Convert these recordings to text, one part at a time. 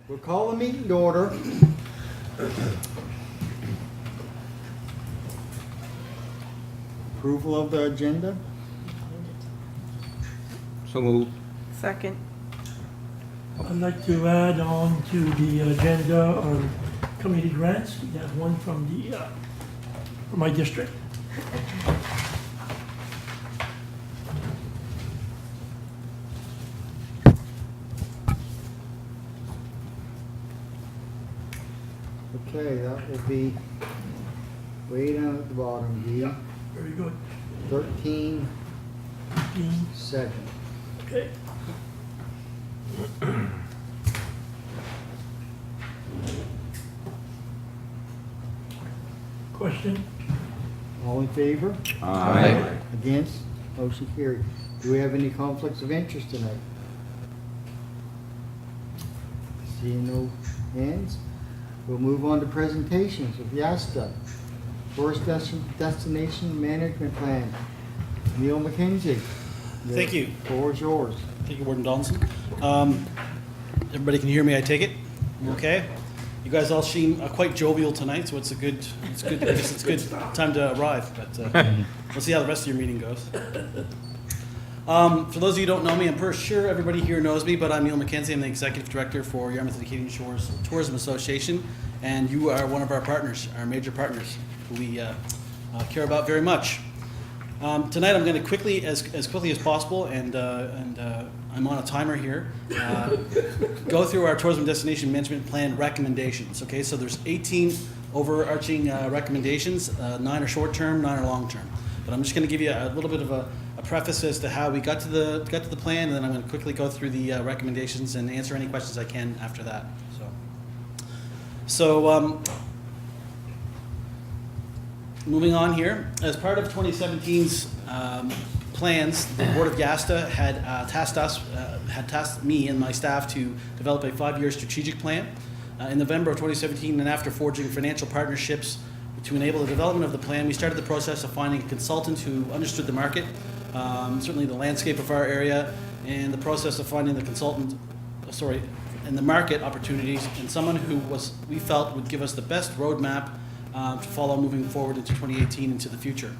We'll call the meeting to order. Approval of the agenda. So moved. Second. I'd like to add on to the agenda on community grants. We have one from from my district. Okay, that will be way down at the bottom, D. Very good. 13 15. second. Okay. Question? All in favor? Aye. Against? Motion carried. Do we have any conflicts of interest tonight? Seeing no hands, we'll move on to presentations of YASTA, Forest Destination Management Plan. Neil MacKenzie. the Thank you. Floor is yours. Thank you, Warden Donaldson. Everybody can hear me, I take it? Okay? You guys all seem quite jovial tonight, so it's good, I guess it's a good time to arrive, but we'll see how the rest of your meeting goes. For those of you who don't know me, I'm pretty sure everybody here knows me, but I'm Neil MacKenzie. I'm the Executive Director for Yarmouth and Acadian Shores Tourism Association, and you are one of our partners, our major partners, who we care about very much. Tonight I'm going to quickly, as quickly as possible, and I'm on a timer here, go through our tourism destination management plan recommendations. Okay, so there's 18 overarching recommendations. 9 are short term, 9 are long term. But I'm just going to give you a little bit of a preface as to how we got to the plan, and then I'm going to quickly go through the recommendations and answer any questions I can after that. So moving on here, as part of 2017's plans, the Board of YASTA had tasked me and my staff to develop a 5-year strategic plan. In November of 2017, and after forging financial partnerships to enable the development of the plan, we started the process of finding a consultant who understood the market, certainly the landscape of our area, and the process of finding the consultant, and the market opportunities, and someone who we felt would give us the best roadmap to follow moving forward into 2018 into the future.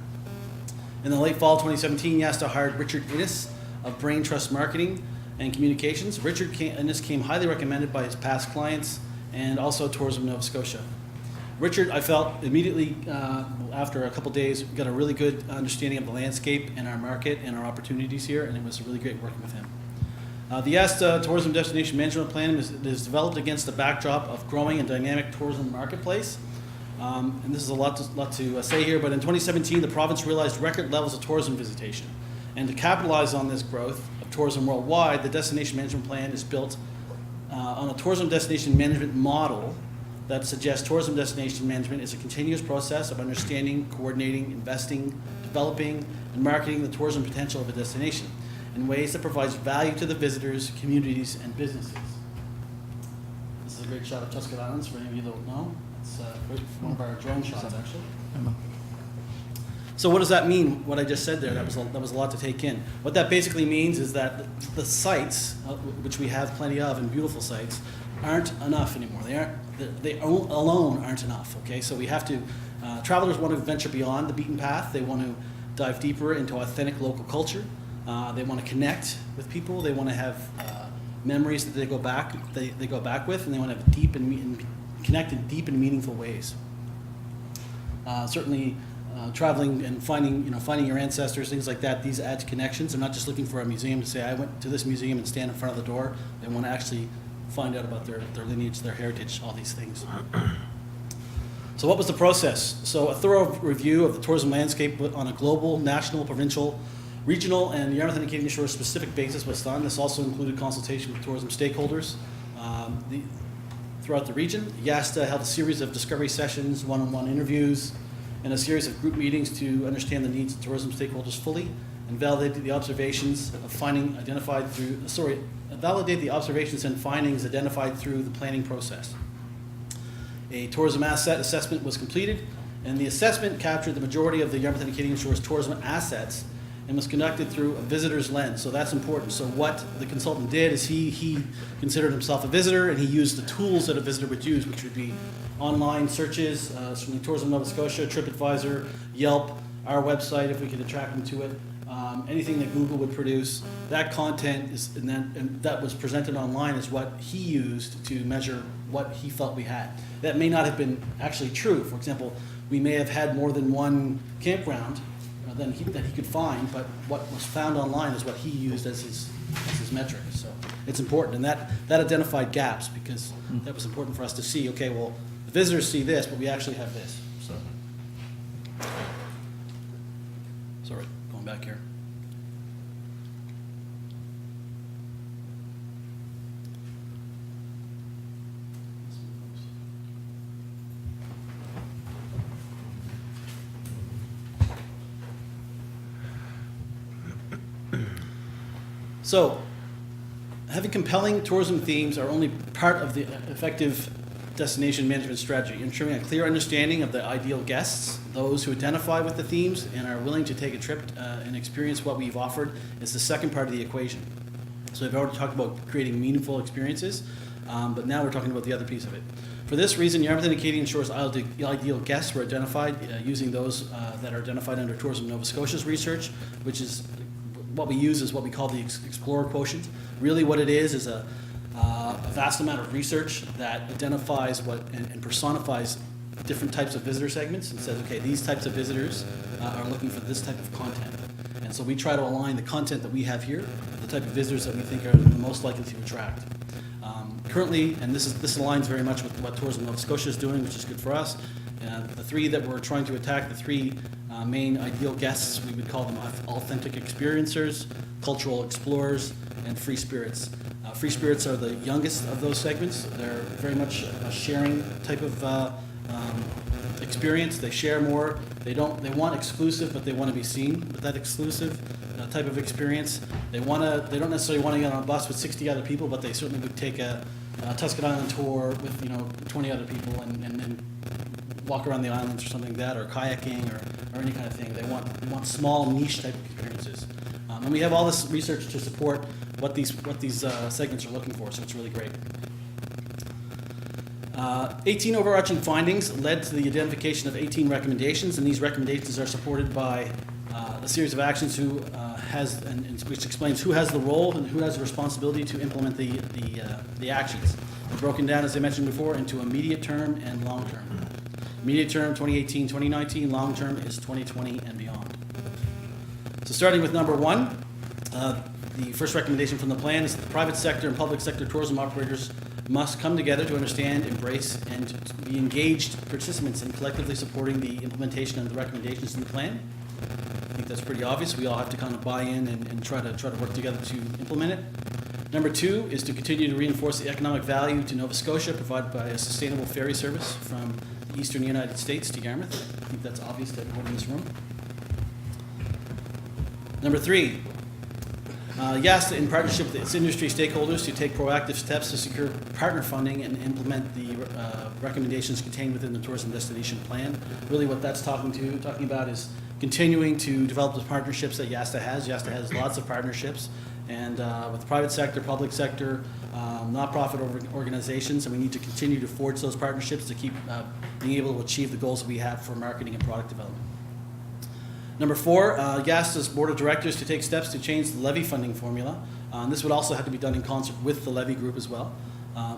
In the late fall 2017, YASTA hired Richard Innes of Brain Trust Marketing and Communications. Richard Innes came highly recommended by his past clients and also Tourism Nova Scotia. Richard, I felt immediately after a couple days, got a really good understanding of the landscape and our market and our opportunities here, and it was really great working with him. The YASTA Tourism Destination Management Plan is developed against the backdrop of growing and dynamic tourism marketplace. And this is a lot to say here, but in 2017, the province realized record levels of tourism visitation. And to capitalize on this growth of tourism worldwide, the Destination Management Plan is built on a tourism destination management model that suggests tourism destination management is a continuous process of understanding, coordinating, investing, developing, and marketing the tourism potential of a destination in ways that provides value to the visitors, communities, and businesses. This is a great shot of Tuscan Islands for any of you that don't know. It's one of our drone shots, actually. So what does that mean, what I just said there? That was a lot to take in. What that basically means is that the sites, which we have plenty of, and beautiful sites, aren't enough anymore. They alone aren't enough, okay? So we have to, travelers want to venture beyond the beaten path. They want to dive deeper into authentic local culture. They want to connect with people. They want to have memories that they go back with, and they want to have deep and connect in deep and meaningful ways. Certainly, traveling and finding your ancestors, things like that. These add to connections. They're not just looking for a museum to say, I went to this museum and stand in front of the door. They want to actually find out about their lineage, their heritage, all these things. So what was the process? So a thorough review of the tourism landscape on a global, national, provincial, regional, and Yarmouth and Acadian Shores specific basis was done. This also included consultation with tourism stakeholders. Throughout the region, YASTA held a series of discovery sessions, one-on-one interviews, and a series of group meetings to understand the needs of tourism stakeholders fully and validate the observations and findings identified through the planning process. A tourism asset assessment was completed, and the assessment captured the majority of the Yarmouth and Acadian Shores tourism assets and was conducted through a visitor's lens. So that's important. So what the consultant did is he considered himself a visitor, and he used the tools that a visitor would use, which would be online searches, certainly Tourism Nova Scotia, TripAdvisor, Yelp, our website if we could attract them to it, anything that Google would produce. That content is, and that was presented online is what he used to measure what he felt we had. That may not have been actually true. For example, we may have had more than one campground that he could find, but what was found online is what he used as his metric. So it's important, and that identified gaps, because that was important for us to see, okay, well, the visitors see this, but we actually have this. So, sorry, going back here. So, having compelling tourism themes are only part of the effective destination management strategy. Ensuring a clear understanding of the ideal guests, those who identify with the themes and are willing to take a trip and experience what we've offered, is the second part of the equation. So I've already talked about creating meaningful experiences, but now we're talking about the other piece of it. For this reason, Yarmouth and Acadian Shores ideal guests were identified using those that are identified under Tourism Nova Scotia's research, which is what we use is what we call the Explorer Quotient. Really what it is a vast amount of research that identifies what and personifies different types of visitor segments and says, okay, these types of visitors are looking for this type of content. And so we try to align the content that we have here, the type of visitors that we think are the most likely to attract. Currently, and this aligns very much with what Tourism Nova Scotia is doing, which is good for us. The three that we're trying to attack, the three main ideal guests, we would call them authentic experiencers, cultural explorers, and free spirits. Free spirits are the youngest of those segments. They're very much a sharing type of experience. They share more. They want exclusive, but they want to be seen with that exclusive type of experience. They don't necessarily want to get on a bus with 60 other people, but they certainly would take a Tuscan Island tour with 20 other people and walk around the islands or something like that, or kayaking or any kind of thing. They want small niche type of experiences. And we have all this research to support what these segments are looking for, so it's really great. 18 overarching findings led to the identification of 18 recommendations, and these recommendations are supported by a series of actions which explains who has the role and who has the responsibility to implement the actions. They're broken down, as I mentioned before, into immediate term and long term. Immediate term, 2018, 2019. Long term is 2020 and beyond. So starting with number one, the first recommendation from the plan is that the private sector and public sector tourism operators must come together to understand, embrace, and to be engaged participants in collectively supporting the implementation of the recommendations in the plan. I think that's pretty obvious. We all have to kind of buy in and try to work together to implement it. Number two is to continue to reinforce the economic value to Nova Scotia provided by a sustainable ferry service from the eastern United States to Yarmouth. I think that's obvious to everyone in this room. Number three, YASTA, in partnership with its industry stakeholders, to take proactive steps to secure partner funding and implement the recommendations contained within the tourism destination plan. Really what that's talking about is continuing to develop the partnerships that YASTA has. YASTA has lots of partnerships, and with the private sector, public sector, nonprofit organizations, and we need to continue to forge those partnerships to keep being able to achieve the goals that we have for marketing and product development. Number four, YASTA's board of directors to take steps to change the levy funding formula. This would also have to be done in concert with the levy group as well.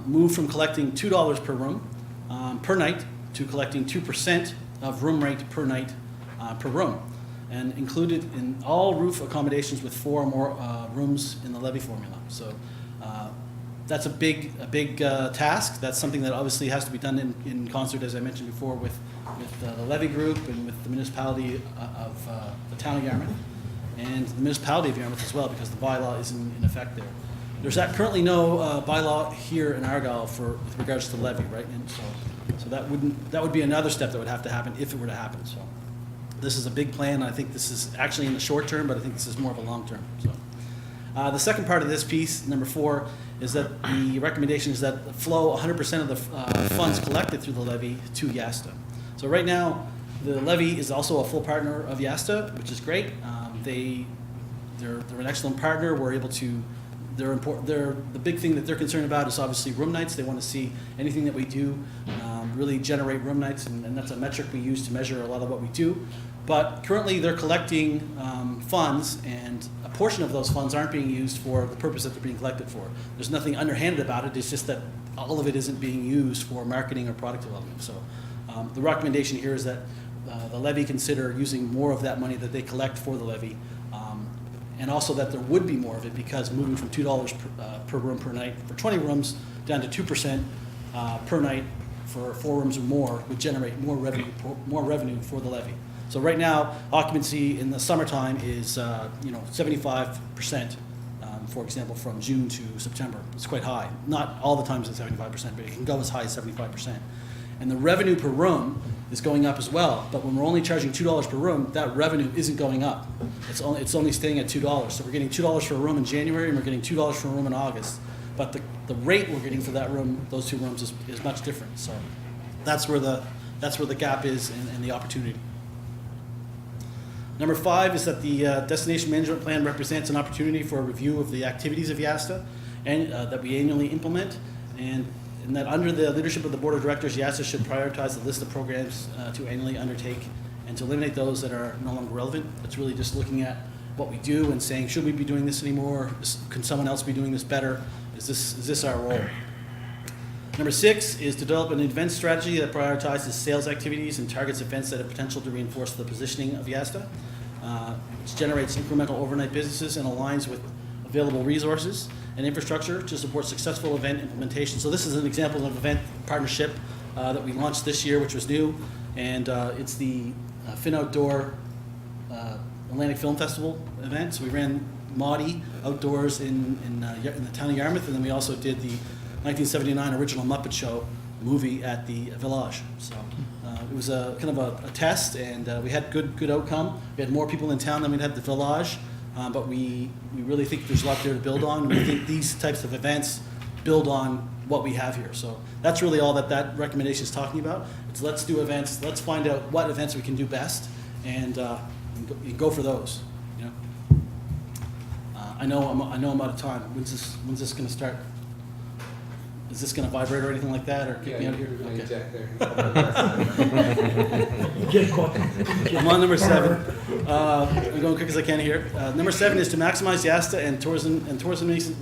Move from collecting $2 per room per night to collecting 2% of room rate per night per room, and included in all roof accommodations with 4 or more rooms in the levy formula. So that's a big task. That's something that obviously has to be done in concert, as I mentioned before, with the levy group and with the municipality of the town of Yarmouth and the municipality of Yarmouth as well, because the bylaw is in effect there. There's currently no bylaw here in Argyle with regards to levy, right? And so that would be another step that would have to happen if it were to happen. So this is a big plan. I think this is actually in the short term, but I think this is more of a long term. So the second part of this piece, number 4, is that the recommendation is that flow 100% of the funds collected through the levy to YASTA. So right now, the levy is also a full partner of YASTA, which is great. They they're an excellent partner. We're able to, the big thing that they're concerned about is obviously room nights. They want to see anything that we do really generate room nights, and that's a metric we use to measure a lot of what we do. But currently they're collecting funds, and a portion of those funds aren't being used for the purpose that they're being collected for. There's nothing underhanded about it. It's just that all of it isn't being used for marketing or product development. So the recommendation here is that the levy consider using more of that money that they collect for the levy, and also that there would be more of it, because moving from $2 per room per night for 20 rooms down to 2% per night for 4 rooms or more would generate more revenue for the levy. So right now, occupancy in the summertime is 75%, for example, from June to September. It's quite high. Not all the times at 75%, but it can go as high as 75%. And the revenue per room is going up as well, but when we're only charging $2 per room, that revenue isn't going up. It's only staying at $2. So we're getting $2 for a room in January, and we're getting $2 for a room in August. But the rate we're getting for that room, those 2 rooms, is much different. So that's where the gap is and the opportunity. Number 5 is that the destination management plan represents an opportunity for a review of the activities of YASTA and that we annually implement, and that under the leadership of the board of directors, YASTA should prioritize the list of programs to annually undertake and to eliminate those that are no longer relevant. It's really just looking at what we do and saying, should we be doing this anymore? Can someone else be doing this better? Is this our role? Number 6 is to develop an event strategy that prioritizes sales activities and targets events that have potential to reinforce the positioning of YASTA, which generates incremental overnight businesses and aligns with available resources and infrastructure to support successful event implementation. So this is an example of an event partnership that we launched this year, which was new, and it's the Fin Outdoor Atlantic Film Festival event. So we ran Maudie outdoors in the town of Yarmouth, and then we also did the 1979 original Muppet Show movie at the Village. So it was a kind of a test, and we had good outcome. We had more people in town than we'd had at the Village, but we really think there's a lot there to build on. We think these types of events build on what we have here. So that's really all that recommendation is talking about. It's let's do events. Let's find out what events we can do best, and go for those. You know. I know I'm out of time. When's this going to start? Is this going to vibrate or anything like that, or kick me out of here? Okay. Jack there. Get caught. I'm on number 7. I'm going quick as I can here. Number 7 is to maximize YASTA and Tourism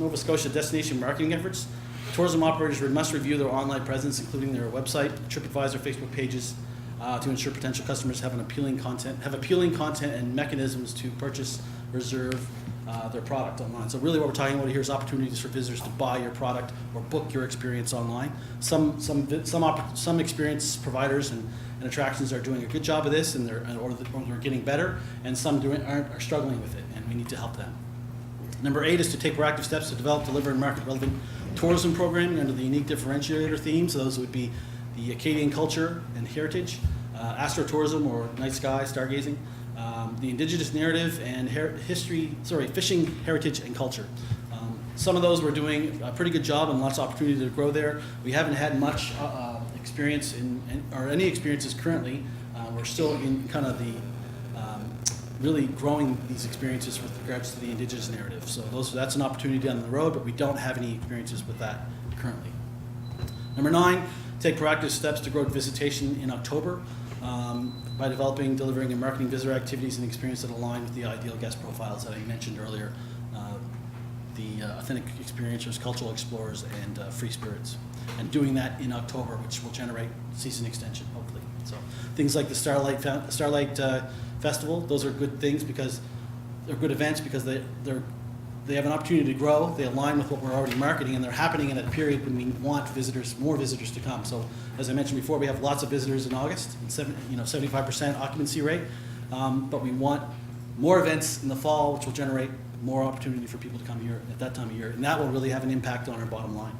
Nova Scotia destination marketing efforts. Tourism operators must review their online presence, including their website, TripAdvisor, Facebook pages, to ensure potential customers have appealing content and mechanisms to purchase, reserve their product online. So really what we're talking about here is opportunities for visitors to buy your product or book your experience online. Some experience providers and attractions are doing a good job of this, and they're getting better, and some are struggling with it, and we need to help them. Number 8 is to take proactive steps to develop, deliver, and market relevant tourism programming under the unique differentiator themes. So those would be the Acadian culture and heritage, astrotourism or night sky, stargazing, the indigenous narrative, and fishing, heritage, and culture. Some of those we're doing a pretty good job, and lots of opportunity to grow there. We haven't had much experience or any experiences currently. We're still in kind of the really growing these experiences with regards to the indigenous narrative. So that's an opportunity down the road, but we don't have any experiences with that currently. Number 9, take proactive steps to grow visitation in October by developing, delivering, and marketing visitor activities and experience that align with the ideal guest profiles that I mentioned earlier, the authentic experiencers, cultural explorers, and free spirits. And doing that in October, which will generate season extension, hopefully. So things like the Starlight Festival, those are good things because they're good events because they have an opportunity to grow, they align with what we're already marketing, and they're happening in a period when we want more visitors to come. So as I mentioned before, we have lots of visitors in August, and 75% occupancy rate, but we want more events in the fall, which will generate more opportunity for people to come here at that time of year, and that will really have an impact on our bottom line.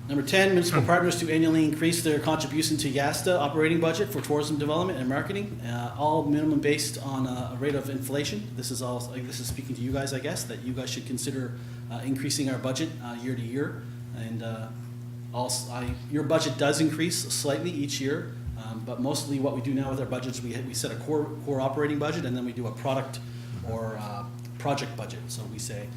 Number 10, municipal partners to annually increase their contribution to YASTA operating budget for tourism development and marketing, all minimum based on a rate of inflation. This is speaking to you guys, I guess, that you guys should consider increasing our budget year to year. And your budget does increase slightly each year, But mostly what we do now with our budgets, we set a core operating budget, and then we do a product or project budget. So we say,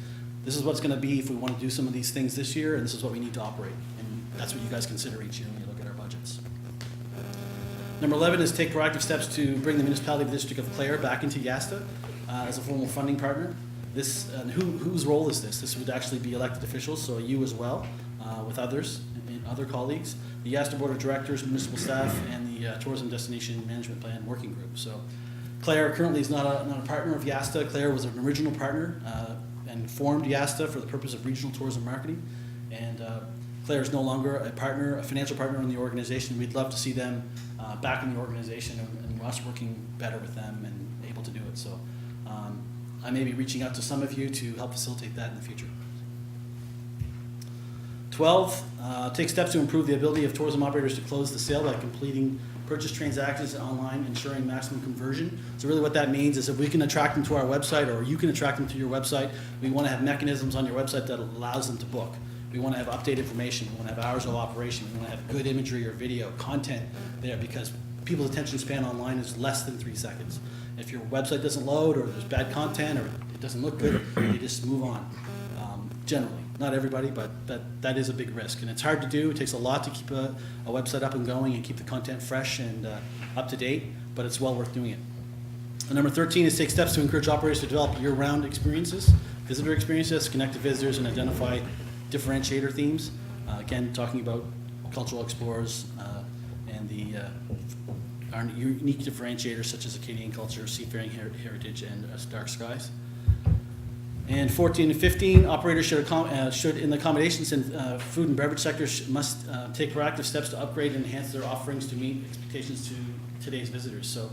this is what's going to be if we want to do some of these things this year, and this is what we need to operate. And that's what you guys consider each year when you look at our budgets. Number 11 is take proactive steps to bring the municipality of the District of Clare back into YASTA as a formal funding partner. This, whose role is this? This would actually be elected officials, so you as well, with others, and other colleagues, the YASTA Board of Directors, municipal staff, and the Tourism Destination Management Plan Working Group. So Clare currently is not a partner of YASTA. Clare was an original partner and formed YASTA for the purpose of regional tourism marketing. And Clare is no longer a partner, a financial partner in the organization. We'd love to see them back in the organization and us working better with them and able to do it. So I may be reaching out to some of you to help facilitate that in the future. 12, take steps to improve the ability of tourism operators to close the sale by completing purchase transactions online, ensuring maximum conversion. So really what that means is if we can attract them to our website, or you can attract them to your website, we want to have mechanisms on your website that allows them to book. We want to have updated information. We want to have hours of operation. We want to have good imagery or video content there, because people's attention span online is less than 3 seconds. If your website doesn't load, or there's bad content, or it doesn't look good, they just move on. Generally, not everybody, but that is a big risk, and it's hard to do. It takes a lot to keep a website up and going and keep the content fresh and up to date, but it's well worth doing it. And number 13 is take steps to encourage operators to develop year-round experiences, visitor experiences, connect to visitors, and identify differentiator themes. Again, talking about cultural explorers and our unique differentiators such as Acadian culture, seafaring heritage, and dark skies. And 14 and 15, operators should in the accommodations and food and beverage sectors must take proactive steps to upgrade and enhance their offerings to meet expectations to today's visitors. So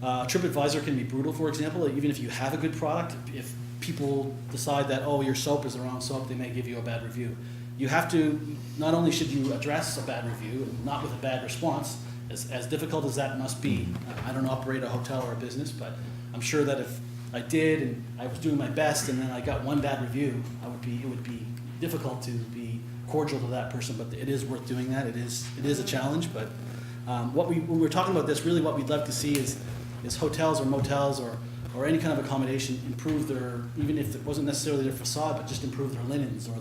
TripAdvisor can be brutal, for example. Even if you have a good product, if people decide that, oh, your soap is the wrong soap, they may give you a bad review. You have to, not only should you address a bad review, not with a bad response, as difficult as that must be. I don't operate a hotel or a business, but I'm sure that if I did and I was doing my best and then I got one bad review, it would be difficult to be cordial to that person, but it is worth doing that. It is a challenge, but when we're talking about this, really what we'd love to see is hotels or motels or any kind of accommodation improve their, even if it wasn't necessarily their facade, but just improve their linens or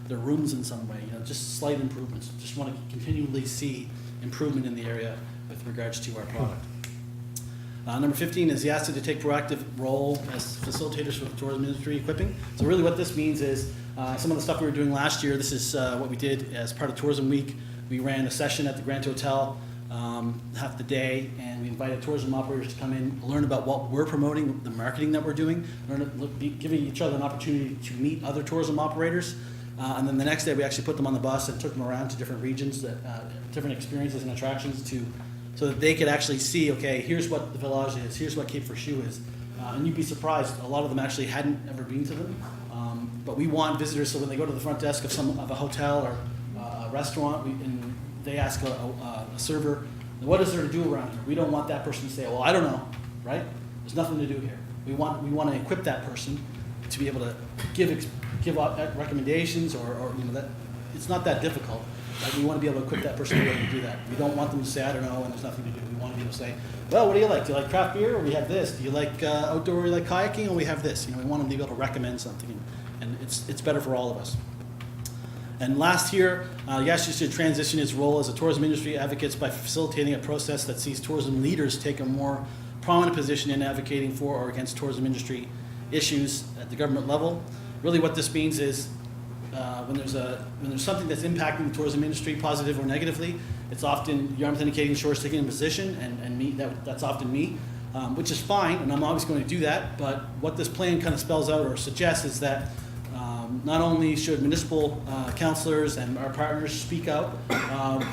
their rooms in some way, just slight improvements. Just want to continually see improvement in the area with regards to our product. Number 15 is YASTA to take proactive role as facilitators for the tourism industry equipping. So really what this means is some of the stuff we were doing last year, this is what we did as part of Tourism Week. We ran a session at the Grand Hotel, half the day, and we invited tourism operators to come in, learn about what we're promoting, the marketing that we're doing, giving each other an opportunity to meet other tourism operators. And then the next day we actually put them on the bus and took them around to different regions, different experiences and attractions so that they could actually see, okay, here's what the Village is, here's what Cape Forshue is. And you'd be surprised, a lot of them actually hadn't ever been to them. But we want visitors, so when they go to the front desk of a hotel or a restaurant, and they ask a server, what is there to do around here? We don't want that person to say, well, I don't know, right? There's nothing to do here. We want to equip that person to be able to give out recommendations or that it's not that difficult. Like, we want to be able to equip that person to be able to do that. We don't want them to say, I don't know, and there's nothing to do. We want to be able to say, well, what do you like? Do you like craft beer? Or we have this. Do you like outdoor? Or you like kayaking? Or we have this. We want them to be able to recommend something, and it's better for all of us. And last year, YASTA should transition its role as a tourism industry advocate by facilitating a process that sees tourism leaders take a more prominent position in advocating for or against tourism industry issues at the government level. Really what this means is when there's something that's impacting the tourism industry, positive or negatively, it's often Yarmouth and Acadian Shores taking a position, and me, that's often me, which is fine, and I'm always going to do that, but what this plan kind of spells out or suggests is that not only should municipal councillors and our partners speak out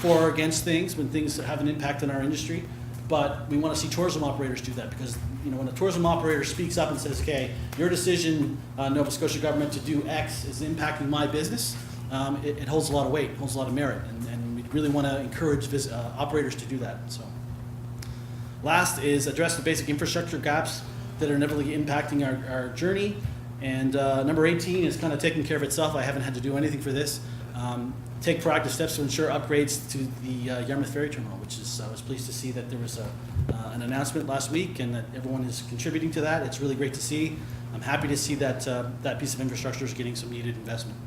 for or against things when things have an impact on our industry, but we want to see tourism operators do that, because when a tourism operator speaks up and says, okay, your decision, Nova Scotia government, to do X is impacting my business, it holds a lot of weight, holds a lot of merit, and we really want to encourage operators to do that. So, last is address the basic infrastructure gaps that are inevitably impacting our journey. And number 18 is kind of taking care of itself. I haven't had to do anything for this. take proactive steps to ensure upgrades to the Yarmouth Ferry Terminal, which is, I was pleased to see that there was an announcement last week and that everyone is contributing to that. It's really great to see. I'm happy to see that that piece of infrastructure is getting some needed investment.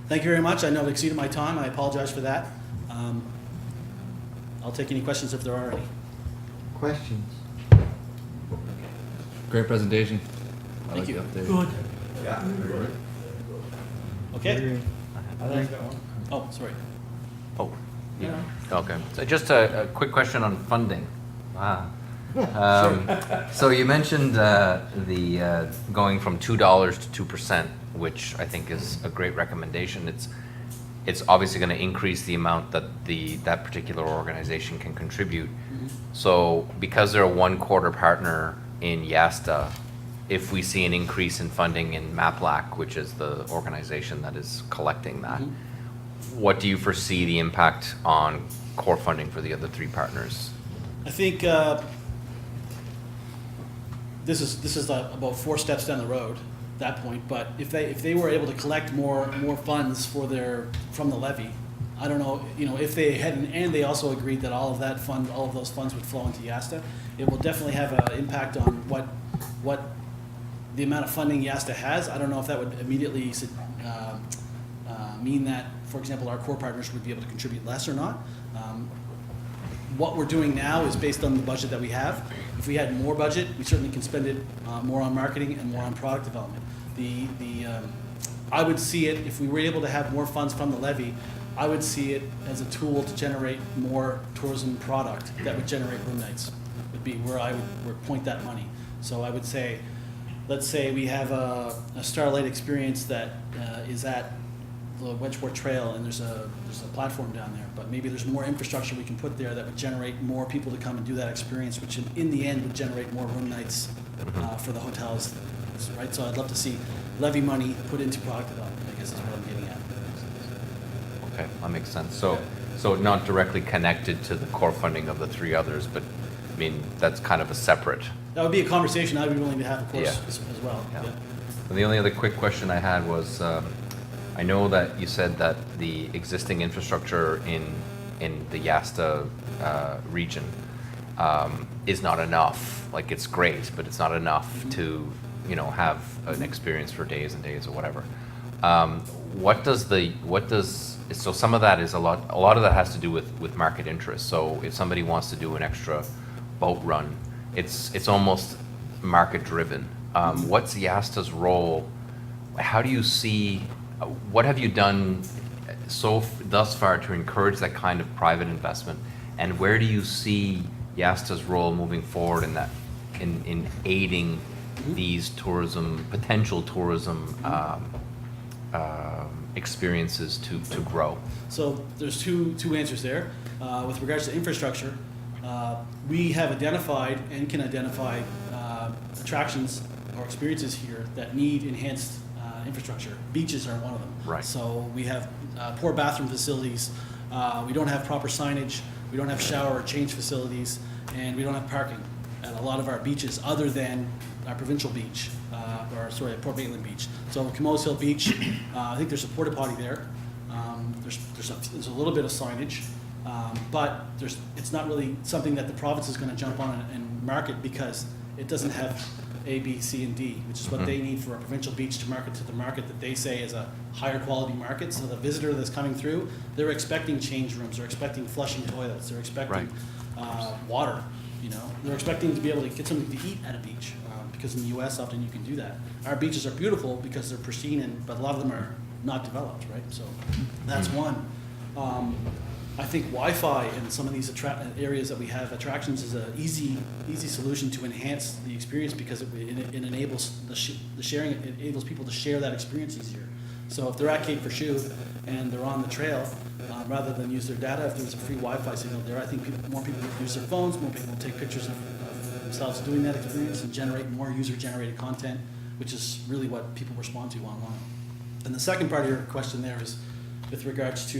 Thank you very much. I know I've exceeded my time. I apologize for that. I'll take any questions if there are any. Questions? Great presentation. I Thank like you. the update. Good. Okay? Thank- Oh, sorry. Oh, yeah, okay. So just a quick question on funding. Wow. So you mentioned the going from $2 to 2%, which I think is a great recommendation. It's obviously going to increase the amount that that particular organization can contribute. So because they're a one-quarter partner in YASTA, if we see an increase in funding in MAPLAC, which is the organization that is collecting that, what do you foresee the impact on core funding for the other three partners? I think this is about 4 steps down the road, that point. But if they were able to collect more funds from the levy, I don't know, if they hadn't, and they also agreed that all of those funds would flow into YASTA, it will definitely have an impact on what the amount of funding YASTA has. I don't know if that would immediately mean that, for example, our core partners would be able to contribute less or not. What we're doing now is based on the budget that we have. If we had more budget, we certainly can spend it more on marketing and more on product development. I would see it, if we were able to have more funds from the levy, I would see it as a tool to generate more tourism product that would generate room nights, would be where I would point that money. So I would say, let's say we have a Starlight experience that is at the Wedgeport Trail, and there's a platform down there, but maybe there's more infrastructure we can put there that would generate more people to come and do that experience, which in the end would generate more room nights for the hotels, right? So I'd love to see levy money put into product development, I guess is what I'm getting at. Okay, that makes sense. So not directly connected to the core funding of the three others, but I mean, that's kind of a separate. That would be a conversation I'd be willing to have, of course, Yeah. as well. Yeah. Yeah. And the only other quick question I had was, I know that you said that the existing infrastructure in the YASTA region is not enough. Like, it's great, but it's not enough to, have an experience for days and days or whatever. So some of that is a lot of that has to do with market interest. So if somebody wants to do an extra boat run, it's almost market driven. What's YASTA's role? How do you see, what have you done thus far to encourage that kind of private investment? And where do you see YASTA's role moving forward in aiding these potential tourism experiences to grow? So there's two answers there. With regards to infrastructure, we have identified and can identify attractions or experiences here that need enhanced infrastructure. Beaches are one of them. Right. So we have poor bathroom facilities. We don't have proper signage. We don't have shower or change facilities, and we don't have parking at a lot of our beaches other than our provincial beach, Port Maitland Beach. So Camoes Hill Beach, I think there's a porta potty there. There's a little bit of signage, but it's not really something that the province is going to jump on and market because it doesn't have A, B, C, and D, which is what they need for a provincial beach to market to the market that they say is a higher quality market. So the visitor that's coming through, they're expecting change rooms, they're expecting flushing toilets, they're expecting water. They're expecting to be able to get something to eat at a beach because in the U.S. often you can do that. Our beaches are beautiful because they're pristine, but a lot of them are not developed, right? So that's one. I think Wi-Fi in some of these areas that we have attractions is an easy solution to enhance the experience because it enables the sharing. It enables people to share that experience easier. So if they're at Cape Verschoe and they're on the trail, rather than use their data, if there's a free Wi-Fi signal there, I think more people will use their phones, more people will take pictures of themselves doing that experience and generate more user-generated content, which is really what people respond to online. And the second part of your question there is with regards to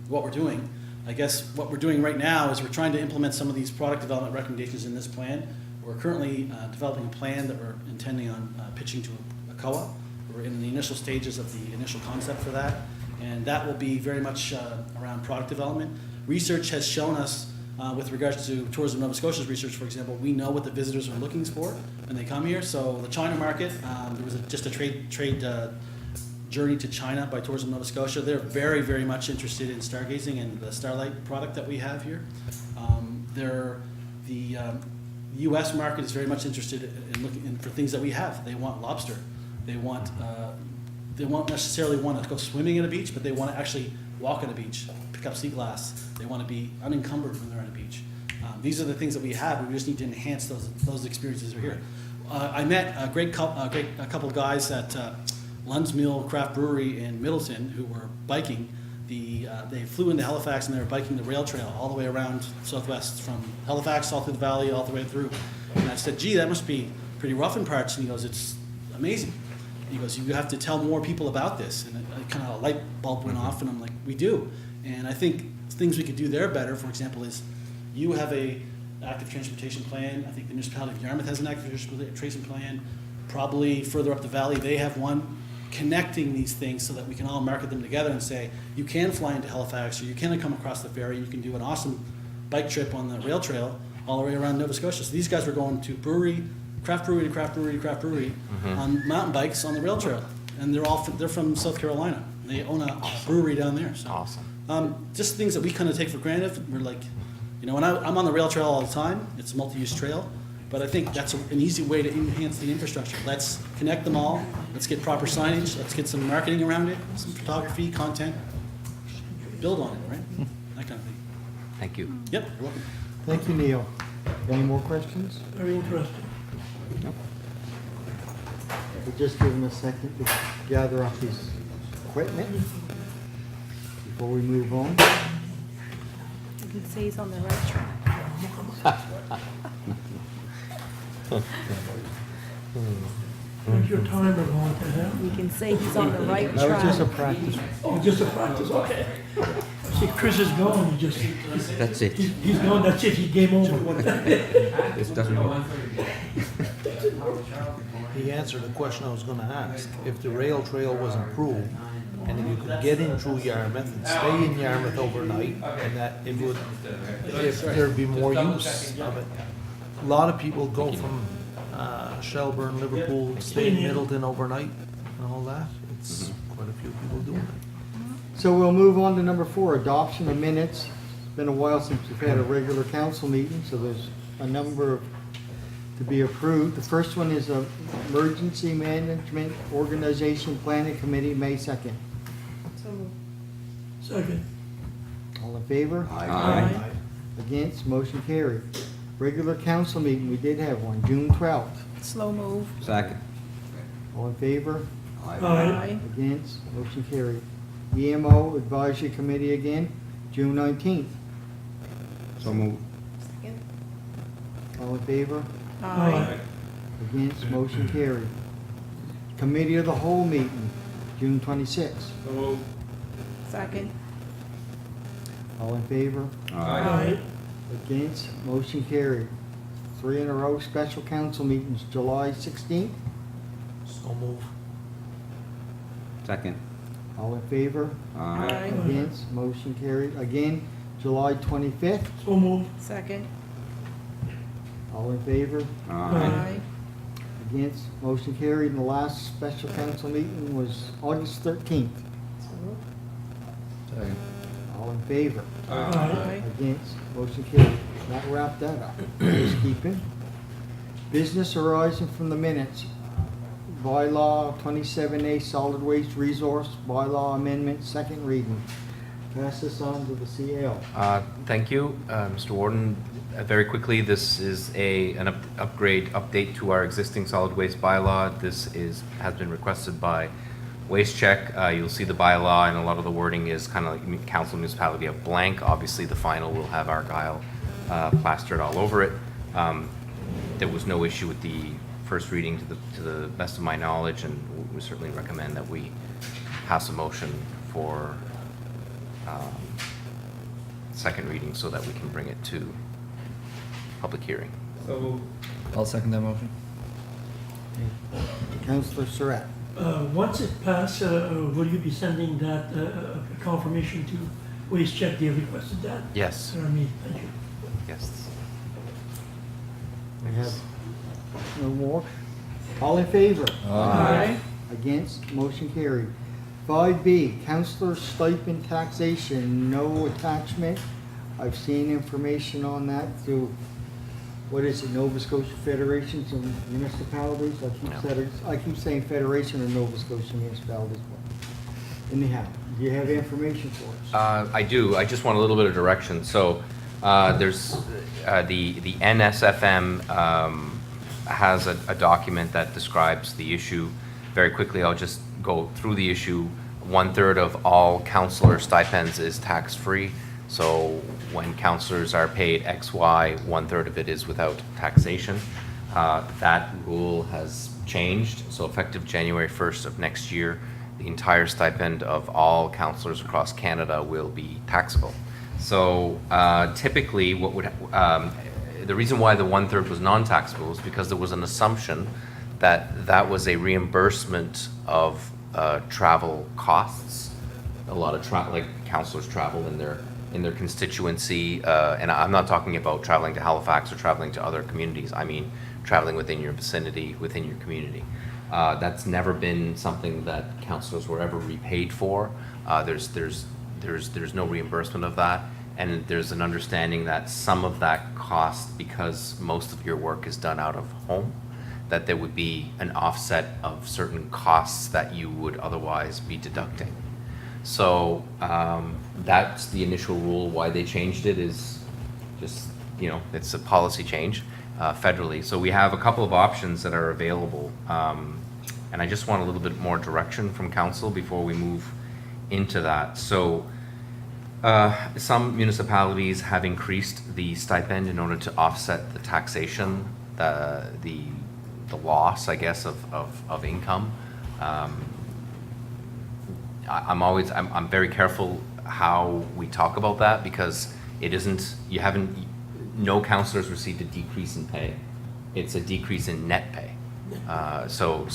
what we're doing. I guess what we're doing right now is we're trying to implement some of these product development recommendations in this plan. We're currently developing a plan that we're intending on pitching to a COA. We're in the initial stages of the initial concept for that. And that will be very much around product development. Research has shown us, with regards to Tourism Nova Scotia's research, for example, we know what the visitors are looking for when they come here. So the China market, there was just a trade journey to China by Tourism Nova Scotia. They're very, very much interested in stargazing and the Starlight product that we have here. The U.S. market is very much interested in looking for things that we have. They want lobster. They won't necessarily want to go swimming at a beach, but they want to actually walk on a beach, pick up sea glass. They want to be unencumbered when they're on a beach. These are the things that we have. We just need to enhance those experiences that are here. I met a couple of guys at Lund's Mill Craft Brewery in Middleton who were biking. They flew into Halifax and they were biking the rail trail all the way around Southwest, from Halifax all through the valley, all the way through. And I said, gee, that must be pretty rough in parts. And he goes, it's amazing. He goes, you have to tell more people about this. And it kind of a light bulb went off, and I'm like, we do. And I think things we could do there better, for example, is you have a active transportation plan. I think the municipality of Yarmouth has an active transportation plan. Probably further up the valley, they have one, connecting these things so that we can all market them together and say, you can fly into Halifax, or you can come across the ferry, you can do an awesome bike trip on the rail trail all the way around Nova Scotia. So these guys were going to brewery, craft brewery to craft brewery to craft brewery on mountain bikes on the rail trail. And they're from South Carolina. They own a brewery down there. So, Awesome. just things that we kind of take for granted. We're like, when I'm on the rail trail all the time, it's a multi-use trail. But I think that's an easy way to enhance the infrastructure. Let's connect them all. Let's get proper signage. Let's get some marketing around it, some photography, content. Build on it, right? That kind of thing. Thank you. Yep, you're welcome. Thank you, Neil. Any more questions? Very interesting. We'll just give him a second to gather up his equipment before we move on. You can say he's on the right track. Where's your timer going to have? You can say he's on the right That was just a track. practice. Oh, just a practice, okay. See, Chris is going, That's it. he's going, that's it, he game over. It's done. He answered the question I was gonna ask. If the rail trail was improved, and if you could get in through Yarmouth and stay in Yarmouth overnight, and that it would, if there'd be more use of it. A lot of people go from Shelburne, Liverpool, stay in Middleton overnight and all that. It's quite a few people doing it. So we'll move on to number 4, adoption of minutes. It's been a while since we've had a regular council meeting, so there's a number to be approved. The first one is Emergency Management Organization Planning Committee, May 2nd. Second. All in favor? Aye. Against, motion carried. Regular council meeting, we did have one, June 12th. Slow move. Second. All in favor? Aye. Against, motion carried. EMO Advisory Committee again, June 19th. So moved. All in favor? Aye. Against, motion carried. Committee of the Whole meeting, June 26th. Second. All in favor? Aye. Against, motion carried. 3 in a row, special council meetings, July 16th. So move. Second. All in favor? Aye. Against, motion carried. Again, July 25th. So moved. Second. All in favor? Aye. Against, motion carried. And the last special council meeting was August 13th. Second. All in favor? Aye. Against, motion carried. That wrapped that up. Housekeeping. Business arising from the minutes. Bylaw 27A, solid waste resource, bylaw amendment, second reading. Pass this on to the CL. Thank you, Mr. Warden. Very quickly, this is an upgrade, update to our existing solid waste bylaw. This has been requested by Waste Check. You'll see the bylaw, and a lot of the wording is kind of like council municipality of blank. Obviously, the final will have Argyle plastered all over it. There was no issue with the first reading to the best of my knowledge, and we certainly recommend that we pass a motion for second reading so that we can bring it to public hearing. I'll second that motion. Councillor Surratt. Once it passes, will you be sending that confirmation to Waste Check? They requested that. Yes, Thank you. yes. We have no more. All in favor? Aye. Against, motion carried. 5B, Councillor Stipend Taxation, no attachment. I've seen information on that through, what is it, Nova Scotia Federations of Municipalities? I keep saying Federation of Nova Scotia Municipalities. But anyhow, do you have information for us? I do. I just want a little bit of direction. So there's the NSFM has a document that describes the issue. Very quickly, I'll just go through the issue. 1/3 of all councillor stipends is tax-free. So when councillors are paid XY, 1/3 of it is without taxation. That rule has changed. So effective January 1st of next year, the entire stipend of all councillors across Canada will be taxable. So typically, what would the reason why the 1/3 was non-taxable is because there was an assumption that that was a reimbursement of travel costs. A lot of like councillors travel in their constituency, and I'm not talking about traveling to Halifax or traveling to other communities. I mean traveling within your vicinity, within your community. That's never been something that councillors were ever repaid for. There's no reimbursement of that, and there's an understanding that some of that cost, because most of your work is done out of home, that there would be an offset of certain costs that you would otherwise be deducting. So that's the initial rule. Why they changed it is just, it's a policy change federally. So we have a couple of options that are available. And I just want a little bit more direction from council before we move into that. So some municipalities have increased the stipend in order to offset the taxation, the loss, I guess, of income. I'm very careful how we talk about that, because it isn't, no councillors received a decrease in pay. It's a decrease in net pay. So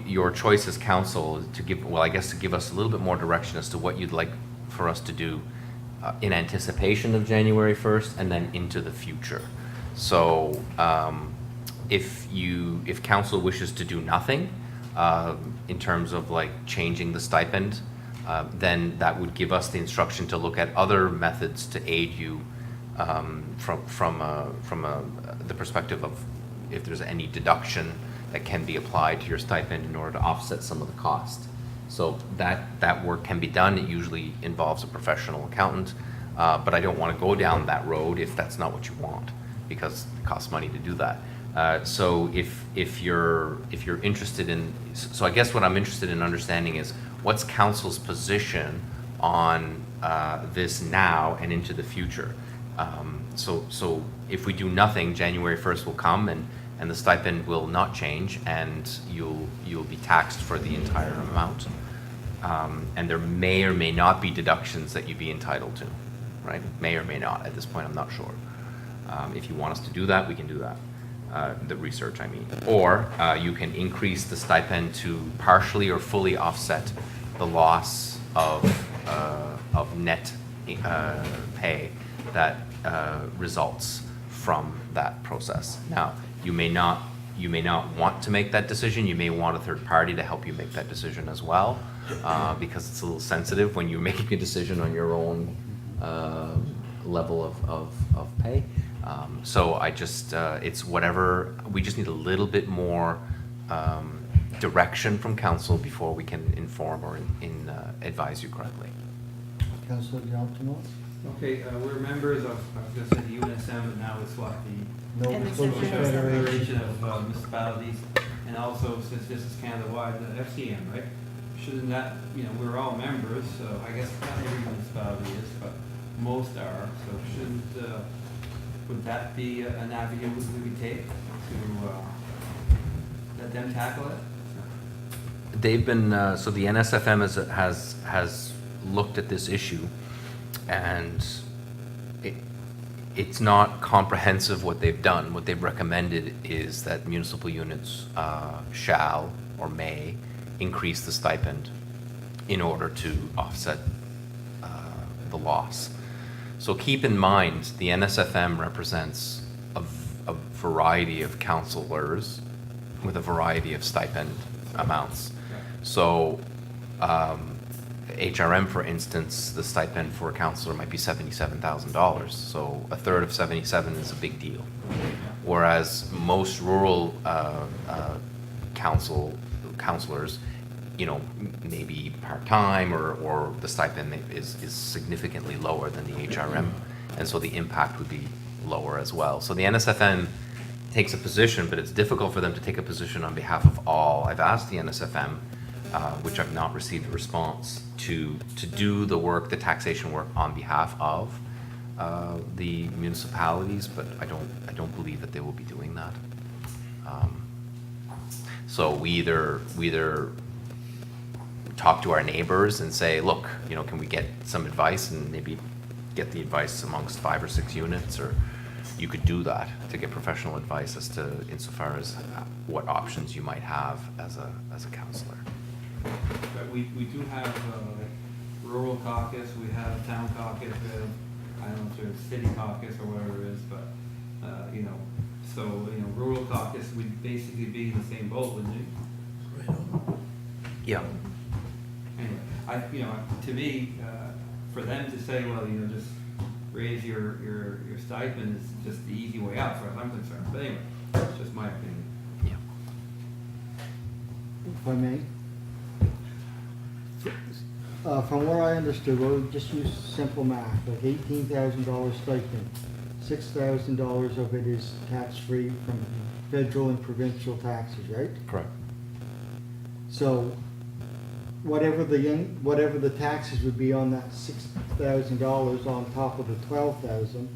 your choice as council to give us a little bit more direction as to what you'd like for us to do in anticipation of January 1st and then into the future. So if council wishes to do nothing in terms of like changing the stipend, then that would give us the instruction to look at other methods to aid you from the perspective of if there's any deduction that can be applied to your stipend in order to offset some of the cost. So that work can be done. It usually involves a professional accountant, but I don't want to go down that road if that's not what you want, because it costs money to do that. So if you're interested in, so I guess what I'm interested in understanding is what's council's position on this now and into the future. So if we do nothing, January 1st will come and the stipend will not change, and you'll be taxed for the entire amount. And there may or may not be deductions that you'd be entitled to, right? May or may not. At this point, I'm not sure. If you want us to do that, we can do that. The research, I mean. Or you can increase the stipend to partially or fully offset the loss of net pay that results from that process. Now, you may not want to make that decision. You may want a third party to help you make that decision as well, because it's a little sensitive when you're making a decision on your own level of pay. So I just, it's whatever, we just need a little bit more direction from council before we can inform or advise you correctly. Councillor Johnson? Okay, we're members of, I was going to say the UNSM, but now it's what, the Nova And the Scotia Federation. Federation of Municipalities, and also, since this is Canada-wide, the FCM, right? Shouldn't that, we're all members, so I guess not every municipality is, but most are, so shouldn't, would that be an avenue we could take to let them tackle it? They've been, so the NSFM has looked at this issue, and it's not comprehensive what they've done. What they've recommended is that municipal units shall or may increase the stipend in order to offset the loss. So keep in mind, the NSFM represents a variety of councillors with a variety of stipend amounts. So HRM, for instance, the stipend for a councillor might be $77,000. So a third of 77 is a big deal. Whereas most rural councillors, maybe part-time or the stipend is significantly lower than the HRM. And so the impact would be lower as well. So the NSFM takes a position, but it's difficult for them to take a position on behalf of all. I've asked the NSFM, which I've not received a response, to do the work, the taxation work on behalf of the municipalities, but I don't believe that they will be doing that. So we either talk to our neighbors and say, look, can we get some advice, and maybe get the advice amongst 5 or 6 units, or you could do that to get professional advice as to insofar as what options you might have as a councillor. But we do have like rural caucus, we have town caucus, we have, I don't know if there's city caucus or whatever it is, but, rural caucus would basically be in the same boat, wouldn't it? Yeah. Anyway, to me, for them to say, well, just raise your stipend is just the easy way out, as far as I'm concerned. But anyway, that's just my opinion. Yeah. If I may. From where I understood, we'll just use simple math, like $18,000 stipend. $6,000 of it is tax-free from federal and provincial taxes, right? Correct. So whatever the taxes would be on that $6,000 on top of the $12,000,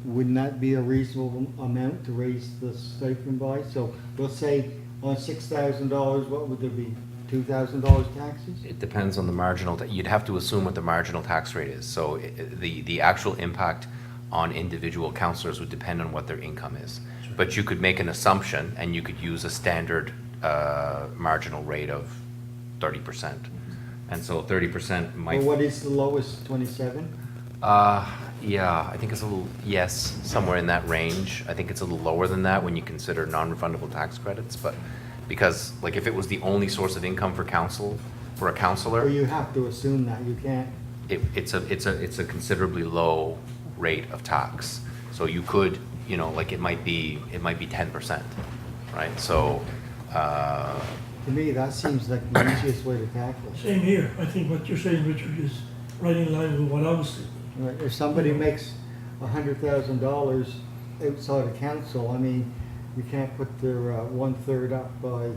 wouldn't that be a reasonable amount to raise the stipend by? So let's say on $6,000, what would there be? $2,000 taxes? It depends on the marginal, you'd have to assume what the marginal tax rate is. So the actual impact on individual councillors would depend on what their income is. But you could make an assumption, and you could use a standard marginal rate of 30%. And so 30% might... Well, what is the lowest, 27? Yeah, I think it's yes, somewhere in that range. I think it's a little lower than that when you consider non-refundable tax credits, but because, like, if it was the only source of income for a councillor, Or you have to assume that, you can't. it's a considerably low rate of tax. So you could, it might be 10%, right? So, To me, that seems like the easiest way to tackle it. Same here. I think what you're saying, Richard, is right in line with what I was thinking. Right, if somebody makes $100,000 outside of council, you can't put their 1/3 up by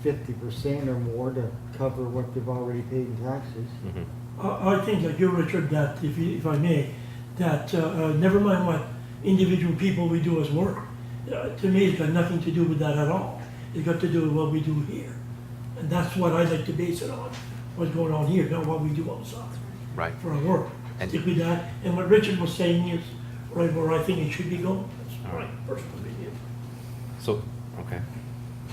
50% or more to cover what they've already paid in taxes. I think like you, Richard, that if I may, that never mind what individual people we do as work, to me it's got nothing to do with that at all. It's got to do with what we do here. And that's what I like to base it on, what's going on here, not what we do outside. right. For our work. And- Stick with that. And what Richard was saying is right where I think it should be going. That's my personal opinion. So, okay.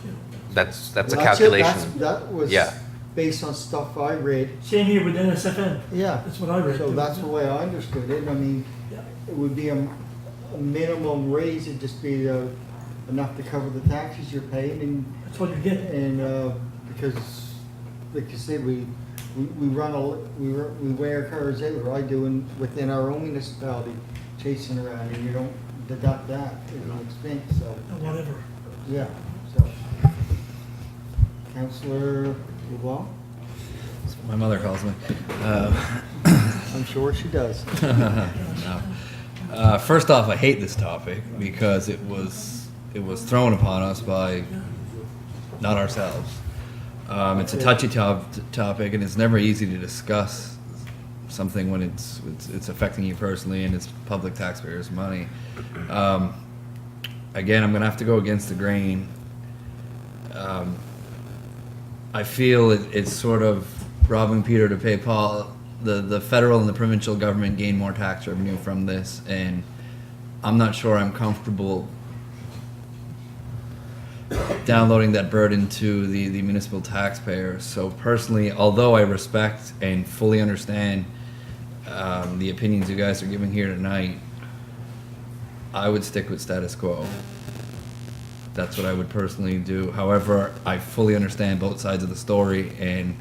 You know. That's a Well, it. calculation. That was Yeah. based on stuff I read. Same here with NSFN. Yeah. That's what I read. So too. that's the way I understood it. Yeah. It would be a minimum raise, it'd just be enough to cover the taxes you're paying, and That's what you're getting. because, like you said, we wear our cars out, or I do within our own municipality, chasing around, and you don't deduct that as an expense, so, Whatever. yeah, so. Councillor LeBlanc? That's what my mother calls me. I'm sure she does. No. First off, I hate this topic because it was thrown upon us by not ourselves. It's a touchy topic, and it's never easy to discuss something when it's affecting you personally and it's public taxpayers' money. Again, I'm going to have to go against the grain. I feel it's sort of robbing Peter to pay Paul the federal and the provincial government gain more tax revenue from this, and I'm not sure I'm comfortable downloading that burden to the municipal taxpayers. So personally, although I respect and fully understand the opinions you guys are giving here tonight, I would stick with status quo. That's what I would personally do. However, I fully understand both sides of the story, and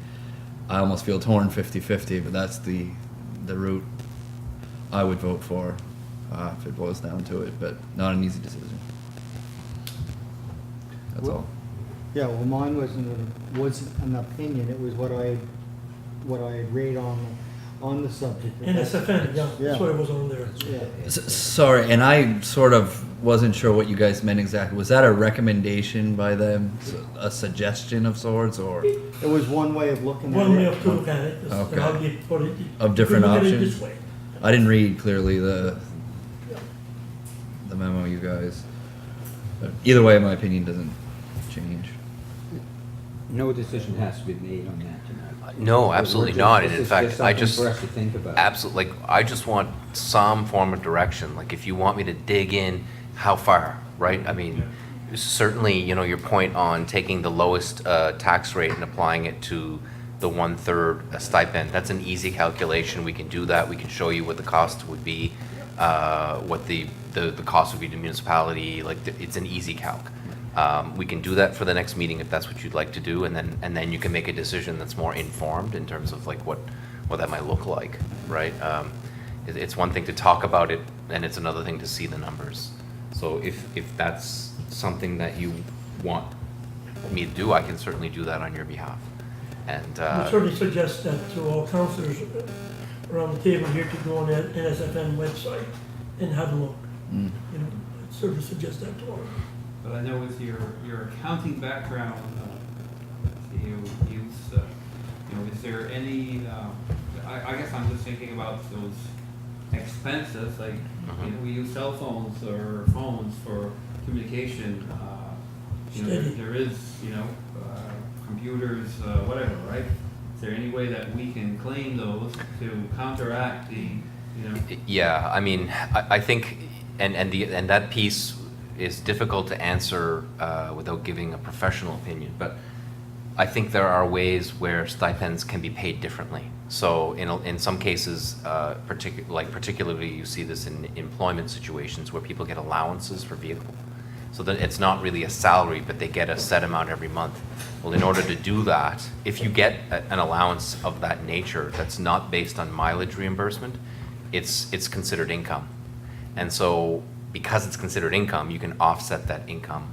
I almost feel torn 50-50, but that's the route I would vote for if it boils down to it, but not an easy decision. That's all. Yeah, well, mine wasn't an opinion, it was what I had read on the subject. NSFN, yeah, Yeah. that's what it was on there. Yeah. Sorry, and I sort of wasn't sure what you guys meant exactly. Was that a recommendation by them, a suggestion of sorts, or It was one way of looking at it. One way to look at it, is Okay. how you put it. Of different you could look at it options? this way. I didn't read clearly the memo, you guys. But either way, my opinion doesn't change. No decision has to be made on that tonight. No, absolutely not, and in fact, I This just, is something for us to think about. absolutely, like, I just want some form of direction, like, if you want me to dig in, how far, right? I mean, certainly, you know, your point on taking the lowest tax rate and applying it to the 1/3 stipend, that's an easy calculation, we can do that, we can show you what the cost would be, what the cost would be to municipality, like, it's an easy calc. We can do that for the next meeting if that's what you'd like to do, and then you can make a decision that's more informed in terms of like what that might look like, right? It's one thing to talk about it, and it's another thing to see the numbers. So if that's something that you want me to do, I can certainly do that on your behalf. And I certainly suggest that to all councillors around the table here to go on the NSFN website and have a look. Mm. You know, I certainly suggest that to all. But I know with your accounting background, is there any, I guess I'm just thinking about those expenses, like, you know, we use cell phones or phones for communication, Steady. there is, computers, whatever, right? Is there any way that we can claim those to counteract the, yeah, I mean, I think, and that piece is difficult to answer without giving a professional opinion, but I think there are ways where stipends can be paid differently. So in some cases, particularly you see this in employment situations where people get allowances for vehicle. So that it's not really a salary, but they get a set amount every month. Well, in order to do that, if you get an allowance of that nature that's not based on mileage reimbursement, it's considered income. And so because it's considered income, you can offset that income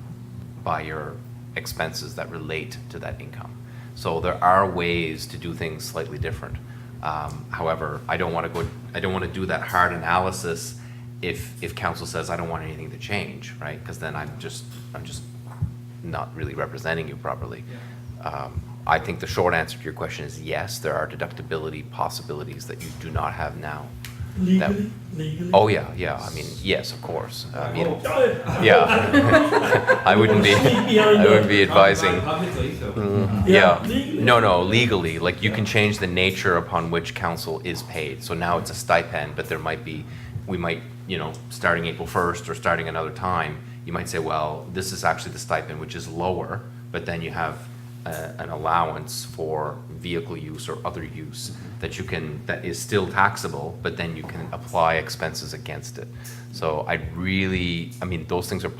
by your expenses that relate to that income. So there are ways to do things slightly different. However, I don't want to do that hard analysis if council says I don't want anything to change, right? Because then I'm just not really representing you properly. I think the short answer to your question is yes, there are deductibility possibilities that you do not have now. Legally? Oh, yeah, I mean, yes, of course. I mean, Oh, yeah. I wouldn't be advising. publicly, so. Yeah, legally. no, legally, like you can change the nature upon which council is paid. So now it's a stipend, but we might, starting April 1st or starting another time, you might say, well, this is actually the stipend, which is lower, but then you have an allowance for vehicle use or other use that is still taxable, but then you can apply expenses against it. So those things are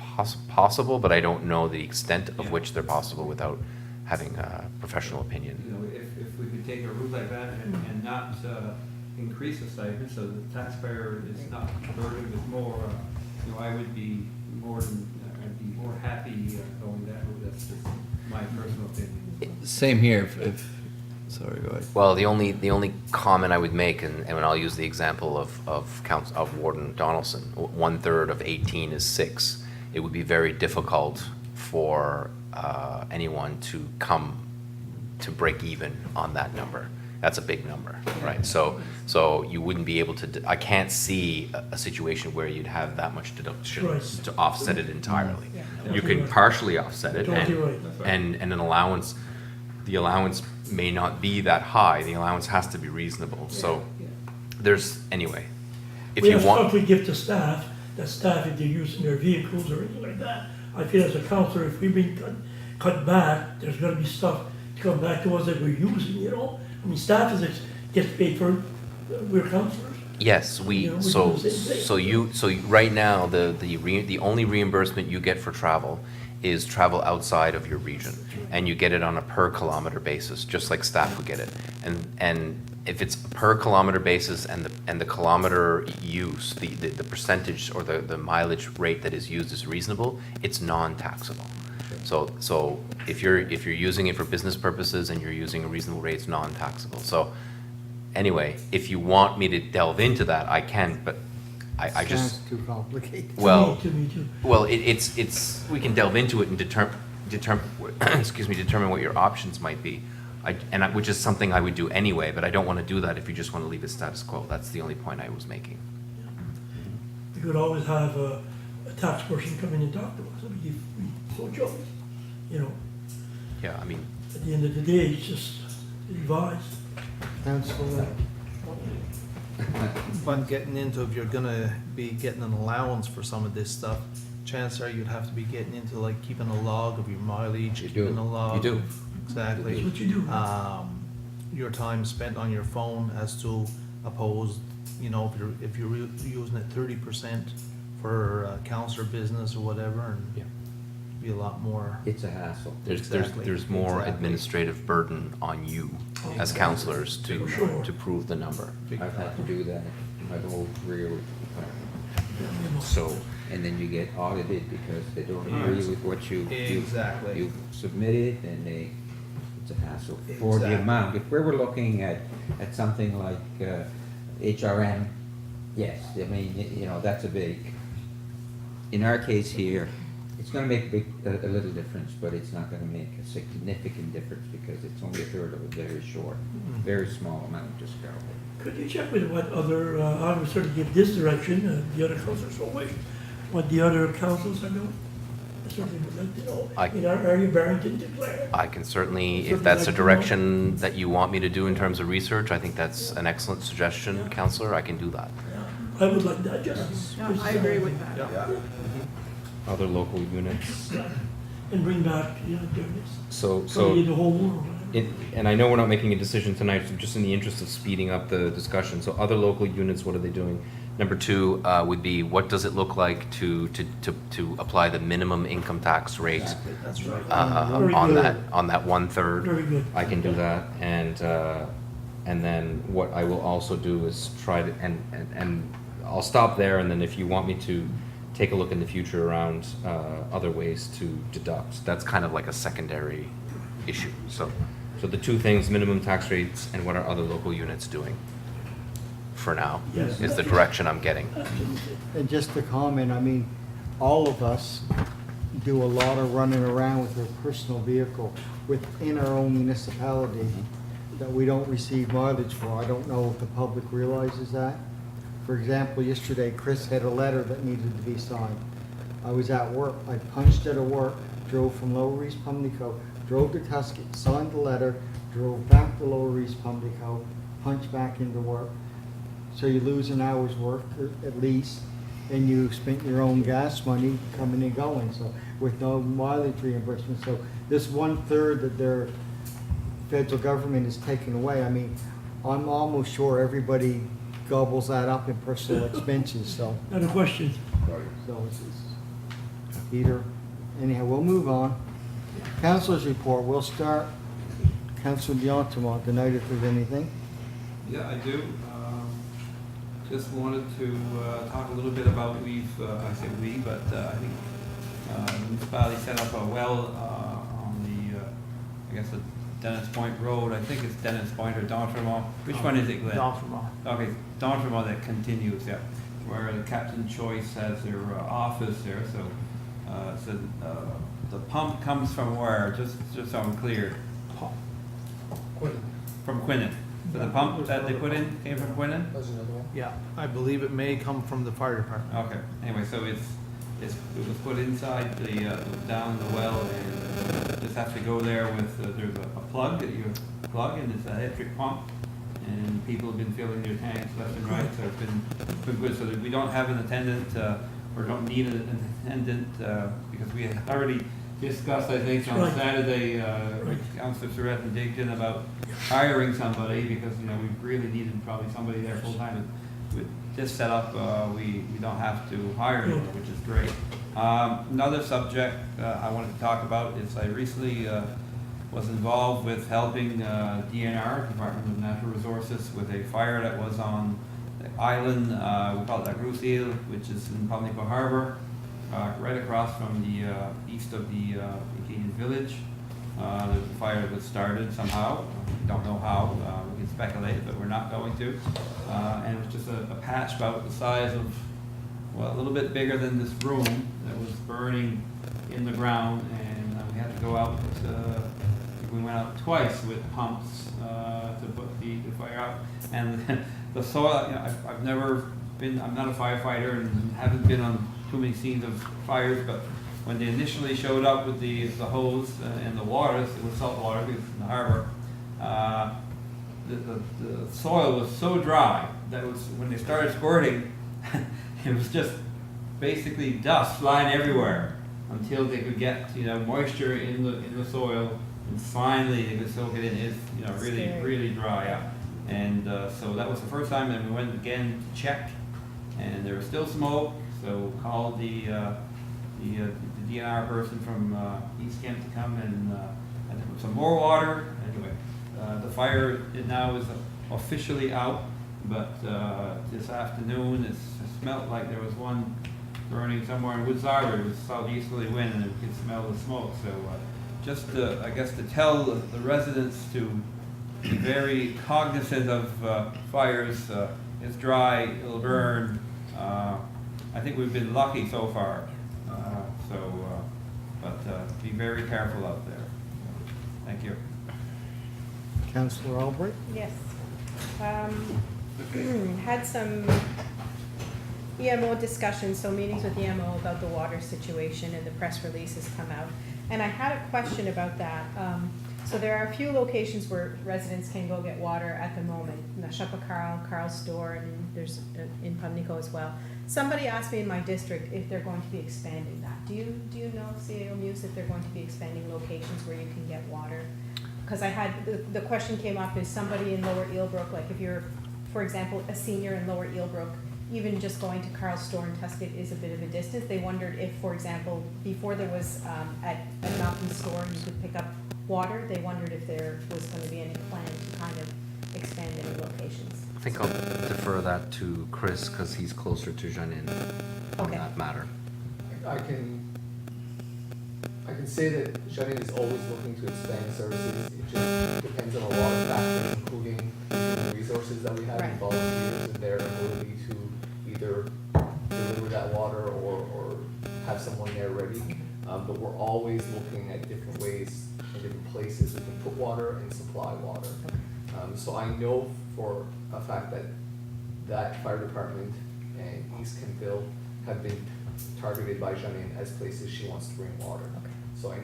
possible, but I don't know the extent of which they're possible without having a professional opinion. If we could take a route like that and not increase the stipend, so the taxpayer is not burdened with more, I would be I'd be more happy going that route. That's just my personal opinion. Same here. Sorry, go ahead. Well, the only comment I would make, and I'll use the example of Warden Donaldson, 1/3 of 18 is 6. It would be very difficult for anyone to come to break even on that number. That's a big number, right? So you wouldn't be able to. I can't see a situation where you'd have that much deductions Right. to offset it entirely. Yeah. You could partially offset it, Totally right. and an allowance the allowance may not be that high. The allowance has to be reasonable. So there's, anyway, if We you have want. stuff we give to staff, that staff, if they're using their vehicles or anything like that, I feel as a councillor, if we've been cut back, there's gonna be stuff to come back to us that we're using, you know? I mean, staff gets paid for, we're councillors. Yes, You know, we so, do the same thing. so right now, the only reimbursement you get for travel is travel outside of your region. And you get it on a per kilometer basis, just like staff would get it. And if it's per kilometer basis and the kilometer use, the percentage or the mileage rate that is used is reasonable, it's non-taxable. So if you're using it for business purposes and you're using a reasonable rate, it's non-taxable. So anyway, if you want me to delve into that, I can, but I just, Sounds too complicated. well, To me too. well, it's, we can delve into it and determine what your options might be. Which is something I would do anyway, but I don't want to do that if you just want to leave it status quo. That's the only point I was making. We could always have a tax person come in and talk to us, I mean, if we so chose, you know? Yeah, I mean, At the end of the day, it's just advice. Councillor, But getting into, if you're gonna be getting an allowance for some of this stuff, chances are you'd have to be getting into like keeping a log of your mileage, You do. keeping a log. You do. of- Exactly. That's what you do. Your time spent on your phone as to opposed, you know, if you're using it 30% for councillor business or whatever, and Yeah. be a lot more. It's a hassle. Exactly, there's more exactly. administrative burden on you as Exactly. councillors Sure. to prove the number. Big I've had to time. do that my whole career with the department. So, And then you get audited because they don't agree with what Exactly. you submitted, and it's a hassle. For the Exactly. amount, if we were looking at something like HRM, yes, I mean, you know, that's a big, in our case here, it's gonna make a little difference, but it's not gonna make a significant difference because it's only a third of a very short, very small amount to scale. Could you check with what other, I would sort of give this direction, the other councils will wait, what the other councils are doing? I certainly would like to know, I- in our area, Barrington, Declare. I can certainly, if Certainly that's a like to know. direction that you want me to do in terms of research, I think that's an excellent suggestion, councillor, I can do that. I would like that, just. No, I agree with that. Other local units. And bring back, you know, this, So, probably the whole world. and I know we're not making a decision tonight, so just in the interest of speeding up the discussion, so other local units, what are they doing? Number two would be, what does it look like to apply the minimum income tax rate That's right. Very on good. that 1/3? Very good. I can do that, and then what I will also do is try to, and I'll stop there, and then if you want me to take a look in the future around other ways to deduct, that's kind of like a secondary issue. So the two things, minimum tax rates and what are other local units doing for now, Yes. is the direction I'm getting. and just to comment, I mean, all of us do a lot of running around with our personal vehicle within our own municipality that we don't receive mileage for. I don't know if the public realizes that. For example, yesterday, Chris had a letter that needed to be signed. I was at work, I punched out of work, drove from Lower East Pubnico, drove to Tuscan, signed the letter, drove back to Lower East Pubnico, punched back into work. So you lose an hour's work at least, and you spent your own gas money coming and going, so with no mileage reimbursement. So this 1/3 that their federal government is taking away, I mean, I'm almost sure everybody gobbles that up in personal expenses, so, Other questions? it's either, anyhow, we'll move on. Councilors report, we'll start. Councilor Dion-Tamont, tonight if there's anything. Yeah, I do. Just wanted to talk a little bit about, I say we, but I think the municipality set up a well on the, I guess, the Dennis Point Road. I think it's Dennis Point or Dontremont. Which one is it, Glenn? Dontremont. Okay, Dontremont that continues, yeah, where the Captain Choice has their office there, so the pump comes from where, just so I'm clear? From Quinnen. So the pump that they put in came from Quinnen? Yeah, I believe it may come from the fire department. Okay, anyway, so it was put inside the, down the well, and just have to go there with, there's a plug that you plug and it's an electric pump. And people have been filling their tanks left and right, so it's been good. So that we don't have an attendant, or don't need an attendant, because we had already discussed, I think, on Right. Saturday, Councillor Surratt and Digdon about hiring somebody, because, you know, we really needed probably somebody there full-time. With this setup, we don't have to hire anyone, which is great. Another subject I wanted to talk about is I recently was involved with helping DNR, Department of Natural Resources, with a fire that was on the island, we call it La Grosse Ile, which is in Pubnico Harbor, right across from the east of the Acadian village. There's a fire that was started somehow. We don't know how. We can speculate, but we're not going to. And it was just a patch about the size of, well, a little bit bigger than this room that was burning in the ground, and we had to go out. We went out twice with pumps to put the fire out. And the soil, you know, I've never been, I'm not a firefighter and haven't been on too many scenes of fires, but when they initially showed up with the hose and the waters, it was salt water because it's in the harbor, the soil was so dry that it was, when they started squirting, it was just basically dust flying everywhere until they could get, you know, moisture in the soil, and finally they could soak it in. It's, you know, really dry out. And so that was the first time, and we went again to check, and there was still smoke. So called the DNR person from East Kent to come and put some more water. Anyway, the fire now is officially out, but this afternoon it smelled like there was one burning somewhere in Woods Harbor. It was southeasterly wind, and you could smell the smoke. So just I guess to tell the residents to be very cognizant of fires. It's dry, it'll burn. I think we've been lucky so far. But be very careful out there. Thank you. Councillor Albright? Yes. Had some EMO discussions, so meetings with EMO about the water situation, and the press release has come out. And I had a question about that. So there are a few locations where residents can go get water at the moment. Nashapa Carl's store, and there's in Pubnico as well. Somebody asked me in my district if they're going to be expanding that. Do you know, CAO Muse, if they're going to be expanding locations where you can get water? Because I had, the question came up, is somebody in Lower Eelbrook, like if you're, for example, a senior in Lower Eelbrook, even just going to Carl's store in Tuscany is a bit of a distance. They wondered if, for example, before there was at Malcolm's store you could pick up water, they wondered if there was going to be any plan to kind of expand any locations. I think I'll defer that to Chris because he's closer to Janine on Okay. that matter. I can say that Janine is always looking to expand services. It just depends on a lot of factors, including the resources that we have Right. in volunteers and their ability to either deliver that water or have someone there ready. But we're always looking at different ways and different places we can put water and supply water. So I know for a fact that fire department and East Kemptville have been targeted by Janine as places she wants to bring water. Okay. So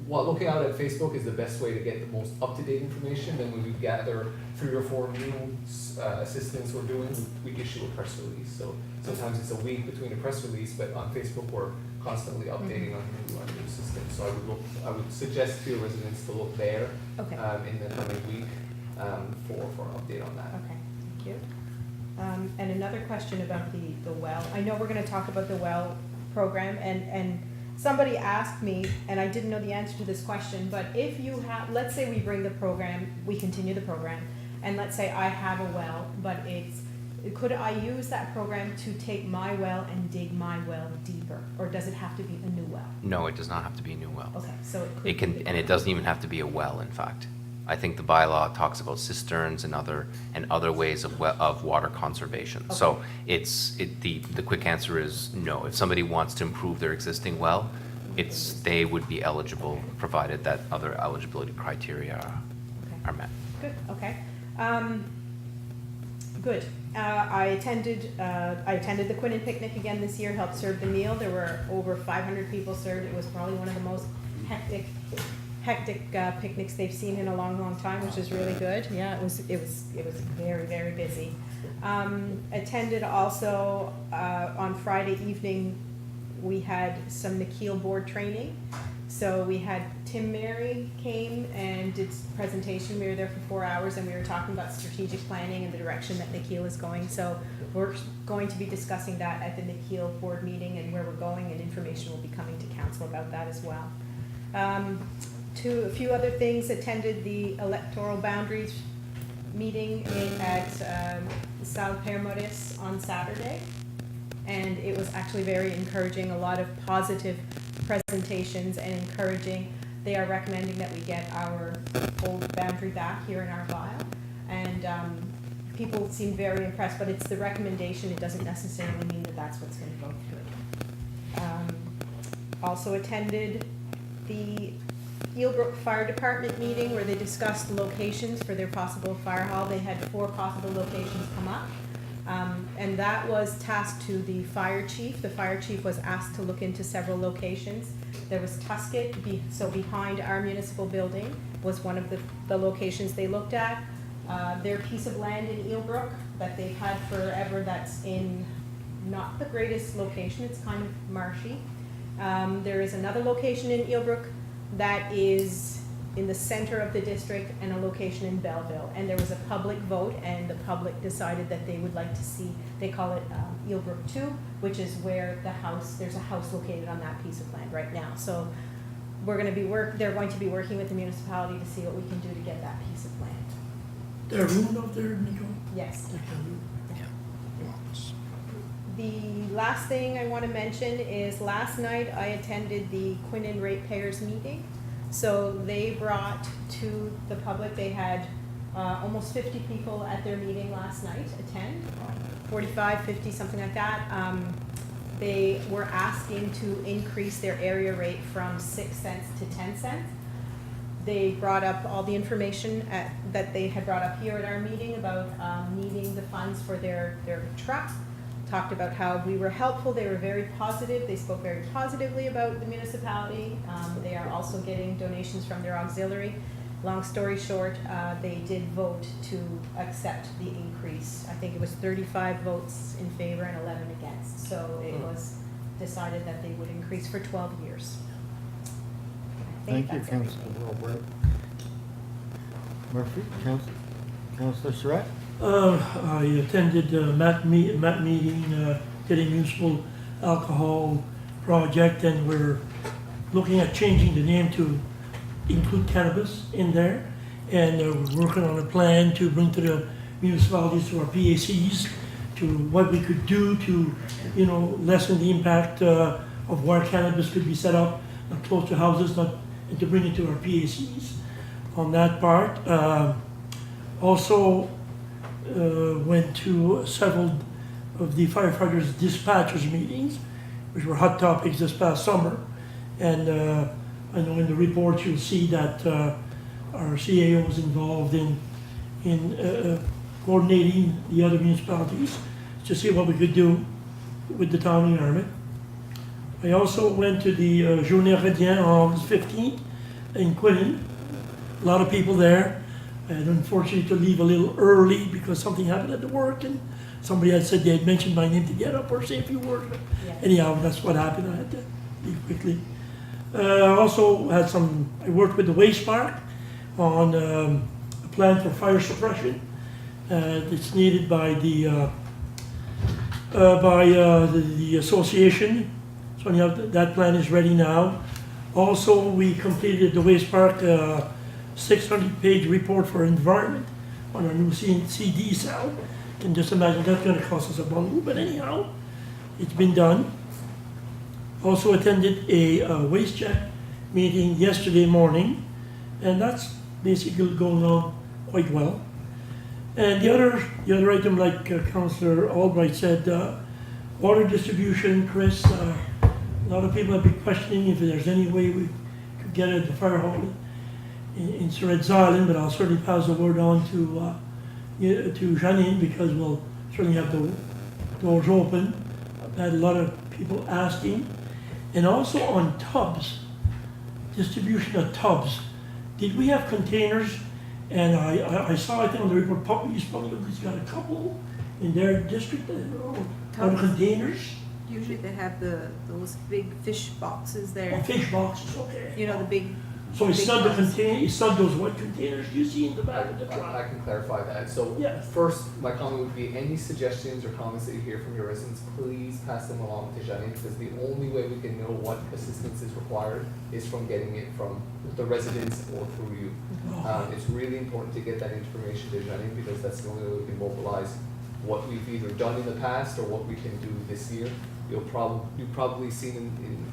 looking out at Facebook is the best way to get the most up-to-date information. Then when we gather 3 or 4 new assistants we're doing, we issue a press release. So sometimes it's a week between a press release, but on Facebook we're constantly updating on new systems. So I would suggest to your residents to look there Okay. in the coming week for an update on that. Okay, thank you. And another question about the well. I know we're gonna talk about the well program, and somebody asked me, and I didn't know the answer to this question, but if you have, let's say we bring the program, we continue the program, and let's say I have a well, but could I use that program to take my well and dig my well deeper, or does it have to be a new well? No, it does not have to be a new well. Okay, so it could It can, be- and it doesn't even have to be a well, in fact. I think the bylaw talks about cisterns and other ways of water conservation. So the quick answer is no. If somebody wants to improve their existing well, they would be eligible, provided that other eligibility criteria are met. Good, okay. Good. I attended the Quinnen picnic again this year, helped serve the meal. There were over 500 people served. It was probably one of the most hectic picnics they've seen in a long, long time, which is really good. Yeah, it was very, very busy. Attended also, on Friday evening, we had some Nikhil board training. So we had Tim Mary came and did presentation. We were there for 4 hours and we were talking about strategic planning and the direction that Nikhil is going. So we're going to be discussing that at the Nikhil board meeting and where we're going, and information will be coming to council about that as well. A few other things, attended the electoral boundaries meeting at South Permoris on Saturday. And it was actually very encouraging, a lot of positive presentations and encouraging. They are recommending that we get our old boundary back here in our file. And people seem very impressed, but it's the recommendation. It doesn't necessarily mean that that's what's going to go through. Also attended the Eelbrook Fire Department meeting where they discussed locations for their possible fire hall. They had 4 possible locations come up. And that was tasked to the fire chief. The fire chief was asked to look into several locations. There was Tusket, so behind our municipal building was one of the locations they looked at. Their piece of land in Eelbrook that they've had forever, that's in not the greatest location, it's kind of marshy. There is another location in Eelbrook that is in the center of the district, and a location in Belleville. And there was a public vote, and the public decided that they would like to see, they call it Eelbrook 2, which is where there's a house located on that piece of land right now. So they're going to be working with the municipality to see what we can do to get that piece of land. There room out there, Nico? Yes. Yeah. The last thing I want to mention is last night I attended the Quinnen ratepayers meeting. So they brought to the public, they had almost 50 people at their meeting last night attend, 45, 50, something like that. They were asking to increase their area rate from 6 cents to 10 cents. They brought up all the information that they had brought up here at our meeting about needing the funds for their truck. Talked about how we were helpful. They were very positive. They spoke very positively about the municipality. They are also getting donations from their auxiliary. Long story short, they did vote to accept the increase. I think it was 35 votes in favor and 11 against. So it was decided that they would increase for 12 years. Thank you, Councillor Wilbur. Murphy, Councillor Surratt? I attended MAT meeting, getting municipal alcohol project, and we're looking at changing the name to include cannabis in there. And we're working on a plan to bring to the municipalities, to our PACs, to what we could do to, lessen the impact of where cannabis could be set up, not close to houses, and to bring it to our PACs on that part. Also, went to several of the firefighters dispatchers meetings, which were hot topics this past summer. And I know in the report you'll see that our CAO was involved in coordinating the other municipalities to see what we could do with the town environment. I also went to the Journée Rédien on August 15th in Quinnen. A lot of people there. I had unfortunately to leave a little early because something happened at the work, and somebody had said they had mentioned my name to get up or say a few words. But anyhow, that's what happened. I had to leave quickly. Also had I worked with the waste park on a plan for fire suppression. It's needed by the association. So anyhow, that plan is ready now. Also, we completed the waste park 600-page report for environment on our new CD cell. You can just imagine that's going to cost us a bundle, but anyhow, it's been done. Also attended a waste check meeting yesterday morning, and that's basically going on quite well. And the other item, like Councillor Albright said, water distribution, Chris, a lot of people have been questioning if there's any way we could get at the fire hall in Sir Ed's Island, but I'll certainly pass the word on to Janine, because we'll certainly have the doors open. I've had a lot of people asking. And also on tubs, distribution of tubs, did we have containers? And I saw, I think on the report, Pubnico's got a couple in their district, on Tubs. containers, Usually they have those big fish boxes or there, fish boxes, okay. you know, the big. So it's big not the ones. container, it's not those white containers you see in the back of the I truck? can clarify that. So Yes. first, my comment would be any suggestions or comments that you hear from your residents, please pass them along to Janine, because the only way we can know what assistance is required is from getting it from the residents or through you. It's really important to get that information to Janine, because that's the only way we can mobilize what we've either done in the past or what we can do this year. You've probably seen in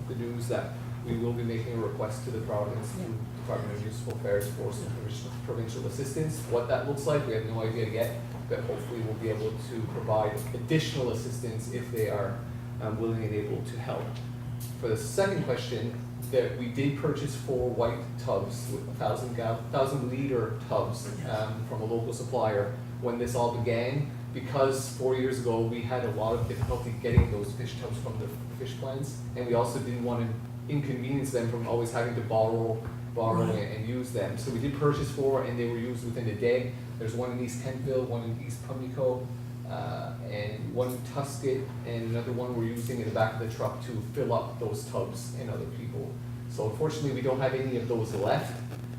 the news that we will be making a request to the province, to the Department of Municipal Affairs for some provincial assistance. What that looks like, we have no idea yet, but hopefully we'll be able to provide additional assistance if they are willing and able to help. For the second question, that we did purchase 4 white tubs with 1,000-liter tubs from a local supplier when this all began, because 4 years ago we had a lot of difficulty getting those fish tubs from the fish plants, and we also didn't want to inconvenience them from always having to borrow and use them. So we did purchase 4, and they were used within a day. There's one in East Kemptville, one in East Pubnico, and one in Tuscan, and another one we're using in the back of the truck to fill up those tubs and other people. So unfortunately, we don't have any of those left,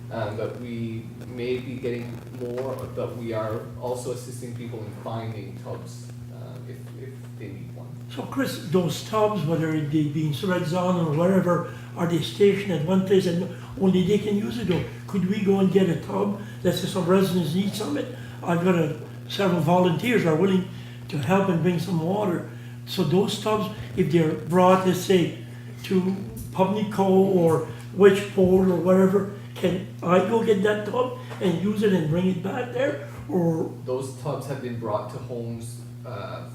but we may be getting more, but we are also assisting people in finding tubs if they need one. So Chris, those tubs, whether they be in Red Zone or wherever, are they stationed at one place and only they can use it? Or could we go and get a tub? Let's say some residents need some. I've got several volunteers are willing to help and bring some water. So those tubs, if they're brought, let's say, to Pubnico or Wedgeport or wherever, can I go get that tub and use it and bring it back there? Or Those tubs have been brought to homes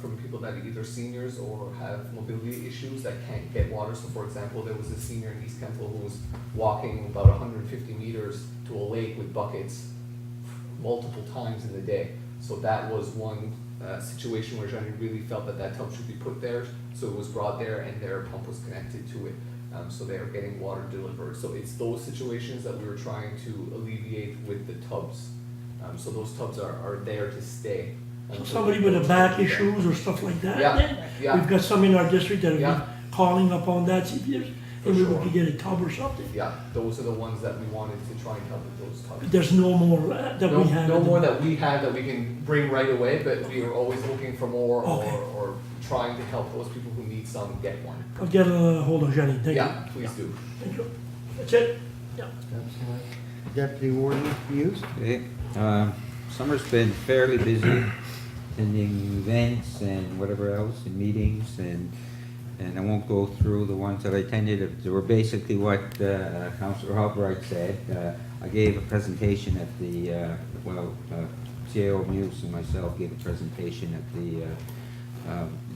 from people that are either seniors or have mobility issues that can't get water. So for example, there was a senior in East Kemptville who was walking about 150 meters to a lake with buckets multiple times in the day. So that was one situation where Johnny really felt that that tub should be put there. So it was brought there and their pump was connected to it. So they are getting water delivered. So it's those situations that we were trying to alleviate with the tubs. So those tubs are there to stay. so somebody with a back issues or stuff like that? Yeah, Then? yeah. We've got some in our district that have Yeah. been calling up on that, see if there's, For maybe we sure. could get a tub or something. Yeah, those are the ones that we wanted to try and help with those tubs. There's no more that No, we have. no at the more moment. that we have that we can bring right away, but we are always looking for more Okay. or trying to help those people who need some get one. I'll get a hold of Jenny, thank you. Yeah, please do. Thank you. That's it? Yeah. Deputy Warden Hughes? Okay, summer's been fairly busy, attending events and whatever else, and meetings, and I won't go through the ones that I attended. They were basically what Councillor Albright said. I gave a presentation at the, CAO Muse and myself gave a presentation at the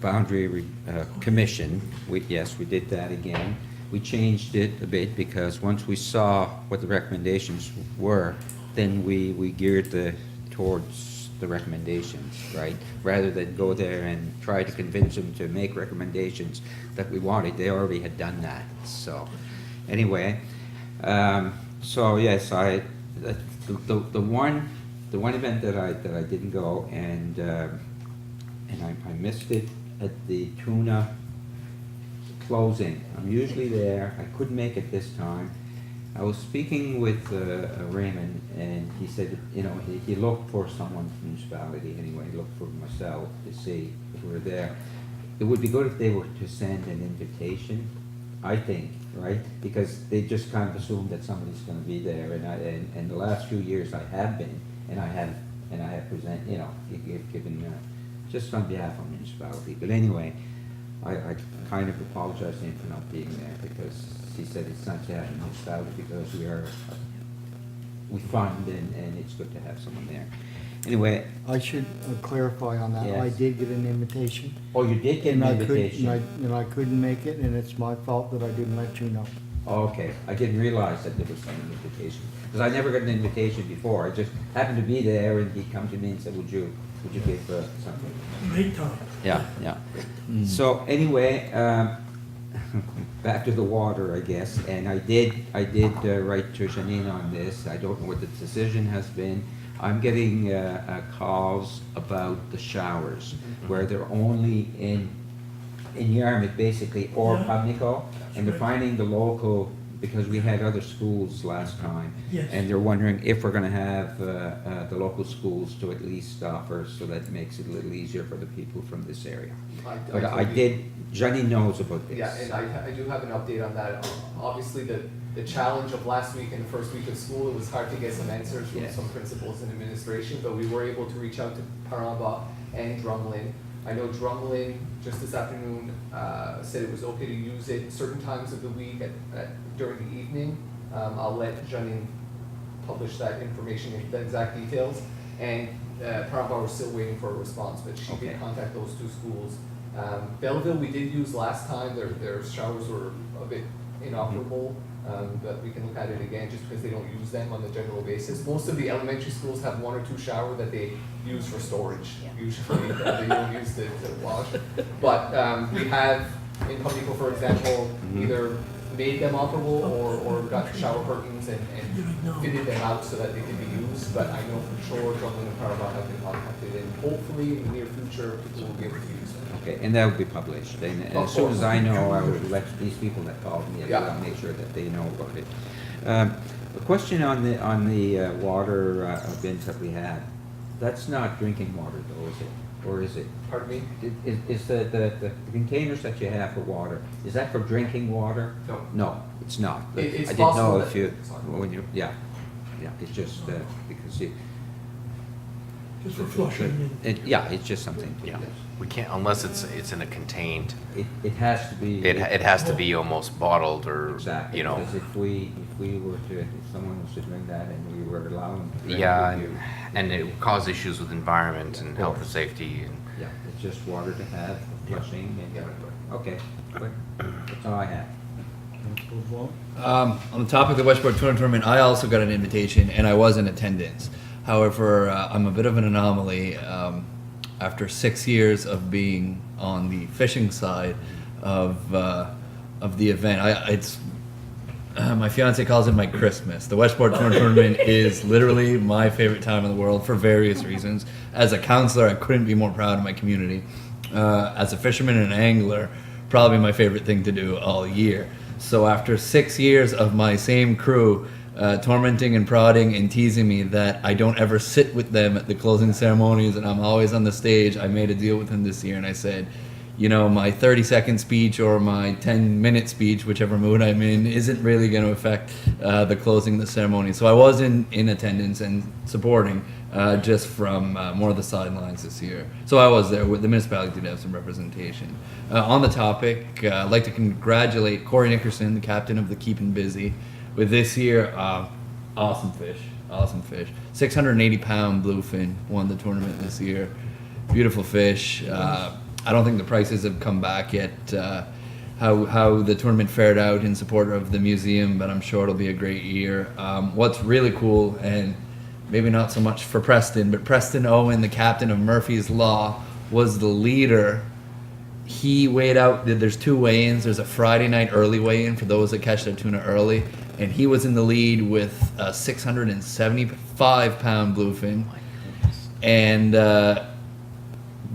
Boundary Commission. We did that again. We changed it a bit because once we saw what the recommendations were, then we geared towards the recommendations, right? Rather than go there and try to convince them to make recommendations that we wanted. They already had done that. So anyway, so yes, the one event that I didn't go, and I missed it at the tuna closing. I'm usually there. I couldn't make it this time. I was speaking with Raymond, and he said, you know, he looked for someone from the municipality anyway. He looked for myself to see if we were there. It would be good if they were to send an invitation, I think, right? Because they just kind of assume that somebody's going to be there. And the last few years I have been, and I have present, you know, given just on behalf of the municipality. But anyway, I kind of apologize to him for not being there, because he said it's not to have a municipality because we fund and it's good to have someone there. Anyway. I should clarify on that. I Yes. did get an invitation. Oh, you did get an invitation? And I couldn't make it, and it's my fault that I didn't let you know. Oh, okay. I didn't realize that there was an invitation, because I never got an invitation before. I just happened to be there, and he come to me and said, would you give something? Great time. Yeah. So anyway, back to the water, I guess, and I did write to Janine on this. I don't know what the decision has been. I'm getting calls about the showers, where they're only in Yarmouth, basically, or Yeah. Pubnico, and they're finding the local, because we had other schools last time, Yes. and they're wondering if we're gonna have the local schools to at least offer, so that makes it a little easier for the people from this area. But I did, Janine knows about this. Yeah, and I do have an update on that. Obviously, the challenge of last week and the first week of school, it was hard to get some answers from Yes. some principals and administration, but we were able to reach out to Paramba and Drumlin. I know Drumlin, just this afternoon, said it was okay to use it certain times of the week during the evening. I'll let Janine publish that information, the exact details. And Paramba, we're still waiting for a response, but she Okay. did contact those two schools. Belleville, we did use last time, their showers were a bit inoperable, but we can look at it again just because they don't use them on the general basis. Most of the elementary schools have one or two shower that they use for storage, usually, they don't use to wash. But we have, in Pubnico, for example, either made them operable or got shower curtains and fitted them out so that they can be used. But I know for sure Drummond and Paraba have been contacted, and hopefully in the near future, people will be able to use them. Okay, and that will be published, and Of as soon course. as I know, I will let these people that called me, Yeah. I'll make sure that they know about it. A question on the water bins that we have, that's not drinking water though, is it? Or is it? Pardon me? Is the containers that you have for water, is that for drinking water? No. No, it's not. It's I didn't possible know that- if you, Sorry. when you, yeah, it's just, because you, Just for flushing and. yeah, it's just something. Yeah, we can't, unless it's in a contained, It has to be. it has to be almost bottled or, Exactly, you know. because if we were to, if someone was to drink that and we were allowing. them to Yeah, drink it, and it would cause issues with environment and Of health and course. safety and. Yeah, it's just water to have, flushing, and, okay, good. That's all I have. On the topic of the Westport Touring Tournament, I also got an invitation and I was in attendance. However, I'm a bit of an anomaly. After 6 years of being on the fishing side of the event, it's my fiance calls it my Christmas. The Westport Touring Tournament is literally my favorite time in the world for various reasons. As a counselor, I couldn't be more proud of my community. As a fisherman and an angler, probably my favorite thing to do all year. So after 6 years of my same crew tormenting and prodding and teasing me that I don't ever sit with them at the closing ceremonies and I'm always on the stage, I made a deal with him this year and I said, you know, my 30-second speech or my 10-minute speech, whichever mood I'm in, isn't really going to affect the closing of the ceremony. So I was in attendance and supporting just from more of the sidelines this year. So I was there. The municipality did have some representation. On the topic, I'd like to congratulate Corey Nickerson, the captain of the Keepin' Busy, with this year, awesome fish. 680-pound bluefin won the tournament this year. Beautiful fish. I don't think the prices have come back yet, how the tournament fared out in support of the museum, but I'm sure it'll be a great year. What's really cool, and maybe not so much for Preston, but Preston Owen, the captain of Murphy's Law, was the leader. He weighed out, there's two weigh-ins. There's a Friday night early weigh-in for those that catch their tuna early, and he was in the lead with a 675-pound bluefin. And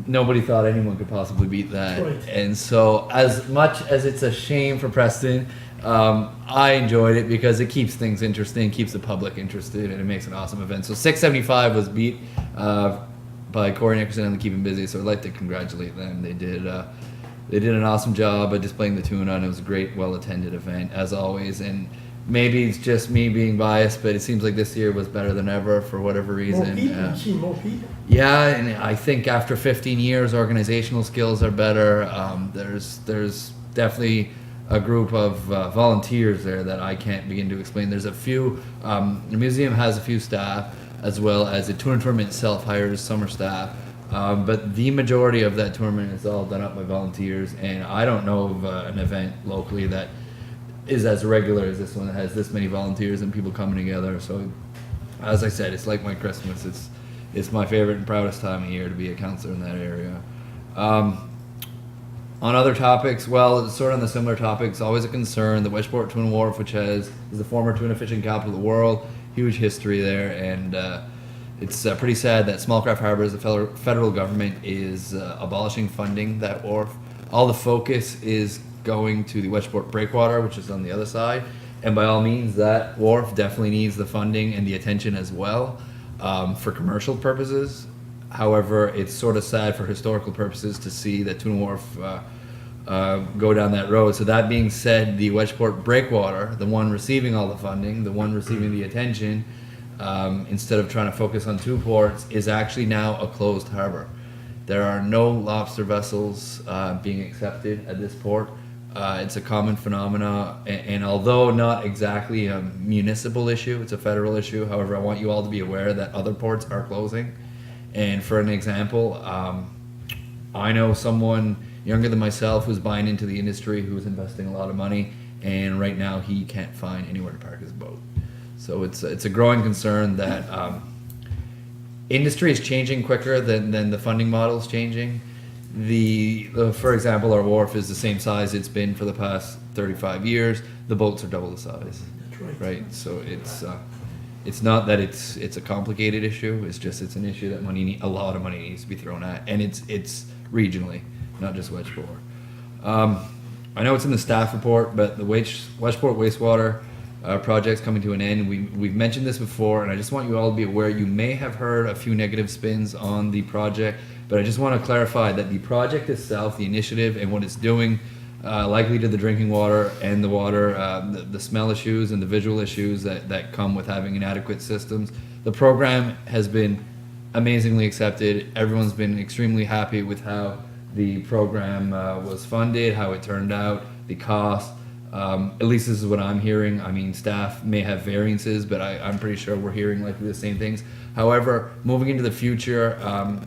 nobody thought anyone could possibly beat that. Right. And so as much as it's a shame for Preston, I enjoyed it because it keeps things interesting, keeps the public interested, and it makes an awesome event. So 675 was beat by Corey Nickerson and the Keepin' Busy, so I'd like to congratulate them. They did an awesome job of displaying the tuna, and it was a great, well-attended event, as always. And maybe it's just me being biased, but it seems like this year was better than ever for whatever More reason. people, you see more people. Yeah, and I think after 15 years, organizational skills are better. There's definitely a group of volunteers there that I can't begin to explain. There's a few, the museum has a few staff, as well as the tournament itself hires summer staff. But the majority of that tournament is all done up by volunteers, and I don't know of an event locally that is as regular as this one that has this many volunteers and people coming together. So, as I said, it's like my Christmas. It's my favorite and proudest time of year to be a counselor in that area. On other topics, well, it's sort of on the similar topics, always a concern. The Westport Twin Wharf, which is the former twin fishing capital of the world, huge history there, and it's pretty sad that Small Craft Harbors, the federal government, is abolishing funding that wharf. All the focus is going to the Westport Breakwater, which is on the other side, and by all means, that wharf definitely needs the funding and the attention as well for commercial purposes. However, it's sort of sad for historical purposes to see that Twin Wharf go down that road. So that being said, the Wedgeport Breakwater, the one receiving all the funding, the one receiving the attention, instead of trying to focus on two ports, is actually now a closed harbor. There are no lobster vessels being accepted at this port. It's a common phenomena, and although not exactly a municipal issue, it's a federal issue. However, I want you all to be aware that other ports are closing. And for an example, I know someone younger than myself who's buying into the industry, who's investing a lot of money, and right now he can't find anywhere to park his boat. So it's a growing concern that industry is changing quicker than the funding model is changing. For example, our wharf is the same size it's been for the past 35 years. The boats are double the size. That's right. Right? So it's not that it's a complicated issue. It's just it's an issue that a lot of money needs to be thrown at, and it's regionally, not just Wedgeport. I know it's in the staff report, but the Wedgeport wastewater project's coming to an end. We've mentioned this before, and I just want you all to be aware. You may have heard a few negative spins on the project, but I just want to clarify that the project itself, the initiative, and what it's doing. Likely to the drinking water and the water, the smell issues and the visual issues that come with having inadequate systems. The program has been amazingly accepted. Everyone's been extremely happy with how the program was funded, how it turned out, the cost. At least this is what I'm hearing. I mean, staff may have variances, but I'm pretty sure we're hearing likely the same things. However, moving into the future,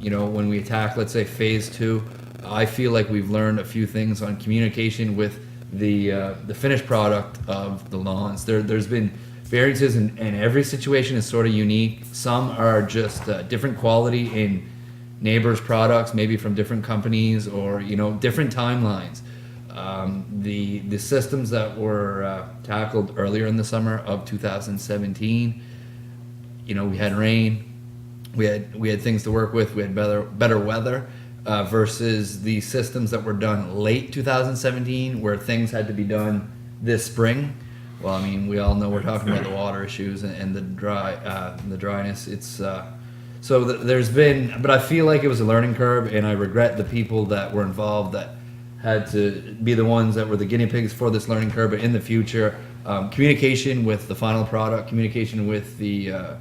when we attack, let's say, phase 2, I feel like we've learned a few things on communication with the finished product of the lawns. There's been variances, and every situation is sort of unique. Some are just different quality in neighbors' products, maybe from different companies or different timelines. The systems that were tackled earlier in the summer of 2017, we had rain, we had things to work with, we had better weather. Versus the systems that were done late 2017, where things had to be done this spring. Well, I mean, we all know we're talking about the water issues and the dryness. There's been, but I feel like it was a learning curve, and I regret the people that were involved that had to be the ones that were the guinea pigs for this learning curve. But in the future, communication with the final product, communication with the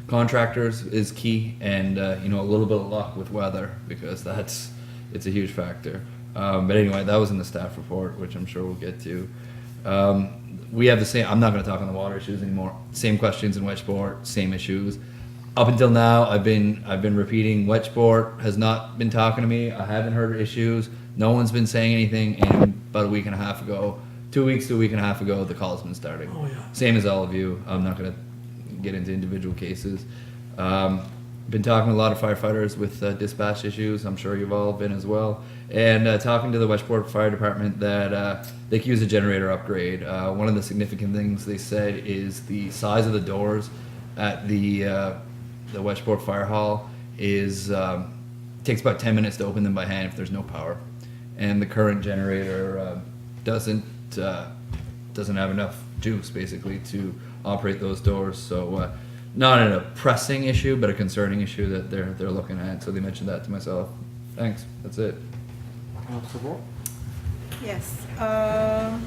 contractors is key, and a little bit of luck with weather, because it's a huge factor. But anyway, that was in the staff report, which I'm sure we'll get to. We have the same. I'm not going to talk on the water issues anymore. Same questions in Wedgeport, same issues. Up until now, I've been repeating. Wedgeport has not been talking to me. I haven't heard issues. No one's been saying anything. And about a week and a half ago, 2 weeks to a week and a half ago, the call's been starting. Oh, yeah. Same as all of you. I'm not going to get into individual cases. Been talking to a lot of firefighters with dispatch issues. I'm sure you've all been as well. And talking to the Wedgeport Fire Department that they could use a generator upgrade. One of the significant things they said is the size of the doors at the Wedgeport Fire Hall takes about 10 minutes to open them by hand if there's no power. And the current generator doesn't have enough juice, basically, to operate those doors. So not a pressing issue, but a concerning issue that they're looking at. So they mentioned that to myself. Thanks. That's it. Councillor Bolt? Yes. I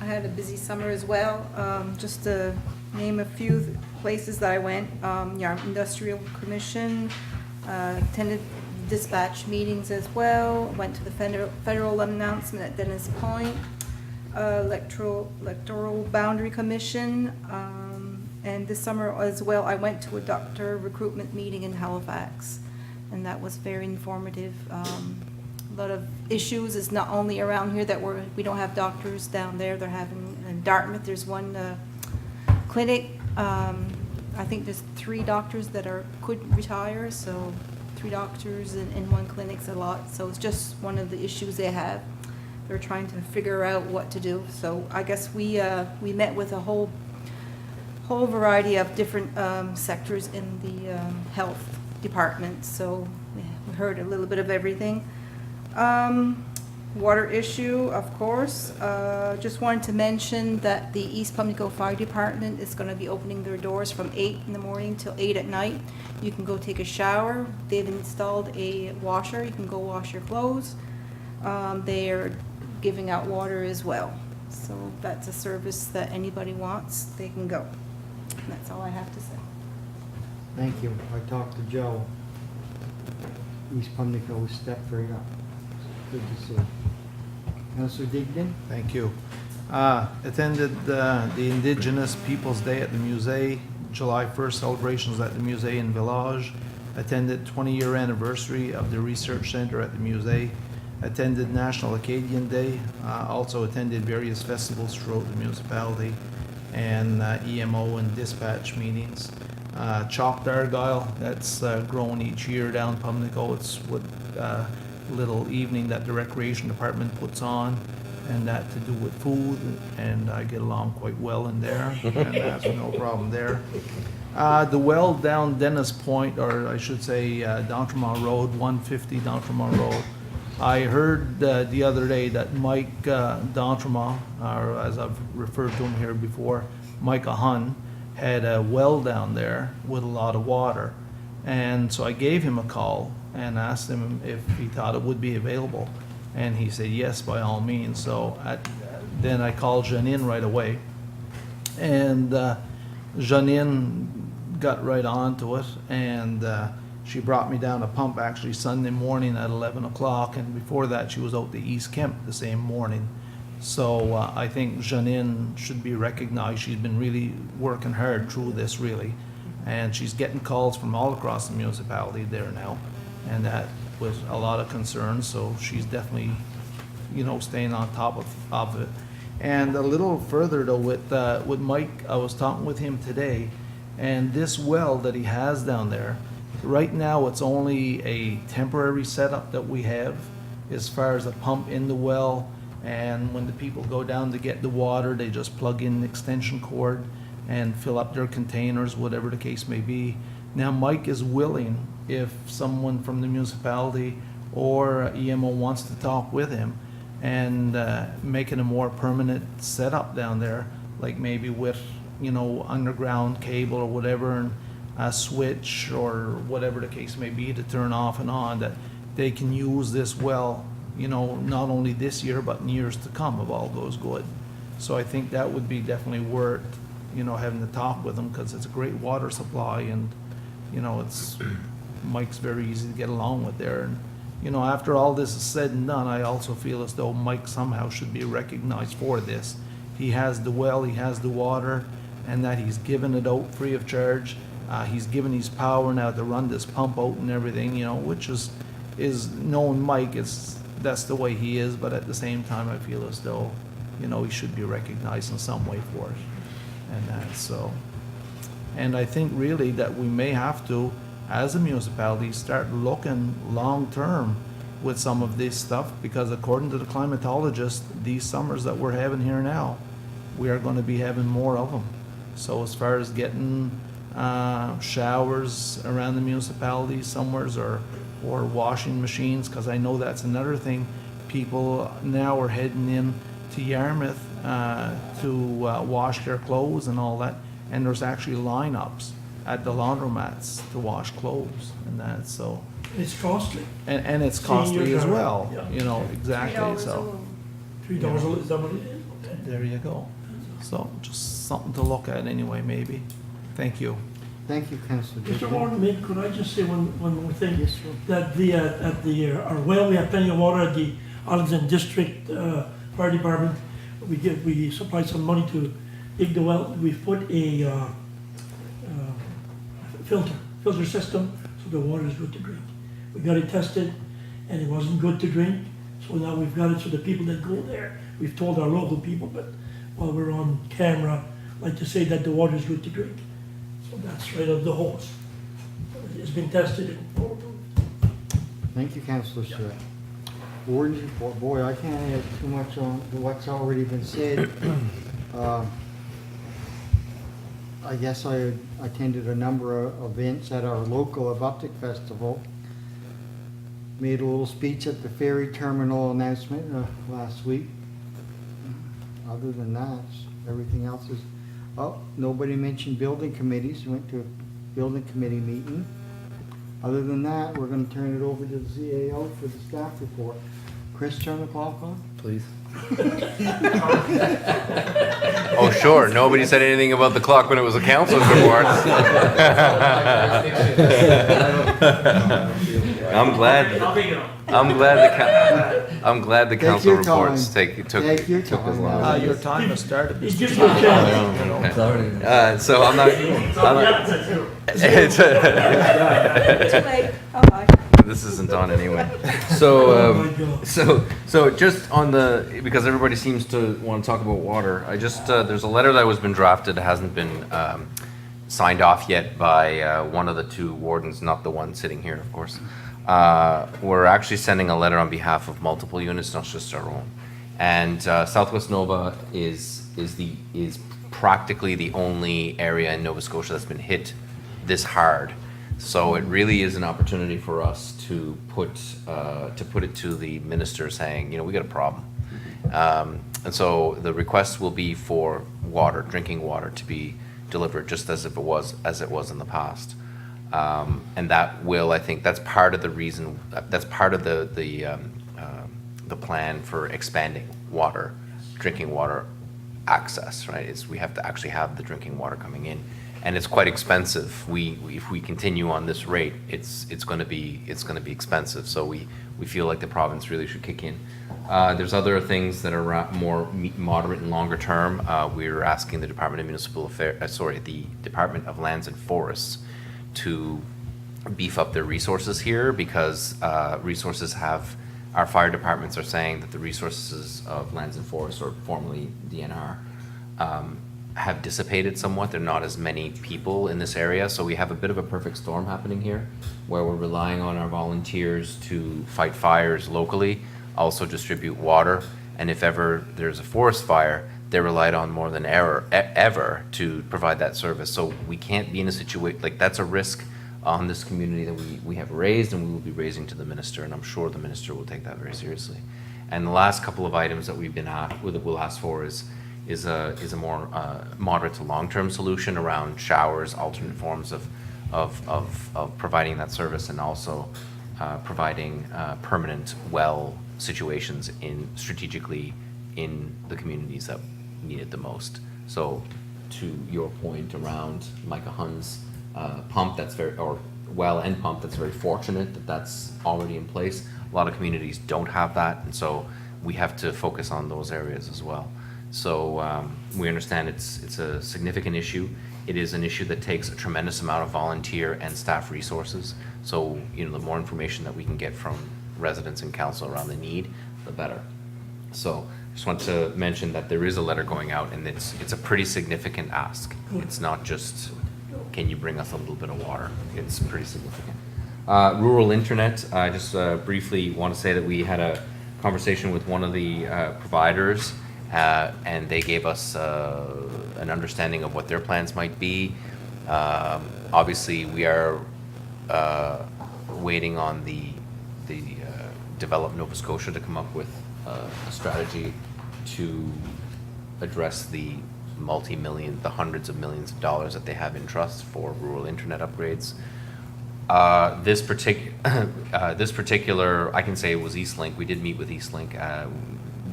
had a busy summer as well. Just to name a few places that I went, Yarmouth Industrial Commission, attended dispatch meetings as well, went to the federal announcement at Dennis Point, electoral boundary commission, and this summer as well I went to a doctor recruitment meeting in Halifax, and that was very informative. A lot of issues is not only around here that we don't have doctors down there. They're having in Dartmouth. There's one clinic. I think there's 3 doctors that could retire. So 3 doctors and 1 clinic's a lot, so it's just one of the issues they have. They're trying to figure out what to do. So I guess we met with a whole variety of different sectors in the health department. So we heard a little bit of everything. Water issue, of course. Just wanted to mention that the East Pubnico Fire Department is going to be opening their doors from 8 in the morning till 8 at night. You can go take a shower. They've installed a washer. You can go wash your clothes. They are giving out water as well. So that's a service that anybody wants, they can go. And that's all I have to say. Thank you. I talked to Joe. East Pubnico stepped right up. Good to see. Councillor Digdon? Thank you. Attended the Indigenous Peoples' Day at the Musée, July 1st celebrations at the Musée in Village. Attended 20-year anniversary of the Research Center at the Musée. Attended National Acadian Day. Also attended various festivals throughout the municipality and EMO and dispatch meetings. Chopped Argyle, that's grown each year down Pubnico. It's what little evening that the recreation department puts on, and that to do with food, and I get along quite well in there, and that's no problem there. The well down Dennis Point, or I should say D'Entremont Road, 150 D'Entremont Road. I heard the other day that Mike D'Entremont, or as I've referred to him here before, Micah Hun, had a well down there with a lot of water. And so I gave him a call and asked him if he thought it would be available. And he said, yes, by all means. So then I called Janine right away. And Janine got right onto it. And she brought me down a pump actually Sunday morning at 11 o'clock. And before that, she was out to East Kemp the same morning. So I think Janine should be recognized. She's been really working hard through this, really. And she's getting calls from all across the municipality there now. And that was a lot of concern, so she's definitely, you know, staying on top of it. And a little further though, with Mike, I was talking with him today, and this well that he has down there, right now it's only a temporary setup that we have as far as a pump in the well, and when the people go down to get the water, they just plug in the extension cord and fill up their containers, whatever the case may be. Now Mike is willing, if someone from the municipality or EMO wants to talk with him and make it a more permanent setup down there, like maybe with, you know, underground cable or whatever, and a switch or whatever the case may be to turn off and on, that they can use this well, you know, not only this year but in years to come if all goes good. So I think that would be definitely worth, you know, having to talk with them, because it's a great water supply, and you know, Mike's very easy to get along with there. And you know, after all this is said and done, I also feel as though Mike somehow should be recognized for this. He has the well, he has the water, and that he's given it out free of charge. He's given his power now to run this pump out and everything, you know, which is knowing Mike, that's the way he is. But at the same time, I feel as though, you know, he should be recognized in some way for it. And that's so. And I think really that we may have to, as a municipality, start looking long-term with some of this stuff, because according to the climatologist, these summers that we're having here now, we are going to be having more of them. So as far as getting showers around the municipality somewheres, or washing machines, because I know that's another thing. People now are heading in to Yarmouth to wash their clothes and all that, and there's actually lineups at the laundromats to wash clothes and that. So It's costly. and it's costly as well, Yeah. you know, exactly. $3 a So load. $3 a little, is that what it is? Okay. there you go. So just something to look at anyway, maybe. Thank you. Thank you, Councillor Mr. Digdon. Warden, could I just say one more thing? Yes, sir. That our well, we have plenty of water at the Arlington District Fire Department. We supply some money to dig the well. We've put a filter system, so the water is good to drink. We got it tested, and it wasn't good to drink. So now we've got it so the people that go there, we've told our local people, but while we're on camera, like to say that the water is good to drink. So that's right out of the hose. It's been tested and approved. Thank you, Councillor Stewart. Warden's report, boy, I can't add too much on what's already been said. I guess I attended a number of events at our local Abuptic Festival. Made a little speech at the Ferry terminal announcement last week. Other than that, everything else is, oh, nobody mentioned building committees. We went to a building committee meeting. Other than that, we're gonna turn it over to the CAO for the staff report. Chris, turn the clock on. Please. Oh, sure, nobody said anything about the clock when it was a council's report. I'm glad the Take council your time. reports Take your time. Ah, your time has started. It's Mr. just Chair. your chance. It's already. So I'm not, it's, Too late. Oh, bye. this isn't on anyway. Oh my So, God. so just on the, because everybody seems to want to talk about water, I just, there's a letter that was been drafted, hasn't been signed off yet by one of the two wardens, not the one sitting here, of course. We're actually sending a letter on behalf of multiple units, not just our own. And Southwest Nova is practically the only area in Nova Scotia that's been hit this hard. So it really is an opportunity for us to put it to the minister saying, you know, we got a problem. And so the request will be for water, drinking water, to be delivered just as it was in the past. And that will, I think, that's part of the reason, that's part of the plan for expanding water, drinking water access, right? Is we have to actually have the drinking water coming in, and it's quite expensive. If we continue on this rate, it's going to be expensive. So we feel like the province really should kick in. There's other things that are more moderate and longer term. We're asking the Department of Municipal Affairs, the Department of Lands and Forests, to beef up their resources here, because our fire departments are saying that the resources of Lands and Forests, or formerly DNR, have dissipated somewhat. There are not as many people in this area, so we have a bit of a perfect storm happening here, where we're relying on our volunteers to fight fires locally, also distribute water, and if ever there's a forest fire, they're relied on more than ever to provide that service. So we can't be in a situation, like, that's a risk on this community that we have raised, and we will be raising to the minister, and I'm sure the minister will take that very seriously. And the last couple of items that we'll ask for is a more moderate to long-term solution around showers, alternate forms of providing that service, and also providing permanent well situations strategically in the communities that need it the most. So to your point around Micah Hunn's pump, well and pump, that's very fortunate that that's already in place. A lot of communities don't have that, and so we have to focus on those areas as well. So we understand it's a significant issue. It is an issue that takes a tremendous amount of volunteer and staff resources. So, you know, the more information that we can get from residents and council around the need, the better. So just want to mention that there is a letter going out, and it's a pretty significant ask. It's not just, can you bring us a little bit of water? It's pretty significant. Rural internet, I just briefly want to say that we had a conversation with one of the providers, and they gave us an understanding of what their plans might be. Obviously, we are waiting on the Develop Nova Scotia to come up with a strategy to address the the hundreds of millions of dollars that they have in trust for rural internet upgrades. This particular, I can say it was Eastlink. We did meet with Eastlink.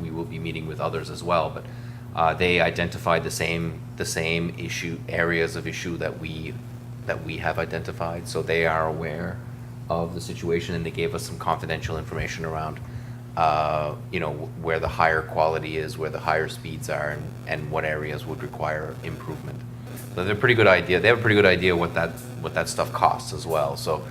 We will be meeting with others as well, but they identified the same areas of issue that we have identified. So they are aware of the situation, and they gave us some confidential information around where the higher quality is, where the higher speeds are, and what areas would require improvement. So they have a pretty good idea what that stuff costs as well. So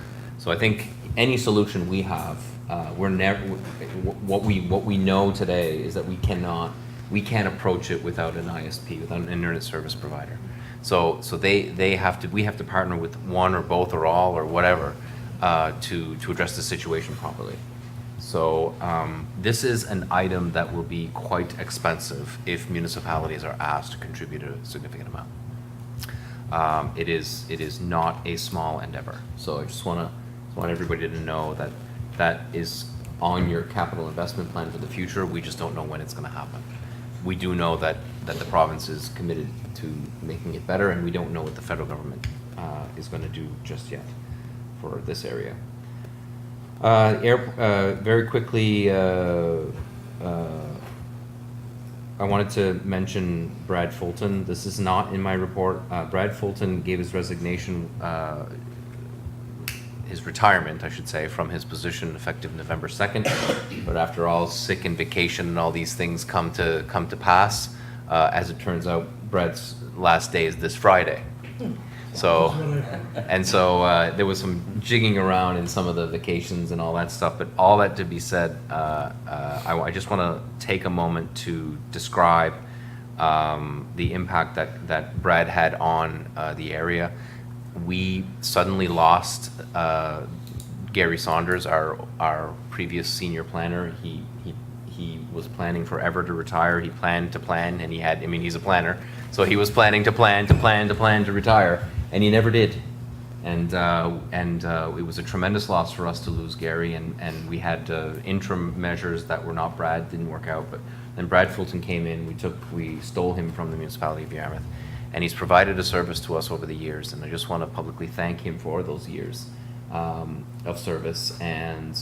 I think any solution we have, what we know today is that we can't approach it without an ISP, without an internet service provider. So we have to partner with one or both or all or whatever, to address the situation properly. So this is an item that will be quite expensive if municipalities are asked to contribute a significant amount. It is not a small endeavor. So I just want everybody to know that that is on your capital investment plan for the future. We just don't know when it's going to happen. We do know that the province is committed to making it better, and we don't know what the federal government is going to do just yet for this area. Very quickly, I wanted to mention Brad Fulton. This is not in my report. Brad Fulton gave his resignation, his retirement, I should say, from his position effective November 2nd. But after all, sick and vacation and all these things come to pass, as it turns out, Brad's last day is this Friday. So, and so there was some jigging around in some of the vacations and all that stuff. But all that to be said, I just want to take a moment to describe the impact that Brad had on the area. We suddenly lost Gary Saunders, our previous senior planner. He was planning forever to retire. He planned to plan, and he's a planner, so he was planning to plan to retire, and he never did. And it was a tremendous loss for us to lose Gary, and we had interim measures that were not Brad, didn't work out, but then Brad Fulton came in. We stole him from the municipality of Yarmouth, and he's provided a service to us over the years, and I just want to publicly thank him for those years of service. And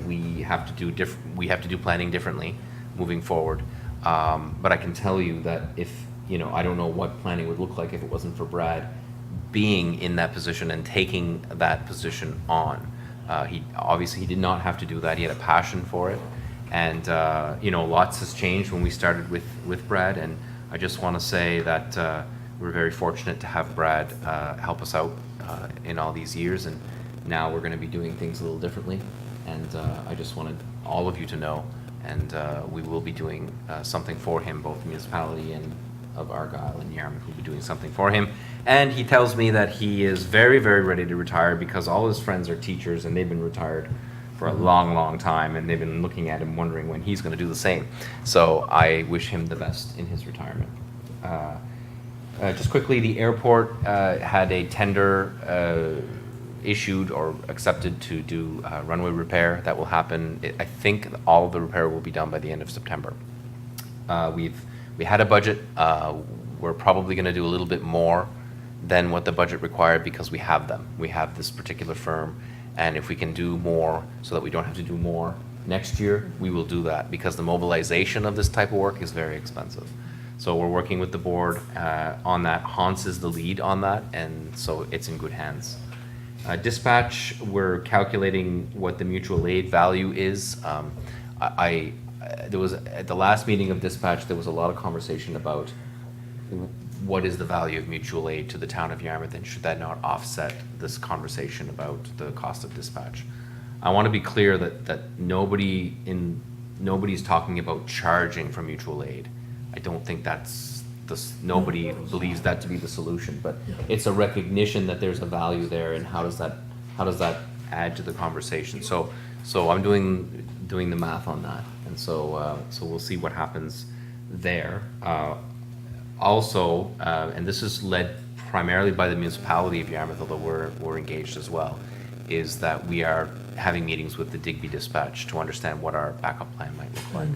we have to do planning differently moving forward. But I can tell you that if I don't know what planning would look like if it wasn't for Brad being in that position and taking that position on. He did not have to do that. He had a passion for it, and lots has changed when we started with Brad. And I just want to say that we're very fortunate to have Brad help us out in all these years, and now we're going to be doing things a little differently. And I just wanted all of you to know, and we will be doing something for him, both the municipality and of Argyle and Yarmouth will be doing something for him. And he tells me that he is very, very ready to retire because all his friends are teachers and they've been retired for a long, long time, and they've been looking at him wondering when he's going to do the same. So I wish him the best in his retirement. Just quickly, the airport had a tender issued or accepted to do runway repair. That will happen. I think all of the repair will be done by the end of September. We had a budget. We're probably going to do a little bit more than what the budget required because we have them. We have this particular firm, and if we can do more so that we don't have to do more next year, we will do that because the mobilization of this type of work is very expensive. So we're working with the board on that. Hans is the lead on that, and so it's in good hands. Dispatch, we're calculating what the mutual aid value is. There was, at the last meeting of dispatch, there was a lot of conversation about what is the value of mutual aid to the town of Yarmouth, and should that not offset this conversation about the cost of dispatch. I want to be clear that nobody's talking about charging for mutual aid. I don't think nobody believes that to be the solution, but it's a recognition that there's a value there, and how does that add to the conversation? So I'm doing the math on that, and so we'll see what happens there. Also, and this is led primarily by the municipality of Yarmouth, although we're engaged as well, is that we are having meetings with the Digby Dispatch to understand what our backup plan might look like.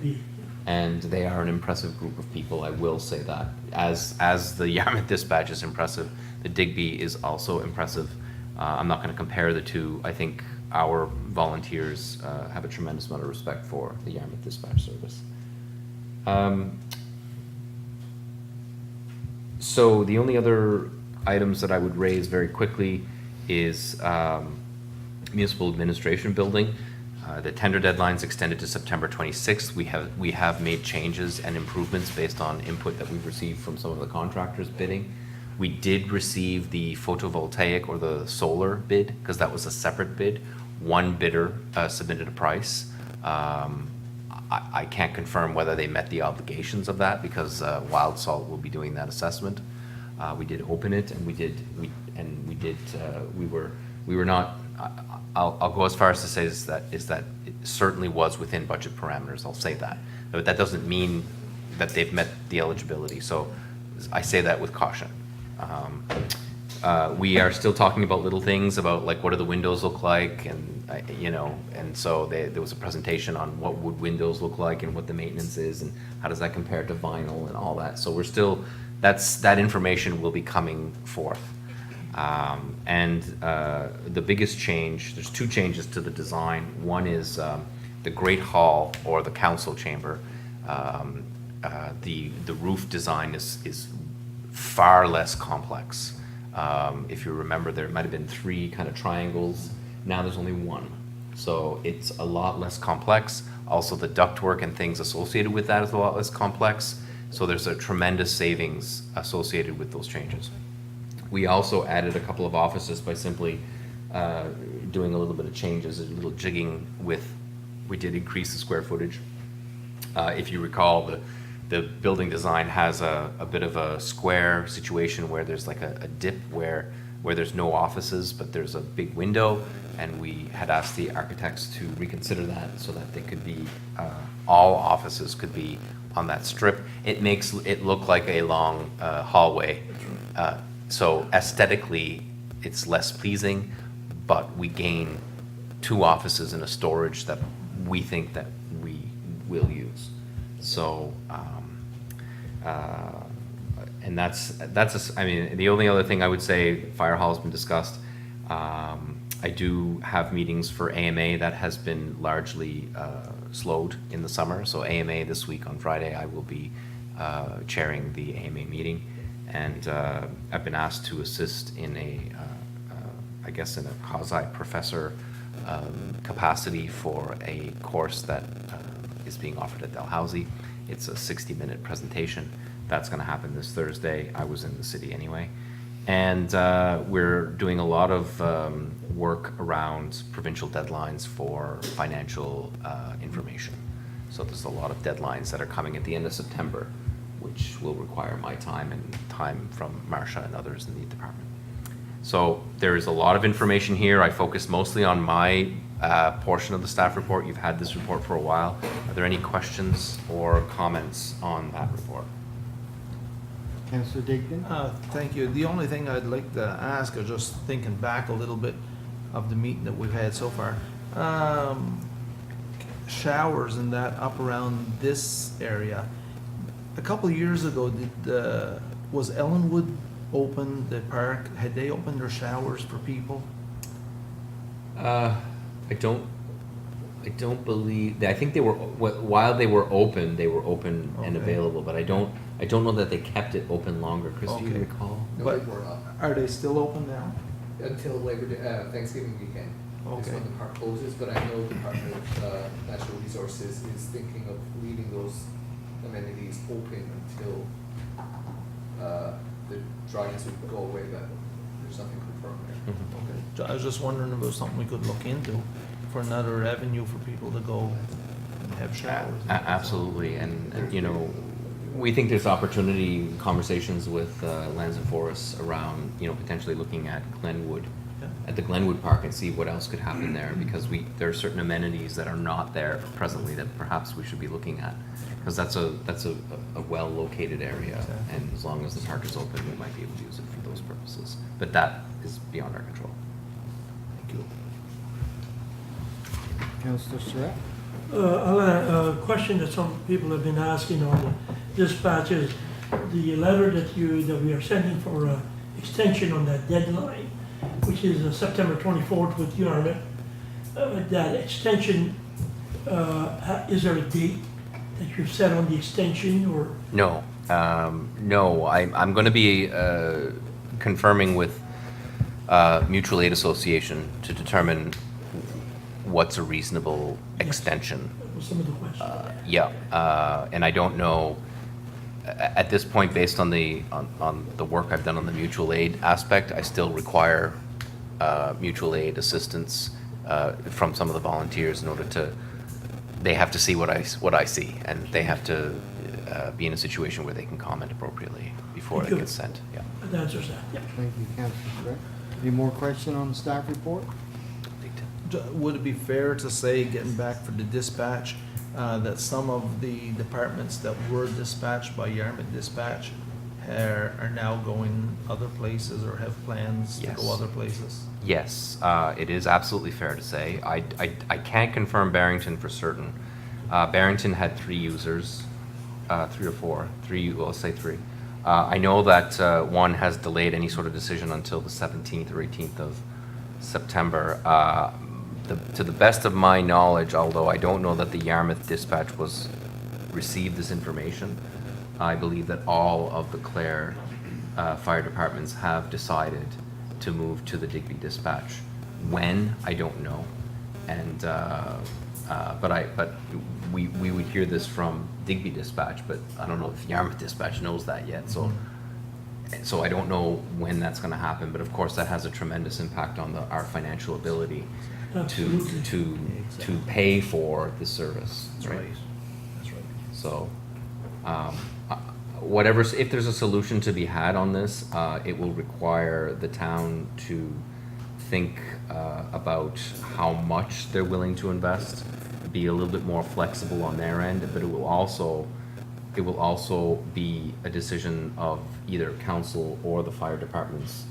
And they are an impressive group of people, I will say that. As the Yarmouth Dispatch is impressive, the Digby is also impressive. I'm not going to compare the two. I think our volunteers have a tremendous amount of respect for the Yarmouth Dispatch Service. So the only other items that I would raise very quickly is municipal administration building. The tender deadline's extended to September 26th. We have made changes and improvements based on input that we've received from some of the contractors bidding. We did receive the photovoltaic or the solar bid because that was a separate bid. One bidder submitted a price. I can't confirm whether they met the obligations of that because Wild Salt will be doing that assessment. We did open it, and we were not I'll go as far as to say is that it certainly was within budget parameters, I'll say that. But that doesn't mean that they've met the eligibility, so I say that with caution. We are still talking about little things about like what do the windows look like, and and so there was a presentation on what would windows look like and what the maintenance is and how does that compare to vinyl and all that. So we're still, that information will be coming forth. The biggest change, there's two changes to the design. One is the Great Hall or the council chamber. The roof design is far less complex. If you remember, there might have been 3 kind of triangles. Now there's only 1. So it's a lot less complex. Also, the ductwork and things associated with that is a lot less complex. So there's a tremendous savings associated with those changes. We also added a couple of offices by simply doing a little bit of changes, a little jigging with, we did increase the square footage. If you recall, the building design has a bit of a square situation where there's like a dip where there's no offices, but there's a big window, and we had asked the architects to reconsider that so that they could be, all offices could be on that strip. It makes it look like a long hallway. So aesthetically, it's less pleasing, but we gain 2 offices and a storage that we think that we will use. So, and I mean, the only other thing I would say, fire hall has been discussed. I do have meetings for AMA that has been largely slowed in the summer. So AMA this week on Friday, I will be chairing the AMA meeting. And I've been asked to assist in I guess in a quasi-professor capacity for a course that is being offered at Dalhousie. It's a 60-minute presentation. That's going to happen this Thursday. I was in the city anyway. And we're doing a lot of work around provincial deadlines for financial information. So there's a lot of deadlines that are coming at the end of September, which will require my time and time from Marsha and others in the department. So there's a lot of information here. I focus mostly on my portion of the staff report. You've had this report for a while. Are there any questions or comments on that report? Councillor Digdon? Thank you. The only thing I'd like to ask, or just thinking back a little bit of the meeting that we've had so far, showers and that up around this area. A couple of years ago, was Ellenwood open, the park? Had they opened their showers for people? I don't believe. I think they were, while they were open and available. But I don't know that they kept it open longer. Chris, do you recall? No, But they were not. are they still open now? Until Labor Day, Thanksgiving weekend. Is Okay. when the park closes, but I know the Department of Natural Resources is thinking of leaving those amenities open until the dryness would go away, but there's nothing confirmed there. Okay. I was just wondering if it was something we could look into for another avenue for people to go and have showers. Absolutely, and we think there's opportunity, conversations with Lands and Forests around, potentially looking at Glenwood, at the Glenwood Park, and see what else could happen there, because there are certain amenities that are not there presently that perhaps we should be looking at, because that's a well-located area, and as long as the park is open, we might be able to use it for those purposes. But that is beyond our control. Thank you. Councillor Surratt? A question that some people have been asking on the dispatch is the letter that we are sending for extension on that deadline, which is September 24th with Yarmouth. That extension, is there a date that you've set on the extension, or? No, no. I'm going to be confirming with Mutual Aid Association to determine what's a reasonable extension. That was some of the questions. Yeah, and I don't know at this point, based on the work I've done on the mutual aid aspect. I still require mutual aid assistance from some of the volunteers in order to. They have to see what I see, and they have to be in a situation where they can comment appropriately before it gets sent. Yeah. That answers that. Yeah. Thank you, Councillor Surratt. Any more question on the staff report? Would it be fair to say, getting back for the dispatch, that some of the departments that were dispatched by Yarmouth Dispatch are now going other places or have plans to Yes. go other places? Yes, it is absolutely fair to say. I can't confirm Barrington for certain. Barrington had 3 users, 3 or 4, 3, well, let's say 3. I know that one has delayed any sort of decision until the 17th or 18th of September. To the best of my knowledge, although I don't know that the Yarmouth Dispatch received this information, I believe that all of the Clare fire departments have decided to move to the Digby Dispatch. When, I don't know. And but we would hear this from Digby Dispatch, but I don't know if Yarmouth Dispatch knows that yet. So I don't know when that's going to happen. But of course, that has a tremendous impact on our financial ability Absolutely. to pay for the service. That's right. That's right. So, if there's a solution to be had on this, it will require the town to think about how much they're willing to invest, be a little bit more flexible on their end, but it will also be a decision of either council or the fire departments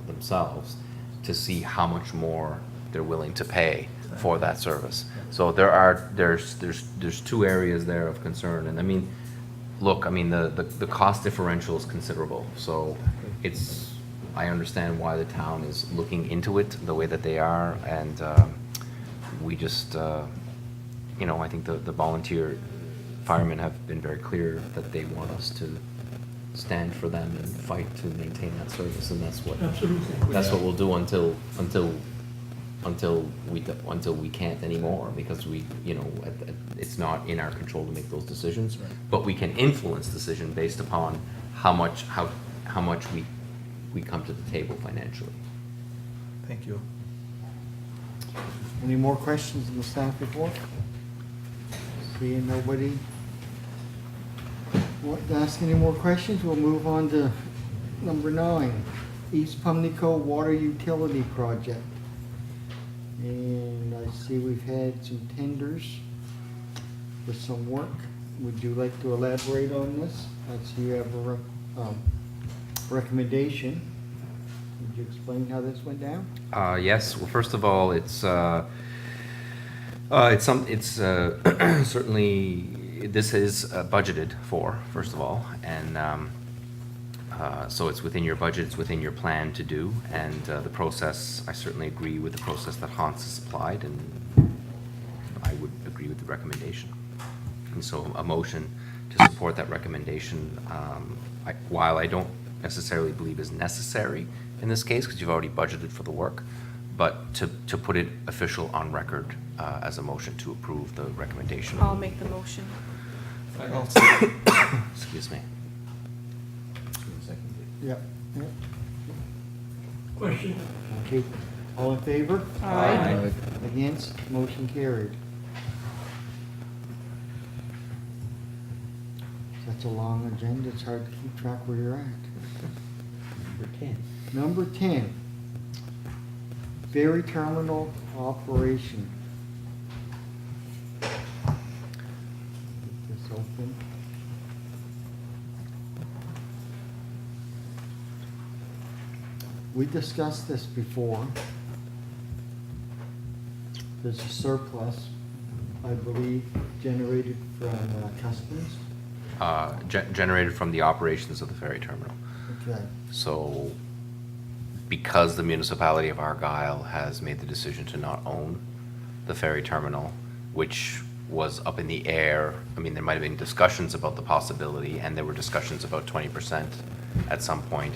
themselves to see how much more they're willing to pay for that service. So there's 2 areas there of concern, and I mean, look, I mean the cost differential is considerable. So I understand why the town is looking into it the way that they are, and we just I think the volunteer firemen have been very clear that they want us to stand for them and fight to maintain that service, and that's what Absolutely. we'll do until we can't anymore, because it's not in our control to make those decisions, but we can influence decision based upon how much we come to the table financially. Thank you. Any more questions in the staff report? Seeing nobody want to ask any more questions, we'll move on to number 9, East Pubnico Water Utility Project. And I see we've had some tenders for some work. Would you like to elaborate on this? I see you have a recommendation. Would you explain how this went down? Yes. Well, first of all, it's certainly, this is budgeted for, first of all, and so it's within your budget, it's within your plan to do, and the process, I certainly agree with the process that Hans has applied, and I would agree with the recommendation. And so a motion to support that recommendation, while I don't necessarily believe is necessary in this case, because you've already budgeted for the work, but to put it official on record as a motion to approve the recommendation. I'll make the motion. Excuse me. Yep. Question. Okay, all in favor? Aye. Against? Motion carried. Such a long agenda, it's hard to keep track where you're at. Number 10. Number 10, Ferry Terminal Operation. Get this open. We discussed this before. There's a surplus, I believe, generated from customs. Generated from the operations of the ferry terminal. Okay. So, because the municipality of Argyle has made the decision to not own the ferry terminal, which was up in the air, I mean, there might have been discussions about the possibility, and there were discussions about 20% at some point.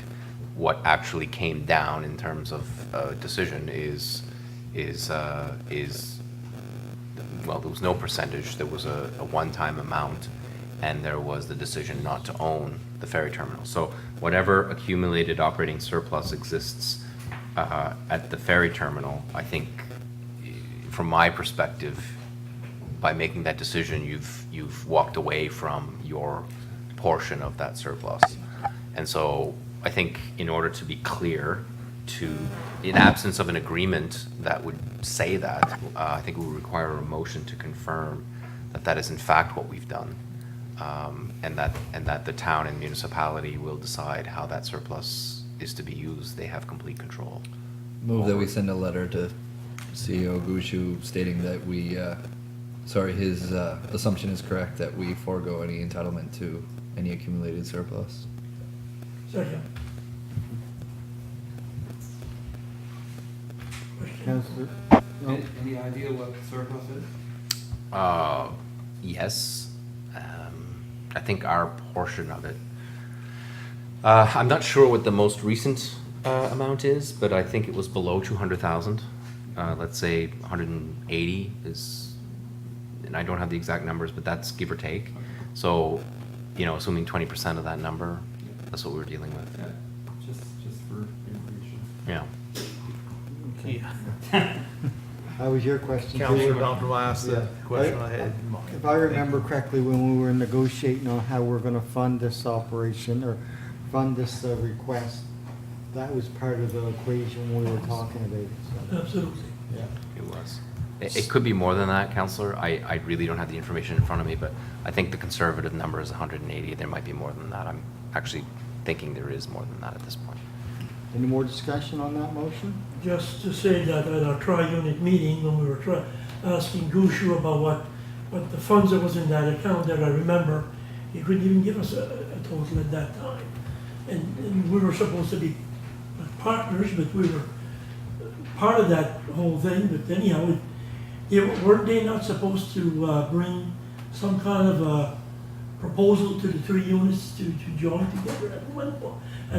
What actually came down in terms of decision is well, there was no percentage. There was a one-time amount, and there was the decision not to own the ferry terminal. So whatever accumulated operating surplus exists at the ferry terminal, I think, from my perspective, by making that decision, you've walked away from your portion of that surplus. And so I think in order to be clear to, in absence of an agreement that would say that, I think we would require a motion to confirm that that is in fact what we've done. And that the town and municipality will decide how that surplus is to be used. They have complete control. Move that we send a letter to CEO Gushu stating that we, his assumption is correct, that we forego any entitlement to any accumulated surplus. Second. Councillor? No? Any idea what surplus is? Yes. I think our portion of it. I'm not sure what the most recent amount is, but I think it was below 200,000. Let's say 180 is, and I don't have the exact numbers, but that's give or take. So, assuming 20% of that number, that's what we were dealing with. Yeah, just for information. Yeah. That was your question. too. Councillor Dr. asked the Yeah. question I had. If I remember correctly, when we were negotiating on how we're gonna fund this operation or fund this request, that was part of the equation we were talking about. So, Absolutely. yeah. It was. It could be more than that, Councillor. I really don't have the information in front of me, but I think the conservative number is 180. There might be more than that. I'm actually thinking there is more than that at this point. Any more discussion on that motion? Just to say that at our tri-unit meeting, when we were asking Gushu about what the funds that was in that account, that I remember, he couldn't even give us a total at that time. And we were supposed to be partners, but we were part of that whole thing, but anyhow, weren't they not supposed to bring some kind of a proposal to the 3 units to join together at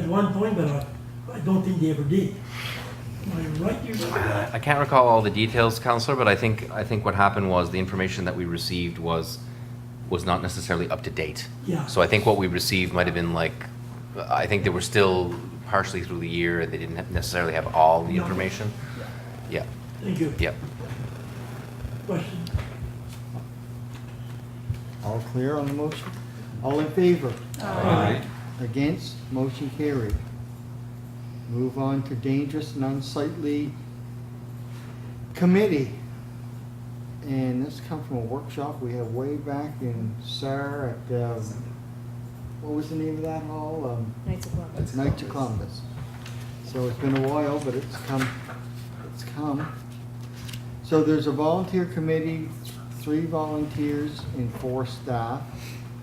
one point, but I don't think they ever did. Am I right? You remember that? I can't recall all the details, Councillor, but I think what happened was the information that we received was not necessarily up to date. Yeah. So I think what we received might have been I think they were still partially through the year. They didn't necessarily have all the information. Yeah. Thank you. Yep. Question? All clear on the motion? All in favor? Aye. Against? Motion carried. Move on to dangerous and unsightly committee. And this comes from a workshop we had way back in SAR at, what was the name of that hall? Knights of Columbus. Knights of Columbus. So it's been a while, but it's come. So there's a volunteer committee, 3 volunteers and 4 staff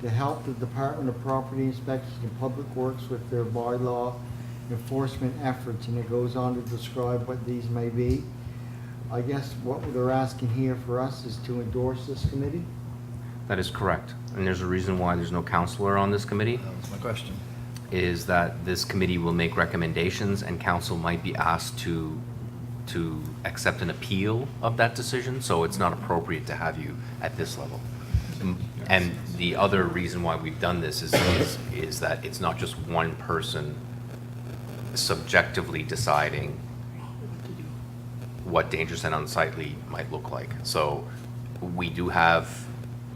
to help the Department of Property Inspection and Public Works with their bylaw enforcement efforts, and it goes on to describe what these may be. I guess what they're asking here for us is to endorse this committee. That is correct. And there's a reason why there's no councillor on this committee. That was my question. Is that this committee will make recommendations and council might be asked to accept an appeal of that decision, so it's not appropriate to have you at this level. And the other reason why we've done this is that it's not just one person subjectively deciding what dangerous and unsightly might look like. So we do have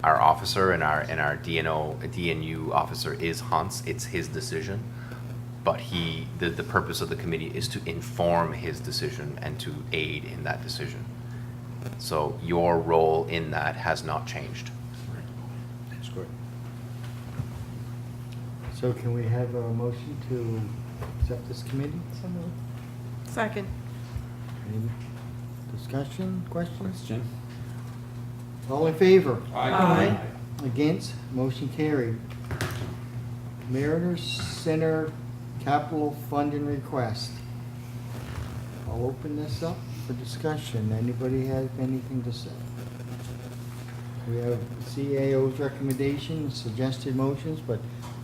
our officer and our DNU officer is Hans. It's his decision, but the purpose of the committee is to inform his decision and to aid in that decision. So your role in that has not changed. That's correct. So can we have a motion to accept this committee? So moved. Second. Any discussion, questions? All in favor? Aye. Against? Motion carried. Mariners Center capital funding request. I'll open this up for discussion. Anybody have anything to say? We have CAO's recommendations, suggested motions, but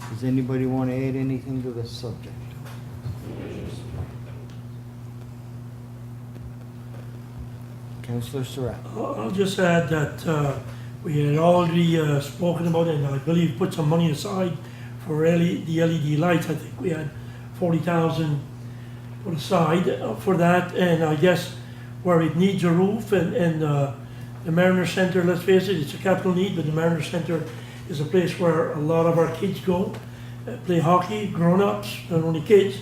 does anybody want to add anything to this subject? Councillor Surratt. I'll just add that we had already spoken about it, and I believe put some money aside for the LED lights. I think we had 40,000 put aside for that, and I guess where it needs a roof and the Mariner Center, let's face it, it's a capital need, but the Mariner Center is a place where a lot of our kids go, play hockey, grown-ups, not only kids.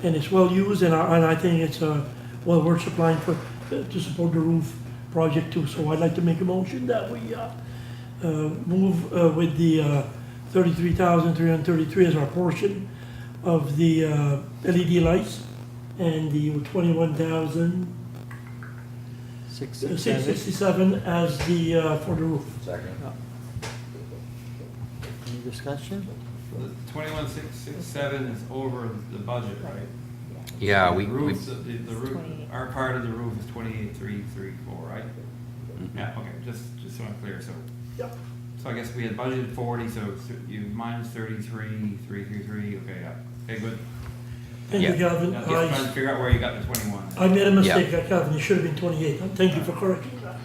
and it's well used, and I think it's well worth supplying for, to support the roof project too. So I'd like to make a motion that we move with the 33,333 as our portion of the LED lights, and the 21,667 as the for the roof. Second. Any discussion? The 21,667 is over the budget, right? Yeah, The we, roof, the roof, our part of the roof is 28,334, right? Yeah, okay, just so I'm clear, so. Yep. So I guess we had budgeted 40, so you minus 33,333, okay, yeah, okay, good. Thank you, Calvin. Now, just trying to figure out where you got the 21. I made a mistake, Calvin, it should have been 28. Thank you for correcting that.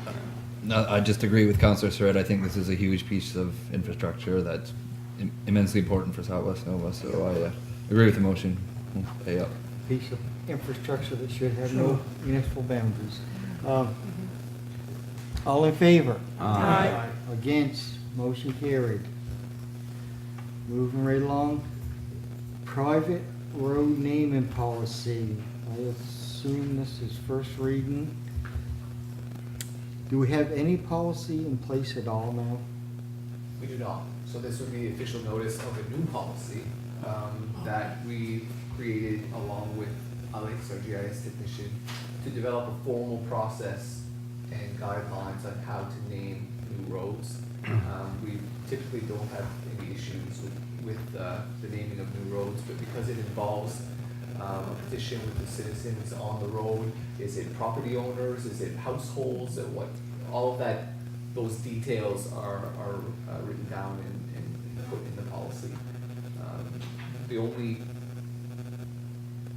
No, I just agree with Councillor Surratt. I think this is a huge piece of infrastructure that's immensely important for Southwest Nova, so I agree with the motion. We'll pay up. Piece of infrastructure that should have no municipal boundaries. All in favor? Aye. Against? Motion carried. Moving right along. Private road naming policy. I assume this is first reading. Do we have any policy in place at all now? We do not. So this would be official notice of a new policy that we created along with Alex, our GIS technician, to develop a formal process and guidelines on how to name new roads. We typically don't have any issues with the naming of new roads, but because it involves a petition with the citizens on the road, is it property owners, is it households, and what, all of that, those details are written down and put in the policy. The only,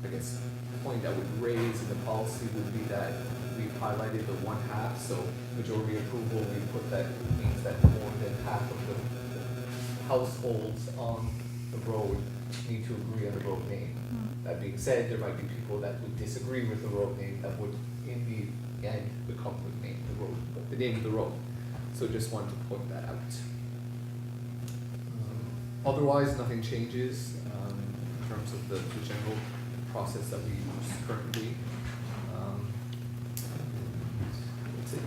I guess, point I would raise in the policy would be that we've highlighted the 1/2, so majority approval, we put that means that more than half of the households on the road need to agree on the road name. That being said, there might be people that would disagree with the road name that would in the end become the name of the road, the name of the road. So just wanted to point that out. Otherwise, nothing changes in terms of the general process that we use currently. That's it.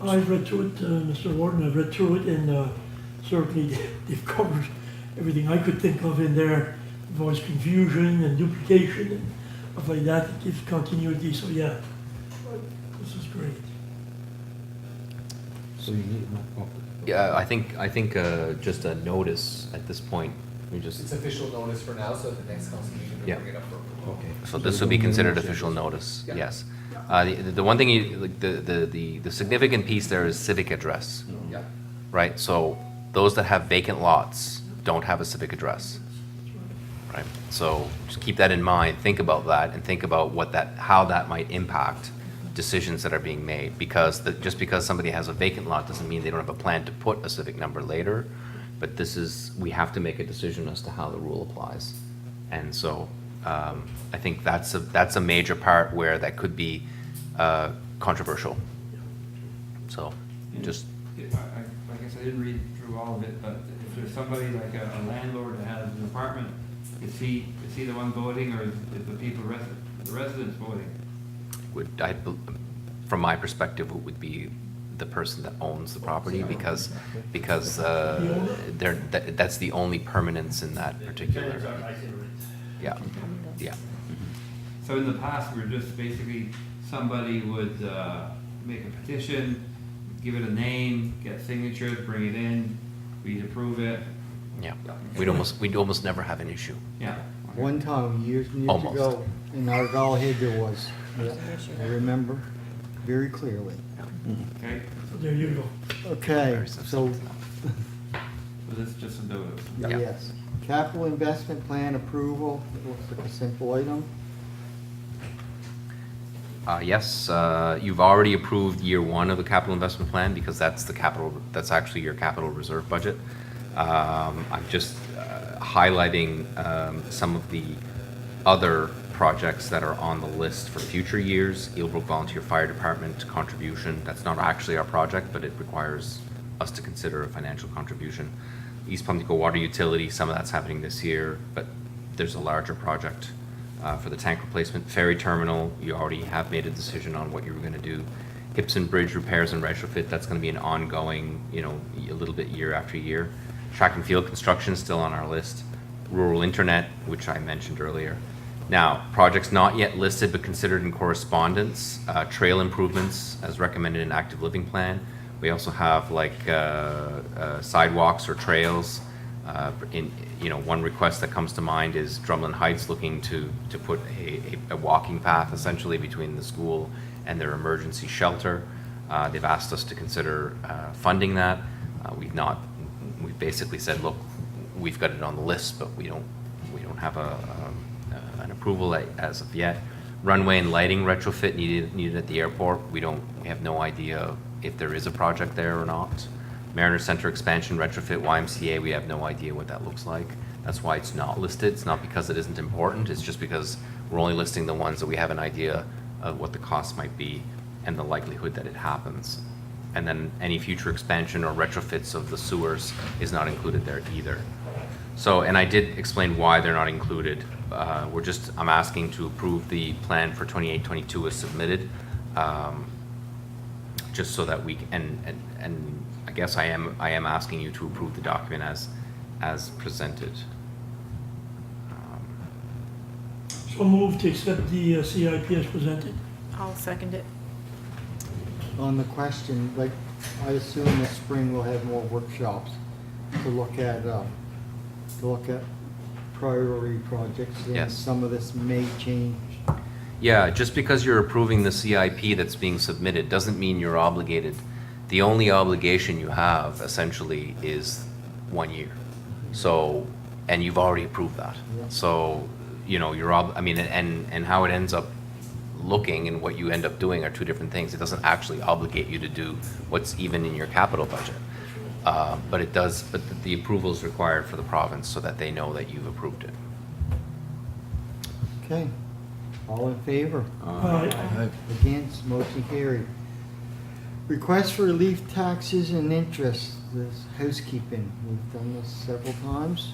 I've read through it, Mr. Warden, I've read through it, and certainly they've covered everything I could think of in there. Avoids confusion and duplication and stuff like that. It gives continuity, so yeah, this is great. So you need, yeah, I think just a notice at this point, we just, It's official notice for now, so the next council meeting Yeah. will bring it up for approval. okay. so this would be considered official notice, Yeah. yes. The one thing you, like, the significant piece there is civic address, Yeah. right? So those that have vacant lots don't have a civic address, right? So just keep that in mind, think about that, and think about how that might impact decisions that are being made, because just because somebody has a vacant lot doesn't mean they don't have a plan to put a civic number later, but we have to make a decision as to how the rule applies. And so I think that's a major part where that could be controversial. So just, I guess I didn't read through all of it, but if there's somebody like a landlord that has an apartment, is he the one voting, or is the the residents voting? from my perspective, it would be the person that owns the property, because that's the only permanence in that particular. Yeah, yeah. So in the past, we were just basically, somebody would make a petition, give it a name, get signatures, bring it in, we'd approve it. Yeah, we'd almost never have an issue. Yeah. One time, years and years Almost. ago, in Argyle Head there was. Yeah, I remember very clearly. Okay, So there you go. Okay, so, so this is just a notice. Yeah. yes. Capital investment plan approval, it looks like a simple item. Yes, you've already approved year 1 of the capital investment plan, because that's actually your capital reserve budget. I'm just highlighting some of the other projects that are on the list for future years. Eelbrook Volunteer Fire Department contribution, that's not actually our project, but it requires us to consider a financial contribution. East Pubnico Water Utility, some of that's happening this year, but there's a larger project for the tank replacement. Ferry Terminal, you already have made a decision on what you were gonna do. Gibson Bridge repairs and retrofit, that's gonna be an ongoing, you know, a little bit year after year. Track and field construction is still on our list. Rural internet, which I mentioned earlier. Now, projects not yet listed but considered in correspondence, trail improvements as recommended in active living plan. We also have like sidewalks or trails. One request that comes to mind is Drumlin Heights looking to put a walking path essentially between the school and their emergency shelter. They've asked us to consider funding that. We've basically said, look, we've got it on the list, but we don't have an approval as of yet. Runway and lighting retrofit needed at the airport. We have no idea if there is a project there or not. Mariner Center expansion retrofit YMCA, we have no idea what that looks like. That's why it's not listed. It's not because it isn't important, it's just because we're only listing the ones that we have an idea of what the cost might be and the likelihood that it happens. And then any future expansion or retrofits of the sewers is not included there either. So, and I did explain why they're not included. I'm asking to approve the plan for 28-22 as submitted, just so that we can, and I guess I am asking you to approve the document as presented. So move to accept the CIP as presented. I'll second it. On the question, like, I assume this spring we'll have more workshops to look at priority projects, and Yes. some of this may change. Yeah, just because you're approving the CIP that's being submitted doesn't mean you're obligated. The only obligation you have essentially is 1 year. So, and you've already approved that. Yeah. So, you know, and how it ends up looking and what you end up doing are two different things. It doesn't actually obligate you to do what's even in your capital budget. But it does, but the approval is required for the province so that they know that you've approved it. Okay, all in favor? Aye. Against, motion carried. Request for relief taxes and interest, this housekeeping, we've done this several times.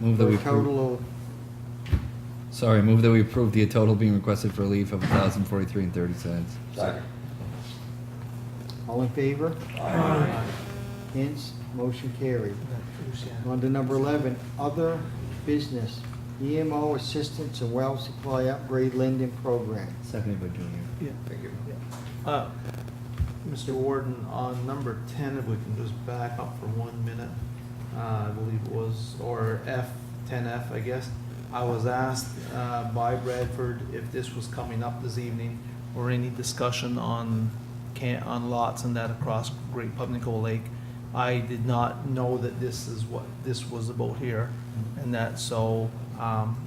Move that For we a total of, move that we approve the total being requested for relief of $1,043.30. Second. all in favor? Aye. Against, motion carried. On to number 11, other business, EMO assistance and well supply upgrade lending program. Seconded by Junior. Yeah. Thank you. Mr. Warden, on number 10, if we can just back up for 1 minute, I believe it was, or 10F, I guess. I was asked by Bradford if this was coming up this evening, or any discussion on lots and that across Great Pubnico Lake. I did not know that this is what this was about here, and that, so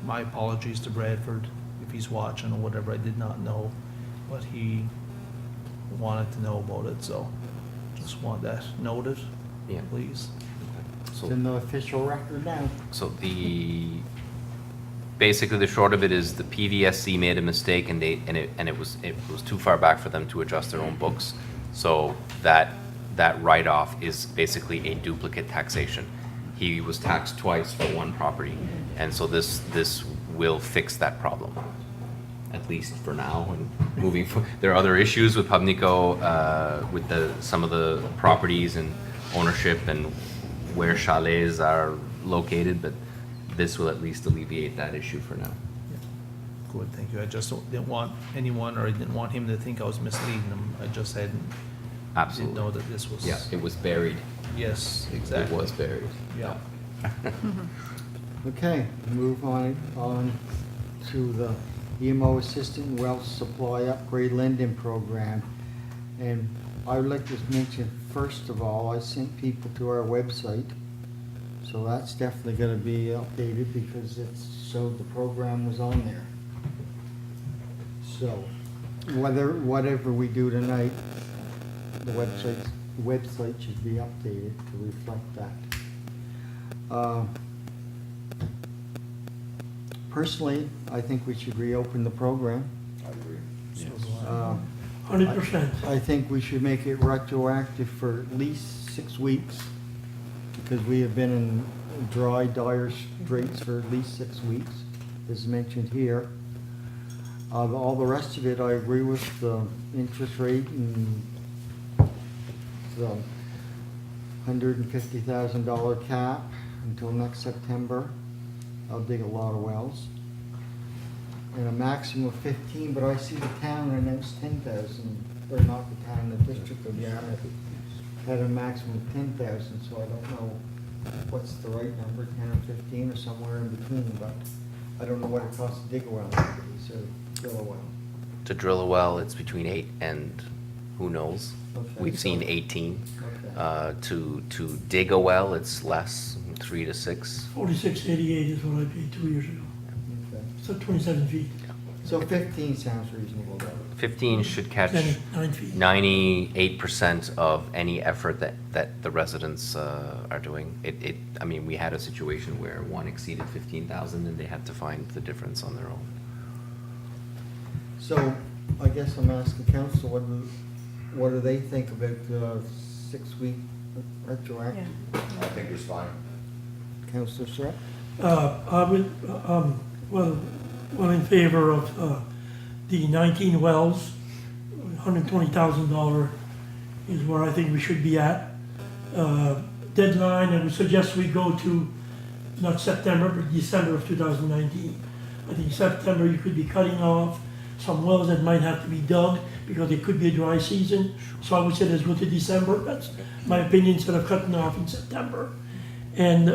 my apologies to Bradford if he's watching or whatever. I did not know, but he wanted to know about it, so just want that noted, Yeah. please. It's in the official record now. So basically the short of it is the PVSC made a mistake and it was too far back for them to adjust their own books. So that write-off is basically a duplicate taxation. He was taxed twice for one property, and so this will fix that problem, at least for now. And moving forward, there are other issues with Pubnico, with some of the properties and ownership and where chalets are located, but this will at least alleviate that issue for now. Good, thank you. I just didn't want anyone, or I didn't want him to think I was misleading him. I just didn't Absolutely. know that this was. Yeah, it was buried. Yes, It exactly. was buried. Yeah. Okay, move on to the EMO Assistant Well Supply Upgrade Lending Program. And I would like to mention, first of all, I sent people to our website. So that's definitely gonna be updated because it showed the program was on there. So, whatever we do tonight, the website should be updated to reflect that. Personally, I think we should reopen the program. I agree. 100%. I think we should make it retroactive for at least 6 weeks. because we have been in dry, dire straits for at least 6 weeks, as mentioned here. All the rest of it, I agree with the interest rate and the $150,000 cap until next September. I'll dig a lot of wells. And a maximum of 15, but I see the town announced 10,000, or not the town, the district of Yarmouth had a maximum of 10,000, so I don't know what's the right number, 10 or 15 or somewhere in between, but I don't know what it costs to dig a well nowadays, or drill a well. To drill a well, it's between 8 and who knows? Okay. We've seen 18. Okay. To dig a well, it's less, 3 to 6. 4688 is what I paid 2 years ago. Okay. So 27 feet, So 15 sounds reasonable, though. 15 should catch 9 feet. 98% of any effort that the residents are doing. I mean, we had a situation where one exceeded 15,000 and they had to find the difference on their own. So I guess I'm asking council, what do they think about 6-week retroactive? Yeah. I think it's fine. Councillor Surratt? I would, well in favor of the 19 wells. $120,000 is where I think we should be at. Deadline, I would suggest we go to not September, but December of 2019. I think September you could be cutting off some wells that might have to be dug because it could be a dry season. So I would say let's go to December. That's my opinion, instead of cutting off in September. And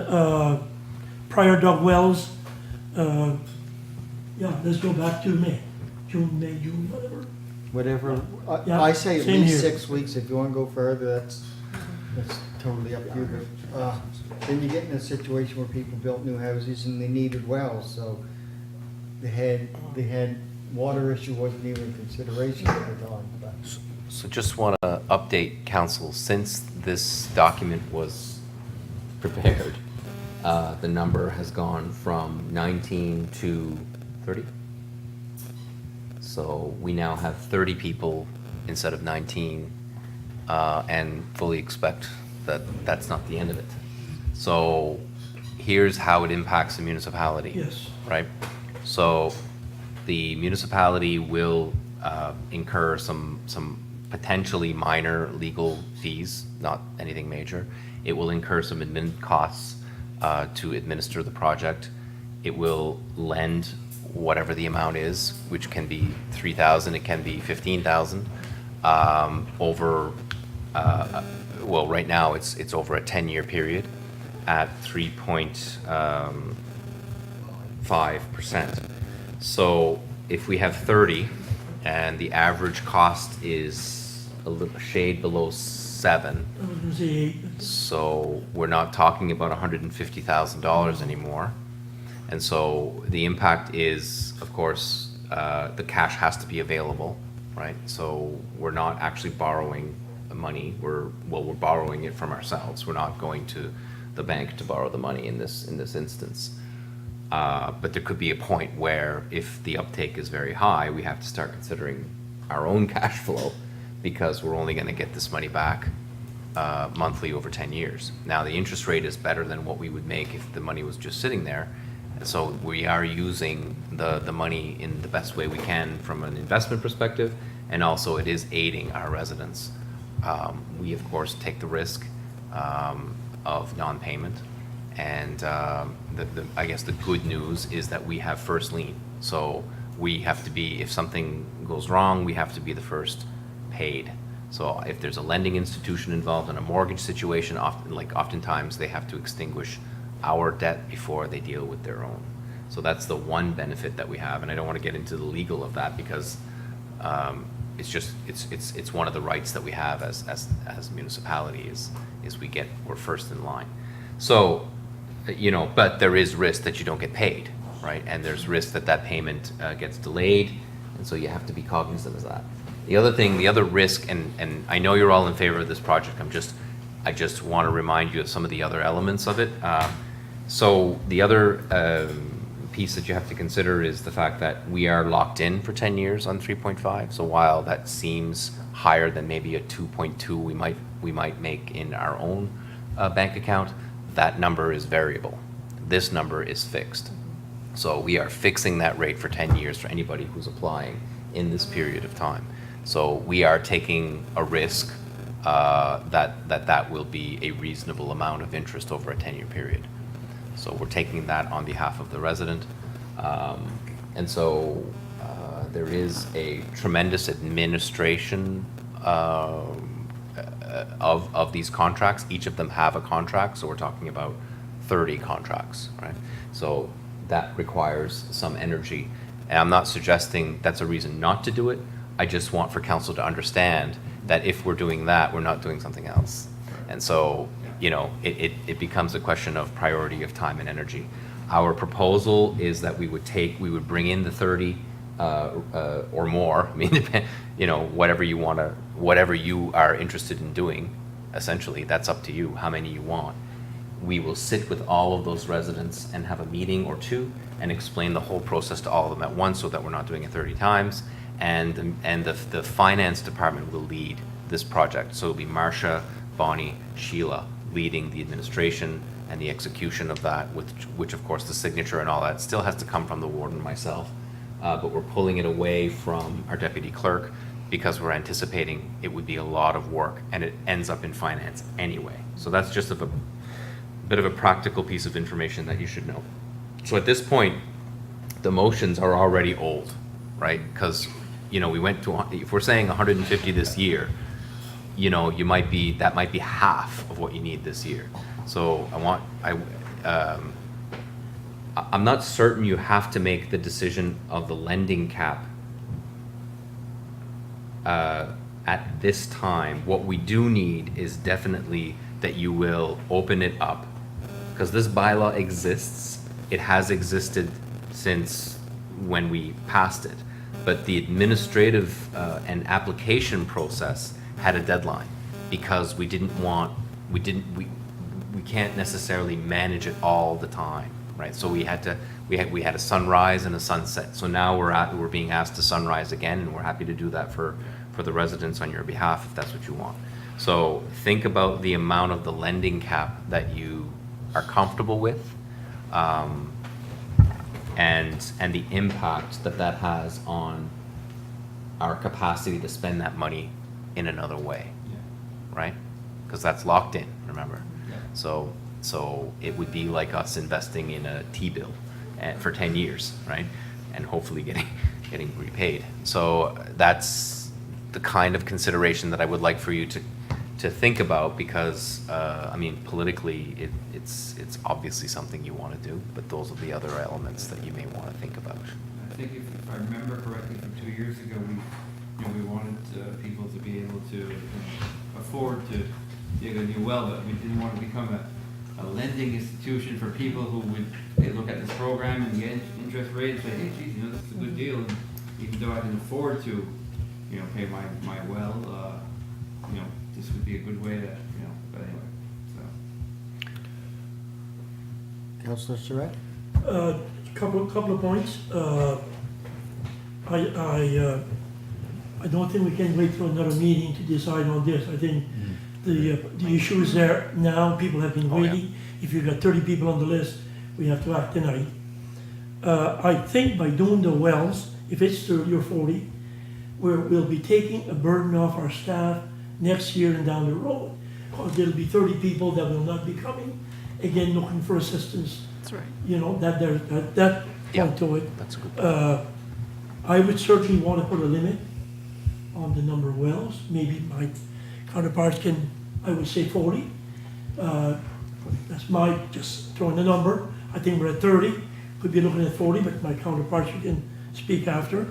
prior dug wells, yeah, let's go back to May, June, whatever. Whatever, Yeah, I say at same least here. 6 weeks. If you want to go further, that's totally up to you. But then you get in a situation where people built new houses and they needed wells, so the head water issue wasn't even a consideration at the time. But So just want to update council, since this document was prepared, the number has gone from 19 to 30. So we now have 30 people instead of 19, and fully expect that that's not the end of it. So here's how it impacts the municipality. Yes. Right? So the municipality will incur some potentially minor legal fees, not anything major. It will incur some admin costs to administer the project. It will lend whatever the amount is, which can be 3,000, it can be 15,000, over, well, right now it's over a 10-year period at 3.5%. So if we have 30 and the average cost is a little shade below 7, I was gonna say 8. so we're not talking about $150,000 anymore. And so the impact is, of course, the cash has to be available, right? So we're not actually borrowing money. We're borrowing it from ourselves. We're not going to the bank to borrow the money in this instance. But there could be a point where if the uptake is very high, we have to start considering our own cash flow, because we're only going to get this money back monthly over 10 years. Now, the interest rate is better than what we would make if the money was just sitting there. So we are using the money in the best way we can from an investment perspective, and also it is aiding our residents. We, of course, take the risk of non-payment, and I guess the good news is that we have first lien. So we have to be, if something goes wrong, we have to be the first paid. So if there's a lending institution involved in a mortgage situation, oftentimes they have to extinguish our debt before they deal with their own. So that's the one benefit that we have, and I don't want to get into the legal of that, because it's one of the rights that we have as municipality is we're first in line. So, but there is risk that you don't get paid, right? And there's risk that payment gets delayed, and so you have to be cognizant of that. The other risk, and I know you're all in favor of this project, I just want to remind you of some of the other elements of it. So the other piece that you have to consider is the fact that we are locked in for 10 years on 3.5. So while that seems higher than maybe a 2.2 we might make in our own bank account, that number is variable. This number is fixed. So we are fixing that rate for 10 years for anybody who's applying in this period of time. So we are taking a risk that will be a reasonable amount of interest over a 10-year period. So we're taking that on behalf of the resident. And so there is a tremendous administration of these contracts. Each of them have a contract, so we're talking about 30 contracts, right? So that requires some energy. And I'm not suggesting that's a reason not to do it. I just want for council to understand that if we're doing that, we're not doing something else. And so, you know, it becomes a question of priority of time and energy. Our proposal is that we would bring in the 30 or more. I mean, you know, whatever you are interested in doing, essentially, that's up to you, how many you want. We will sit with all of those residents and have a meeting or two and explain the whole process to all of them at once so that we're not doing it 30 times. And the finance department will lead this project. So it'll be Marcia, Bonnie, Sheila leading the administration and the execution of that, which of course the signature and all that still has to come from the warden, myself. But we're pulling it away from our deputy clerk because we're anticipating it would be a lot of work and it ends up in finance anyway. So that's just a bit of a practical piece of information that you should know. So at this point, the motions are already old, right? Because, you know, we went to, if we're saying 150 this year, you know, that might be half of what you need this year. So I'm not certain you have to make the decision of the lending cap at this time. What we do need is definitely that you will open it up, because this bylaw exists. It has existed since when we passed it, but the administrative and application process had a deadline because we can't necessarily manage it all the time, right? So we had a sunrise and a sunset. So now we're being asked to sunrise again, and we're happy to do that for the residents on your behalf if that's what you want. So think about the amount of the lending cap that you are comfortable with, and the impact that has on our capacity to spend that money in another way, right? Because that's locked in, remember? Yeah. So it would be like us investing in a T-bill for 10 years, right? And hopefully getting repaid. So that's the kind of consideration that I would like for you to think about, because I mean, politically it's obviously something you want to do, but those are the other elements that you may want to think about. I think if I remember correctly, from 2 years ago, we wanted people to be able to afford to dig a new well, but we didn't want to become a lending institution for people who would look at this program and the interest rate and say, hey, geez, you know, this is a good deal, and even though I can afford to, you know, pay my well, you know, this would be a good way to, you know, but anyway, so. Councillor Surratt? Couple of points. I don't think we can wait for another meeting to decide on this. I think the issue is there now. People have been waiting. If you've got 30 people on the list, we have to act tonight. I think by doing the wells, if it's 30 or 40, we'll be taking a burden off our staff next year and down the road. Because there'll be 30 people that will not be coming, again, looking for assistance. That's right. You know, that point to it. That's a good point. I would certainly want to put a limit on the number of wells. Maybe my counterparts can, I would say 40. That's my, just throwing a number. I think we're at 30. Could be looking at 40, but my counterparts, you can speak after.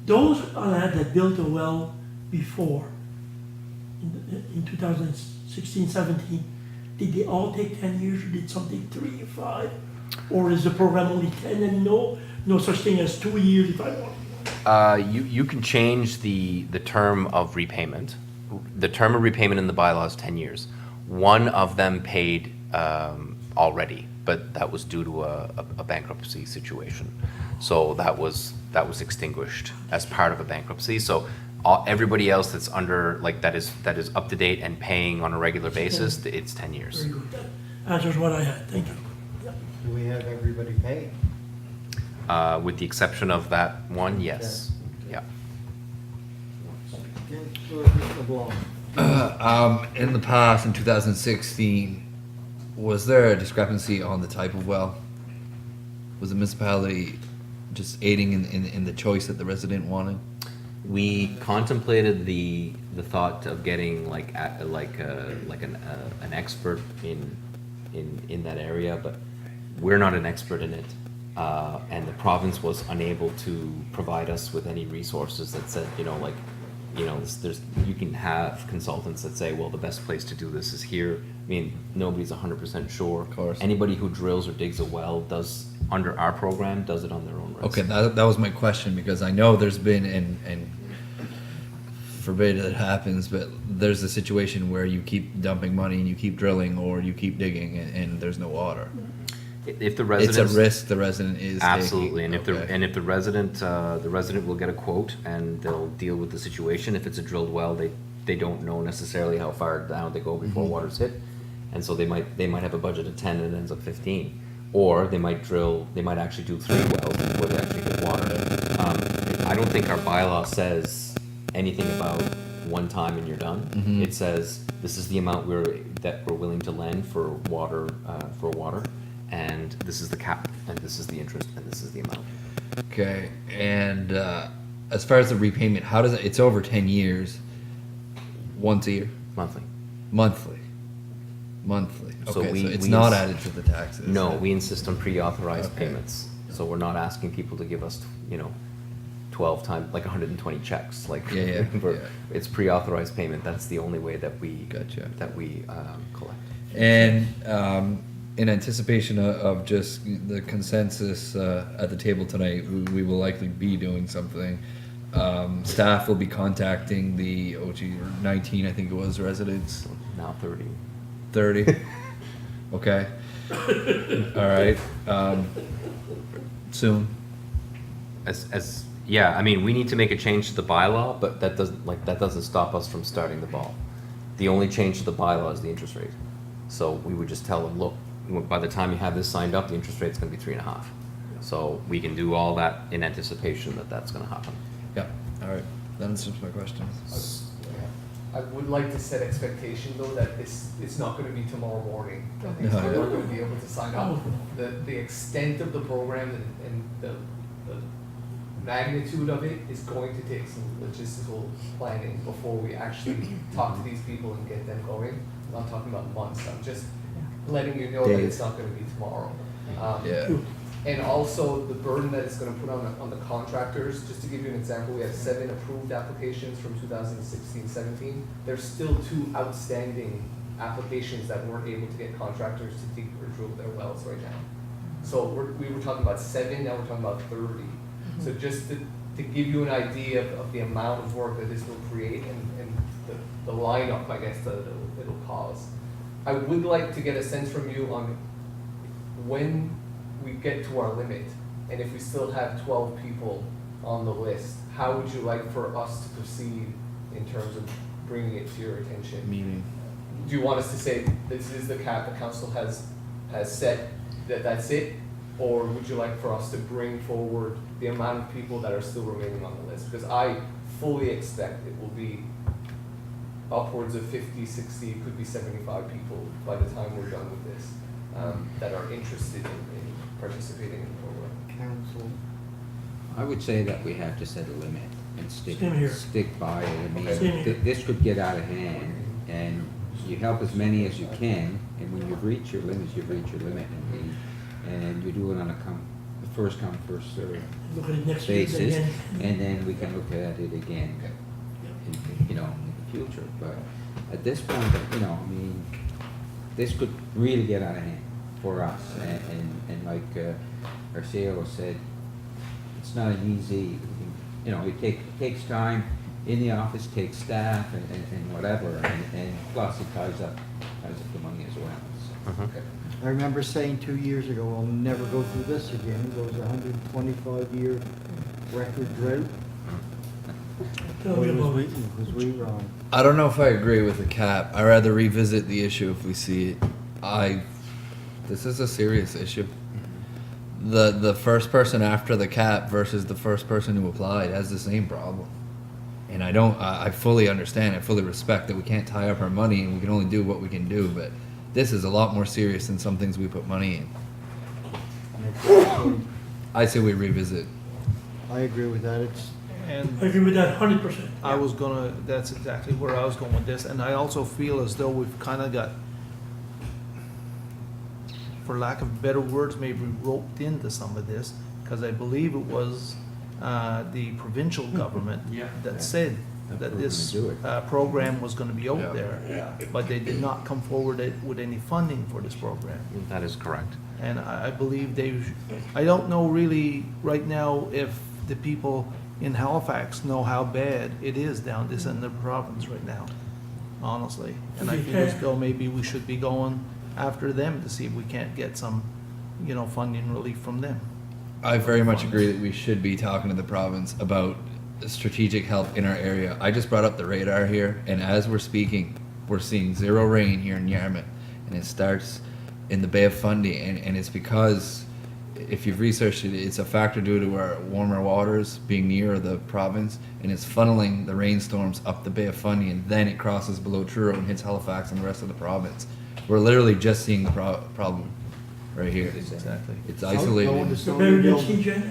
Those that built a well before, in 2016, 17, did they all take 10 years, or did some take 3 or 5? Or is the program only 10 and no such thing as 2 years if I want? You can change the term of repayment. The term of repayment in the bylaw is 10 years. One of them paid already, but that was due to a bankruptcy situation. So that was extinguished as part of a bankruptcy. So everybody else that's under, like, that is up to date and paying on a regular basis, it's 10 years. Very good. That answers what I had. Thank you. Yeah. Do we have everybody paid? With the exception of that one, yes. Yeah. Councillor LeBlanc. In the past, in 2016, was there a discrepancy on the type of well? Was the municipality just aiding in the choice that the resident wanted? We contemplated the thought of getting an expert in that area, but we're not an expert in it. And the province was unable to provide us with any resources that said, you can have consultants that say, well, the best place to do this is here. I mean, nobody's 100% sure. Of course. Anybody who drills or digs a well does, under our program, does it on their own risk. Okay, that was my question, because I know there's been, and forbid it happens, but there's a situation where you keep dumping money and you keep drilling or you keep digging and there's no water. If the resident, It's a risk the resident is absolutely, taking. and if the resident will get a quote and they'll deal with the situation. If it's a drilled well, they don't know necessarily how far down they go before water's hit, and so they might have a budget of 10 and it ends up 15, or they might actually do 3 wells before they actually hit water. I don't think our bylaw says anything about one time and you're done. It says this is the amount we're willing to lend for water, and this is the cap, and this is the interest, and this is the amount. Okay, and as far as the repayment, how does it's over 10 years, once a year? Monthly. Monthly. So Okay, so it's we not ins- added to the taxes? No, we insist on pre-authorized Okay. payments. So we're not asking people to give us, 12 times, like 120 checks, like. Yeah. It's pre-authorized payment. That's the only way that we. Gotcha. Collect. And in anticipation of just the consensus at the table tonight, we will likely be doing something. Staff will be contacting the 19, I think it was, residents. Now 30. 30. Okay. All right. Soon. I mean, we need to make a change to the bylaw, but that doesn't stop us from starting the ball. The only change to the bylaw is the interest rate. So we would just tell them, look, by the time you have this signed up, the interest rate's gonna be 3.5. So we can do all that in anticipation that that's gonna happen. Yeah. All right. That answers my questions. I would like to set expectation though that it's not gonna be tomorrow morning. I think No. we're gonna be able to sign up. The extent of the program and the magnitude of it is going to take some logistical planning before we actually talk to these people and get them going. I'm not talking about months, I'm just letting you know that it's not gonna be tomorrow. Yeah. And also the burden that it's gonna put on the contractors. Just to give you an example, we have 7 approved applications from 2016-17. There's still 2 outstanding applications that weren't able to get contractors to dig or drill their wells right now. So we were talking about 7, now we're talking about 30. So just to give you an idea of the amount of work that this will create and the lineup, I guess, that it'll cause. I would like to get a sense from you on when we get to our limit, and if we still have 12 people on the list, how would you like for us to proceed in terms of bringing it to your attention? Meaning? Do you want us to say, this is the cap the council has set, that's it? Or would you like for us to bring forward the amount of people that are still remaining on the list? Because I fully expect it will be upwards of 50, 60, could be 75 people by the time we're done with this, that are interested in participating in the program. Council. I would say that we have to set a limit and stick Same here. by it. I mean, Same here. this could get out of hand, and you help as many as you can, and when you've reached your limits, you've reached your limit. And you do it on a first come, first served Look at it next week basis, again. and then we can look at it again, in the future. But at this point, I mean, this could really get out of hand for us. And like Arceo said, it's not an easy, it takes time in the office, takes staff and whatever, and plus it ties up the money as well. So. Okay. I remember saying 2 years ago, we'll never go through this again. It was a 125-year record drought. Tell me about it. Was we wrong? I don't know if I agree with the cap. I'd rather revisit the issue if we see it. This is a serious issue. The first person after the cap versus the first person who applied has the same problem. And I fully understand, I fully respect that we can't tie up our money and we can only do what we can do, but this is a lot more serious than some things we put money in. I say we revisit. I agree with that. It's, And I agree with that 100%. that's exactly where I was going with this, and I also feel as though we've kind of got, for lack of better words, maybe roped into some of this, because I believe it was the provincial government Yeah. that said that this program was gonna be out there, but they did not come forward with any funding for this program. That is correct. And I believe I don't know really right now if the people in Halifax know how bad it is down this end of the province right now, honestly. And I feel as though maybe we should be going after them to see if we can't get some, funding relief from them. I very much agree that we should be talking to the province about strategic help in our area. I just brought up the radar here, and as we're speaking, we're seeing zero rain here in Yarmouth, and it starts in the Bay of Fundy, and it's because, if you've researched it, it's a factor due to our warmer waters being near the province, and it's funneling the rainstorms up the Bay of Fundy, and then it crosses below Truro and hits Halifax and the rest of the province. We're literally just seeing the problem right here. Exactly. It's Going isolated. to You're better than Stonyville, CJS.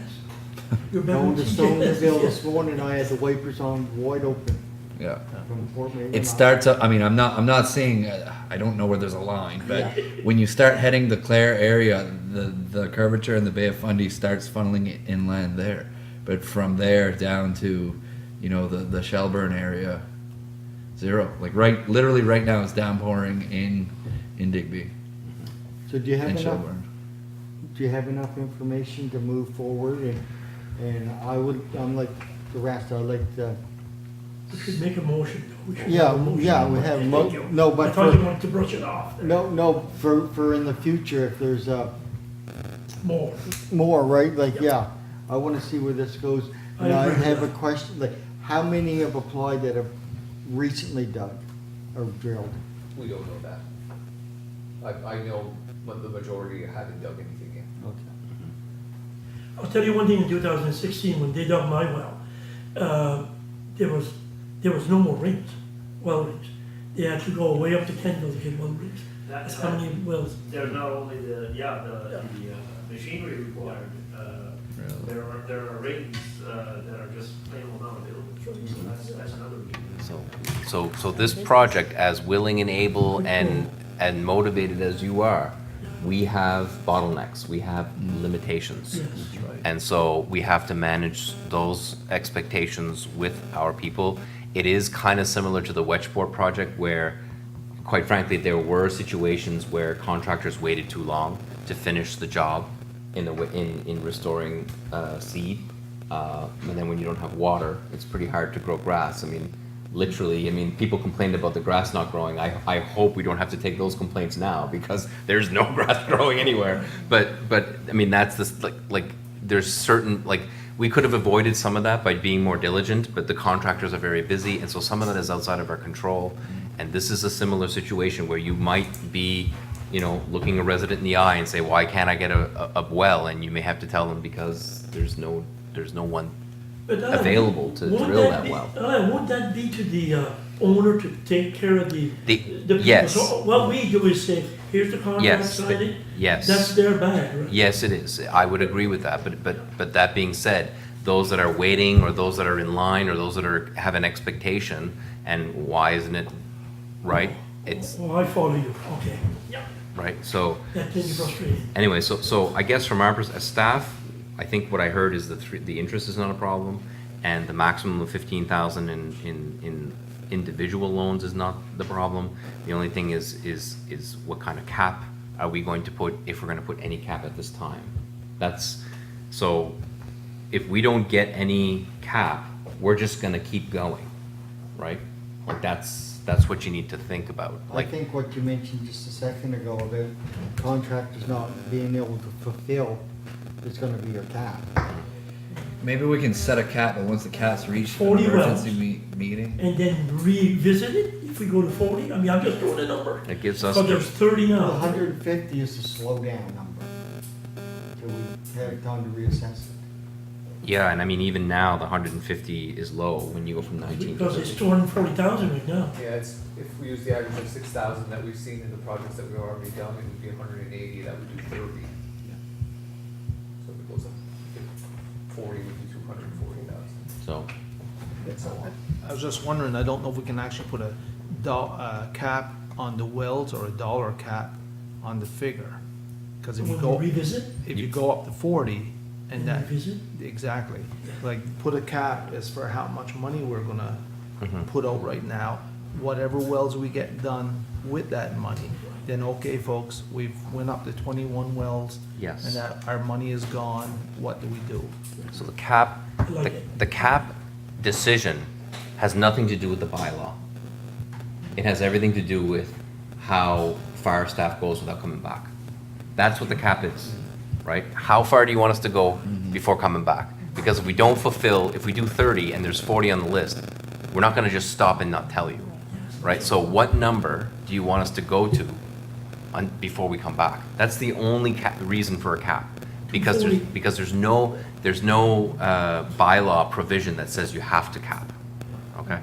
You're better going than to Stonyville CJS. this morning, I had the wipers on wide open Yeah. from Fort Mason. It starts up. I mean, I'm not saying I don't know where there's a line, but when you start heading the Clare area, the curvature in the Bay of Fundy starts funneling it inland there. But from there down to, the Shelburne area, zero. Like literally right now, it's downpouring in Digby So do you have and enough? Shelburne. Do you have enough information to move forward? And I'm like the rest. I like to. We should make a motion. We should Yeah, make a motion. yeah, we have Thank you. no, but I thought for- you wanted to brush it off. No, for in the future, if there's More. more, right? Like, yeah, I want to see where this goes. I And I agree with have a that. question, like, how many have applied that have recently dug or drilled? We don't know that. I know but the majority haven't dug anything yet. Okay. I'll tell you one thing, in 2016, when they dug my well, there was no more rings, well rings. They had to go way up to Kemptville to get well rings. That's how many wells. There's not only the machinery required, there are rings that are just plain old not available. So that's another reason. So this project, as willing and able and motivated as you are, we have bottlenecks, we have limitations. Yes. And so we have to manage those expectations with our people. It is kind of similar to the Wedgeport project where, quite frankly, there were situations where contractors waited too long to finish the job in restoring seed. And then when you don't have water, it's pretty hard to grow grass. I mean, literally, people complained about the grass not growing. I hope we don't have to take those complaints now because there's no grass growing anywhere. But I mean, that's this, like there's certain, we could have avoided some of that by being more diligent, but the contractors are very busy, and so some of that is outside of our control. And this is a similar situation where you might be, looking a resident in the eye and say, why can't I get a well? And you may have to tell them because there's no one But, available to won't drill that that be- well. Won't that be to the owner to take care of the people? Yes. So what we do is say, here's the contract, Yes, sign it. yes. That's their bag, right? Yes, it is. I would agree with that, but that being said, those that are waiting, or those that are in line, or those that have an expectation, and why isn't it right? It's, Oh, I follow you, okay. Yeah. right, so, That thing is frustrating. anyway, so I guess from our as staff, I think what I heard is the interest is not a problem, and the maximum of 15,000 in individual loans is not the problem. The only thing is what kind of cap are we going to put, if we're gonna put any cap at this time? So if we don't get any cap, we're just gonna keep going, right? Like that's what you need to think about. I Like, think what you mentioned just a second ago about contractors not being able to fulfill is gonna be your cap. Maybe we can set a cap, but once the cap's reached an 40 emergency wells. meeting. And then revisit it if we go to 40? I mean, I'm just throwing a number. It gives us, So there's 30 The now. 150 is the slow down number. Till we have time to reassess it. yeah, and I mean, even now, the 150 is low when you go from 19 to Because it's 30. 240,000 right now. Yeah, it's, if we use the average of 6,000 that we've seen in the projects that we've already done, it would be 180, that would do 30. So if it goes up to 40, would be 240,000. So, That's a lot. I was just wondering, I don't know if we can actually put a cap on the wells or a dollar cap on the figure. Because if you When go, we revisit, if you go up to 40 and that, revisit, exactly, like put a cap as for how much money we're gonna mhm. put out right now, whatever wells we get done with that money, then okay, folks, we've went up to 21 wells. Yes. And that our money is gone, what do we do? So the cap, I like it. the cap decision has nothing to do with the bylaw. It has everything to do with how far staff goes without coming back. That's what the cap is, right? How far do you want us to go before coming back? Because if we don't fulfill, if we do 30 and there's 40 on the list, we're not gonna just stop and not tell you, right? So what number do you want us to go to before we come back? That's the only reason for a cap. Because there's no bylaw provision that says you have to cap, okay?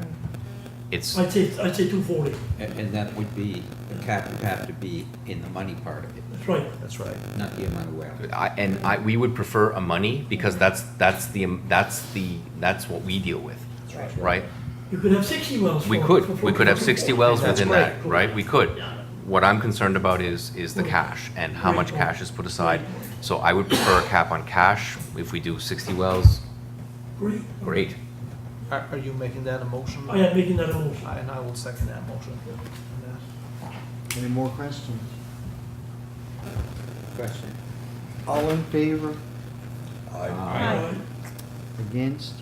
It's, I'd say 240. And that would be, the cap would have to be in the money part of it, That's right. That's right. not the amount of wells. we would prefer a money because that's what we deal with, right? You could have 60 wells. We for could have 60 wells That's within great. that, right? We could. What I'm concerned about is the cash and how much cash is put aside. So I would prefer a cap on cash. If we do 60 wells, Great. great. Are you making that a motion? I am making that a motion. And I will second that motion. Any more questions? Question. All in favor? Aye. Against?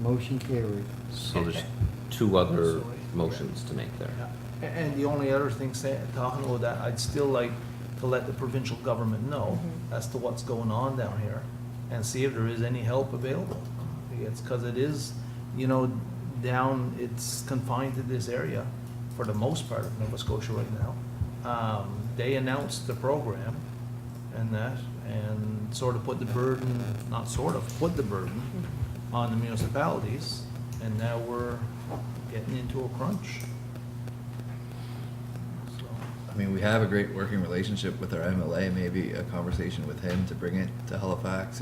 Motion carried. So there's two other motions to make there. Yeah. And the only other thing, talking about that, I'd still like to let the provincial government know as to what's going on down here and see if there is any help available. It's because it is, you know, down, it's confined to this area for the most part of Nova Scotia right now. They announced the program and that, and sort of put the burden, not sort of, put the burden on the municipalities, and now we're getting into a crunch. So, I mean, we have a great working relationship with our MLA, maybe a conversation with him to bring it to Halifax.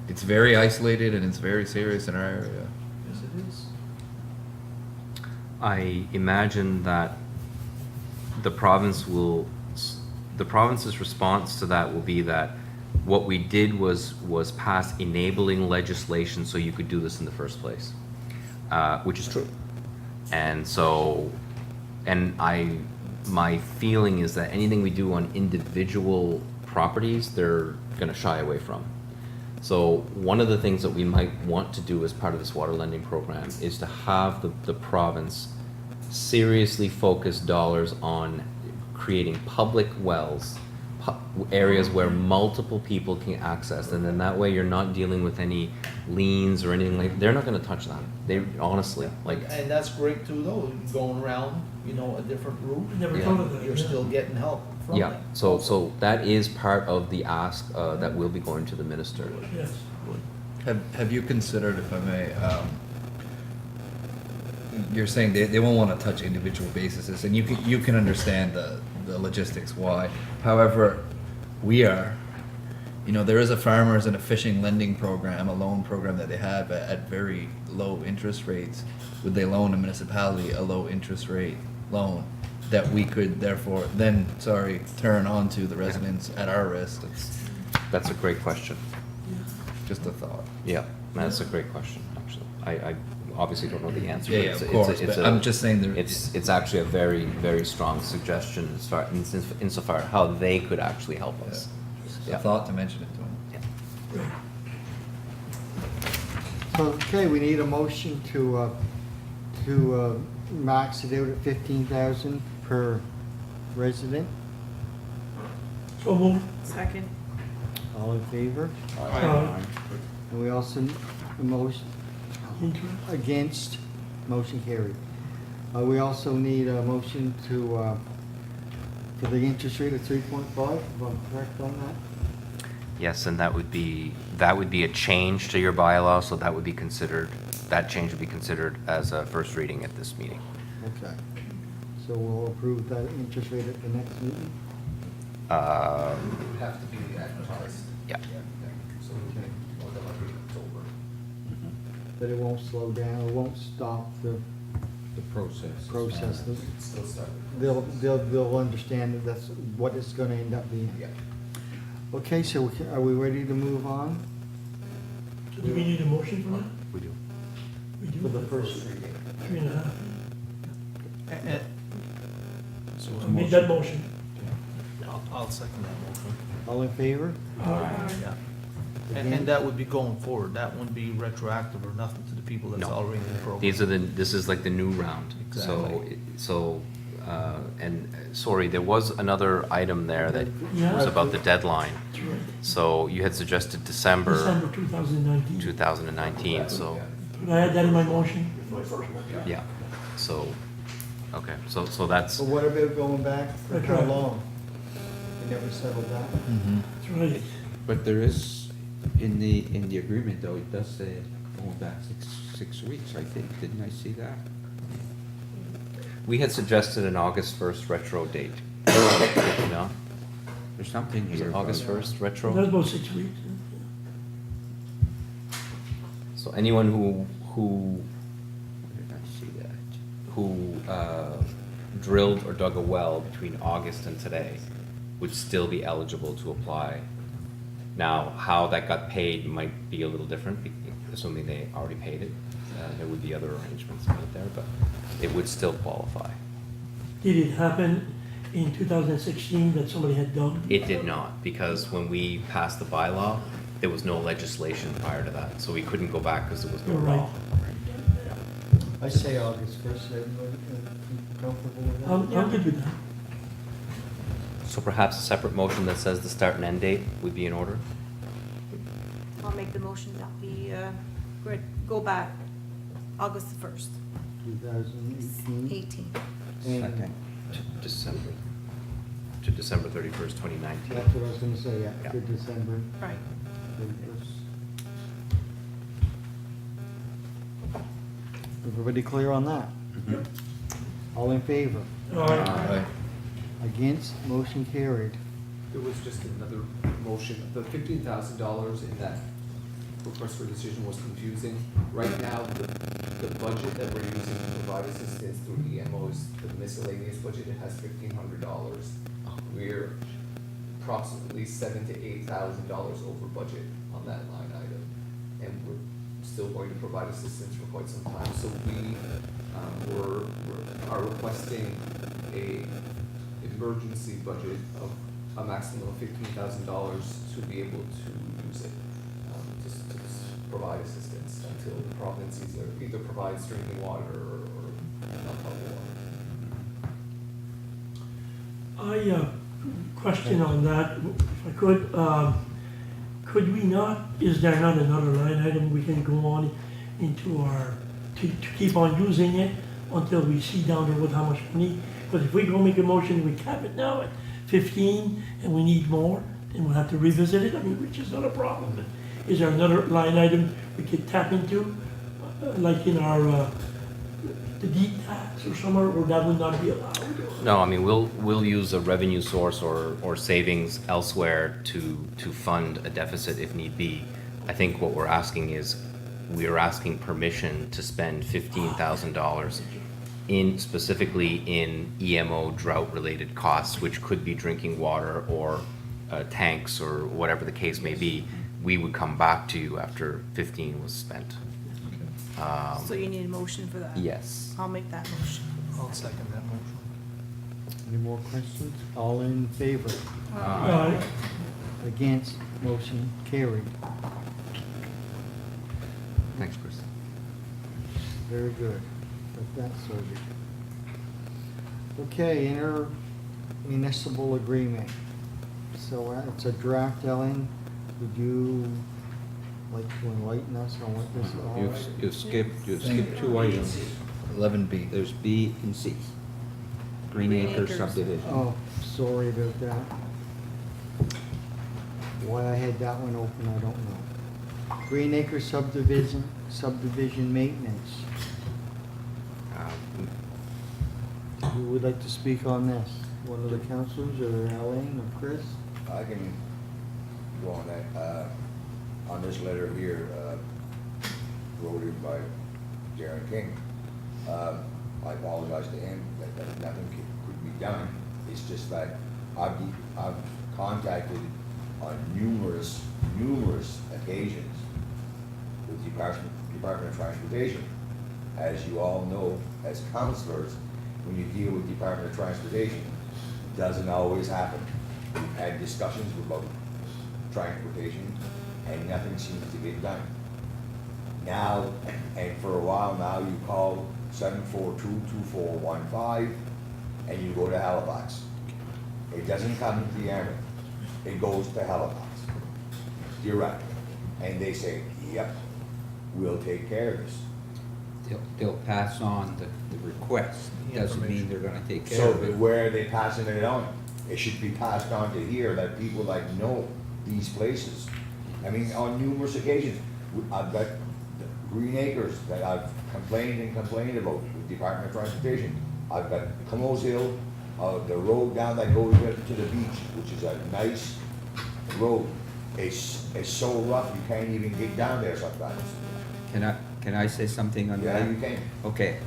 It's very isolated and it's very serious in our area. yes, it is. I imagine that the province's response to that will be that what we did was pass enabling legislation so you could do this in the first place, which is true. And so, my feeling is that anything we do on individual properties, they're gonna shy away from. So one of the things that we might want to do as part of this water lending program is to have the province seriously focus dollars on creating public wells, areas where multiple people can access, and then that way you're not dealing with any liens or anything like, they're not gonna touch that. They, honestly, like, And that's great too, though, going around, you know, a different route. Never Yeah. thought of that. You're yeah. still getting help from yeah, them. so that is part of the ask, that will be going to the minister. Yes. Have you considered, if I may, you're saying they won't want to touch individual bases, and you can understand the logistics why. However, we are, you know, there is a farmers and a fishing lending program, a loan program that they have at very low interest rates. Would they loan a municipality a low interest rate loan that we could therefore then, turn on to the residents at our risk? That's a great question. Just a thought. Yeah, that's a great question, actually. I obviously don't know the answer. Yeah, but of course, but I'm just saying there. It's actually a very, very strong suggestion as far, insofar as how they could actually help us. Just Yeah. a thought to mention it to them. Yeah. So, okay, we need a motion to max it out at 15,000 per resident. So moved. Second. All in favor? And we also, a motion, Interest. against, motion carried. We also need a motion to, for the interest rate of 3.5, if I'm correct on that? Yes, and that would be a change to your bylaw, so that would be considered, that change would be considered as a first reading at this meeting. Okay. So we'll approve that interest rate at the next meeting? It would have to be advertised. Yeah. So we can, or that might be October. But it won't slow down, it won't stop the process. process. It's still started. They'll understand that that's what it's gonna end up being. Yeah. Okay, so are we ready to move on So do we need a motion for that? We do. We do. for the first? 3.5. So I made that motion. I'll second that motion. All in favor? Yeah. And that would be going forward, that wouldn't be retroactive or nothing to the people that's No. already in the program. These are this is like the new round. Exactly. And sorry, there was another item there that Yeah. was about the deadline. That's right. So you had suggested December December 2019. 2019, so, Could I add that in my motion? yeah. So, okay, so that's, But what about going back for That's how right. long? We never settled that? That's right. But there is, in the agreement though, it does say going back six weeks, I think, didn't I see that? we had suggested an August 1st retro date. No? There's something Is here. it August about- 1st That's retro? about 6 weeks. So anyone who Where did I see that? drilled or dug a well between August and today would still be eligible to apply. Now, how that got paid might be a little different, assuming they already paid it. There would be other arrangements made there, but it would still qualify. Did it happen in 2016 that somebody had dug? It did not, because when we passed the bylaw, there was no legislation prior to that, so we couldn't go back because there was no You're right. law. I say August first, everybody comfortable with that? I'm good with that. So perhaps a separate motion that says the start and end date would be in order? I'll make the motion that we go back August the 1st, 2018? 18. And Second. To December 31st, 2019. that's what I was gonna say, yeah, Yeah. to December Right. 31st. Everybody clear on that? All in favor? All right. Against, motion carried. There was just another motion, the $15,000 in that request for decision was confusing. Right now, the budget that we're using to provide assistance through EMO is the miscellaneous budget, it has $1,500. We're approximately $7,000 to $8,000 over budget on that line item. And we're still going to provide assistance for quite some time, so we, are requesting a emergency budget of a maximum of $15,000 to be able to use it, just to provide assistance until the province either provides drinking water or potable water. Question on that, if I could we not, is there not another line item we can go on into our, to keep on using it until we see down the road how much money? But if we go make a motion, we cap it now at 15 and we need more, then we'll have to revisit it, I mean, which is not a problem. But is there another line item we could tap into, like in our, the deed tax or somewhere, or that would not be allowed? No, I mean, we'll use a revenue source or savings elsewhere to fund a deficit if need be. I think what we're asking is, we are asking permission to spend $15,000 specifically in EMO drought-related costs, which could be drinking water or tanks or whatever the case may be. We would come back to you after 15 was spent. So you need a motion for that? Yes. I'll make that motion. I'll second that motion. Any more questions? All in favor? Against, motion carried. Thanks, Chris. Very good. Got that sorted. Okay, intermunicipal agreement. So it's a draft, Ellen. Would you like to enlighten us on what this is all about? You've skipped two items. 11B. There's B and C. Green Acres subdivision. Oh, sorry about that. Why I had that one open, I don't know. Green Acre subdivision maintenance. Who would like to speak on this? One of the councillors, or Elaine, or Chris? I can go on that, on this letter here, wrote in by Darren King. I apologize to him that nothing could be done. It's just that I've contacted on numerous occasions with Department of Transportation. As you all know, as councillors, when you deal with Department of Transportation, it doesn't always happen. We've had discussions about transportation and nothing seems to get done. Now, and for a while now, you call 742-2415 and you go to Halifax. It doesn't come to the Yarmouth, it goes to Halifax, direct. And they say, yep, we'll take care of this. They'll pass on the request. Doesn't mean they're gonna take care So of it. where are they passing it on? It should be passed on to here, that people like know these places. I mean, on numerous occasions, I've got the Green Acres that I've complained about with Department of Transportation. I've got Como's Hill, the road down that goes to the beach, which is a nice road. It's so rough, you can't even get down there sometimes. Can I say something on that? Yeah, you can. Okay,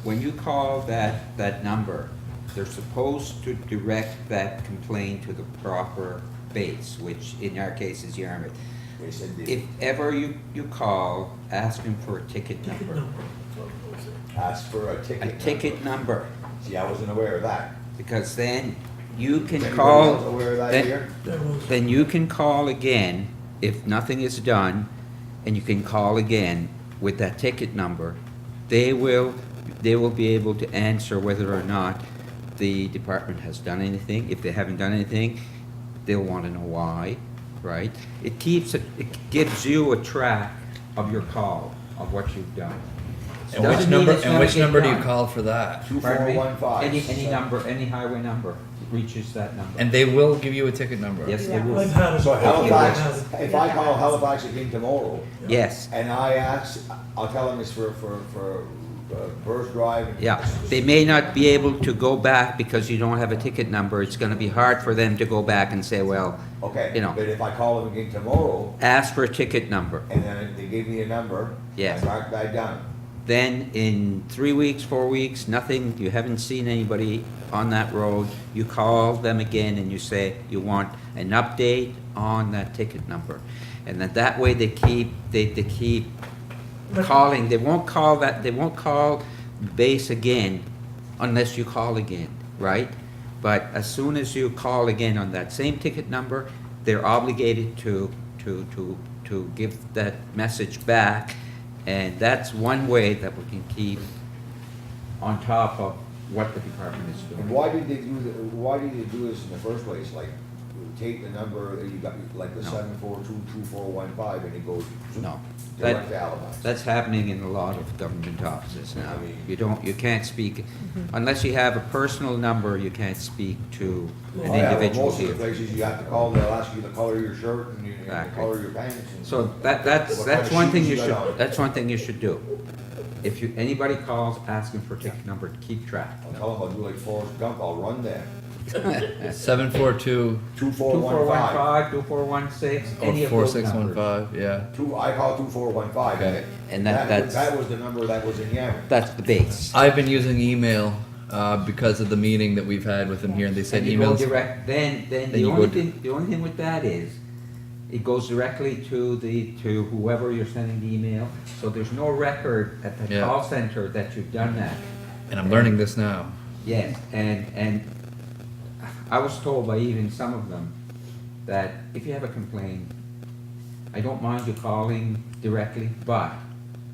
when you call that number, they're supposed to direct that complaint to the proper base, which in our case is Yarmouth. They said they If ever you call, ask them for a ticket number. asked for a ticket. A ticket number, See, I wasn't aware of that. because then you can Is anybody call. else aware of that then- here? Then you can call again, if nothing is done, and you can call again with that ticket number. They will be able to answer whether or not the department has done anything. If they haven't done anything, they'll want to know why, right? It gives you a track of your call, of what you've done. And Doesn't which mean number, it's and gonna which get number do you done. call for that? Pardon me? 2415. Any number, any highway number reaches that number. And they will give you a ticket number? Yes, they will. I've had it. So Halifax, if I Yeah. call Halifax again tomorrow, Yes. and I ask, I'll tell them it's for Burst Drive. and- Yeah, they may not be able to go back because you don't have a ticket number. It's gonna be hard for them to go back and say, well, Okay, you know. but if I call them again tomorrow, ask for a ticket number. and then they give me a number, Yes. I mark that down. Then in 3 weeks, 4 weeks, nothing, you haven't seen anybody on that road, you call them again and you say you want an update on that ticket number. And then that way they keep calling, they won't call base again unless you call again, right? But as soon as you call again on that same ticket number, they're obligated to give that message back. And that's one way that we can keep on top of what the department is And doing. why did they do this in the first place? Like, take the number that you got, like the No. 742-2415, and it goes No. direct to Halifax. That's happening in a lot of government offices now. I mean- You can't speak, unless you have a personal number, you can't speak to an Oh, yeah, well, individual most of the here. places you have to call, they'll ask you the color of your shirt and the Exactly. color of your pants. and So what that's kind of one thing shoes you got on. should, that's one thing you should do. If anybody calls, ask them for a ticket number to keep track. I'll tell them I'll do like Forrest Gump, I'll run there. 742 2415. 2415, 2416, or any of those numbers. 4615, yeah. I call 2415. Okay. And that's- That was the number that was in Yarmouth. That's the base. I've been using email because of the meeting that we've had with them here, and they said And you go emails. direct, then Then the you only go thing, the only thing with that is, it goes directly to whoever you're sending the email, so there's no record at the Yeah. call center that you've done that. And I'm learning this now. Yes, and I was told by even some of them that if you have a complaint, I don't mind you calling directly, but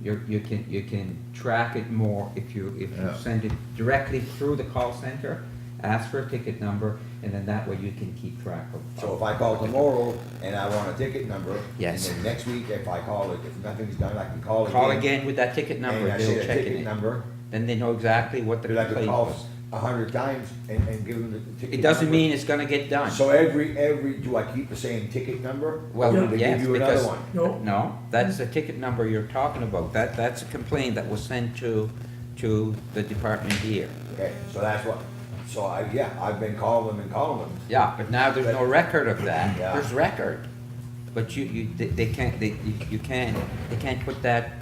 you can track it more if you Yeah. send it directly through the call center, ask for a ticket number, and then that way you can keep track of. So if I call tomorrow and I want a ticket number, and Yes. then next week, if I call it, if nothing's done, I can call again. Call again with that ticket number, And I they'll say the check ticket it. number, Then they know exactly what the but I could complaint call was. 100 times and give them the ticket. It doesn't number. mean it's gonna get done. So do I keep the same ticket number? Well, Or do they yes, give you another because- one? No, No, that's the ticket number you're talking about. That's a complaint that was sent to the department here. Okay, so that's what, I've been calling them and calling them. Yeah, but now there's no record of that. Yeah. There's record. But they can't put that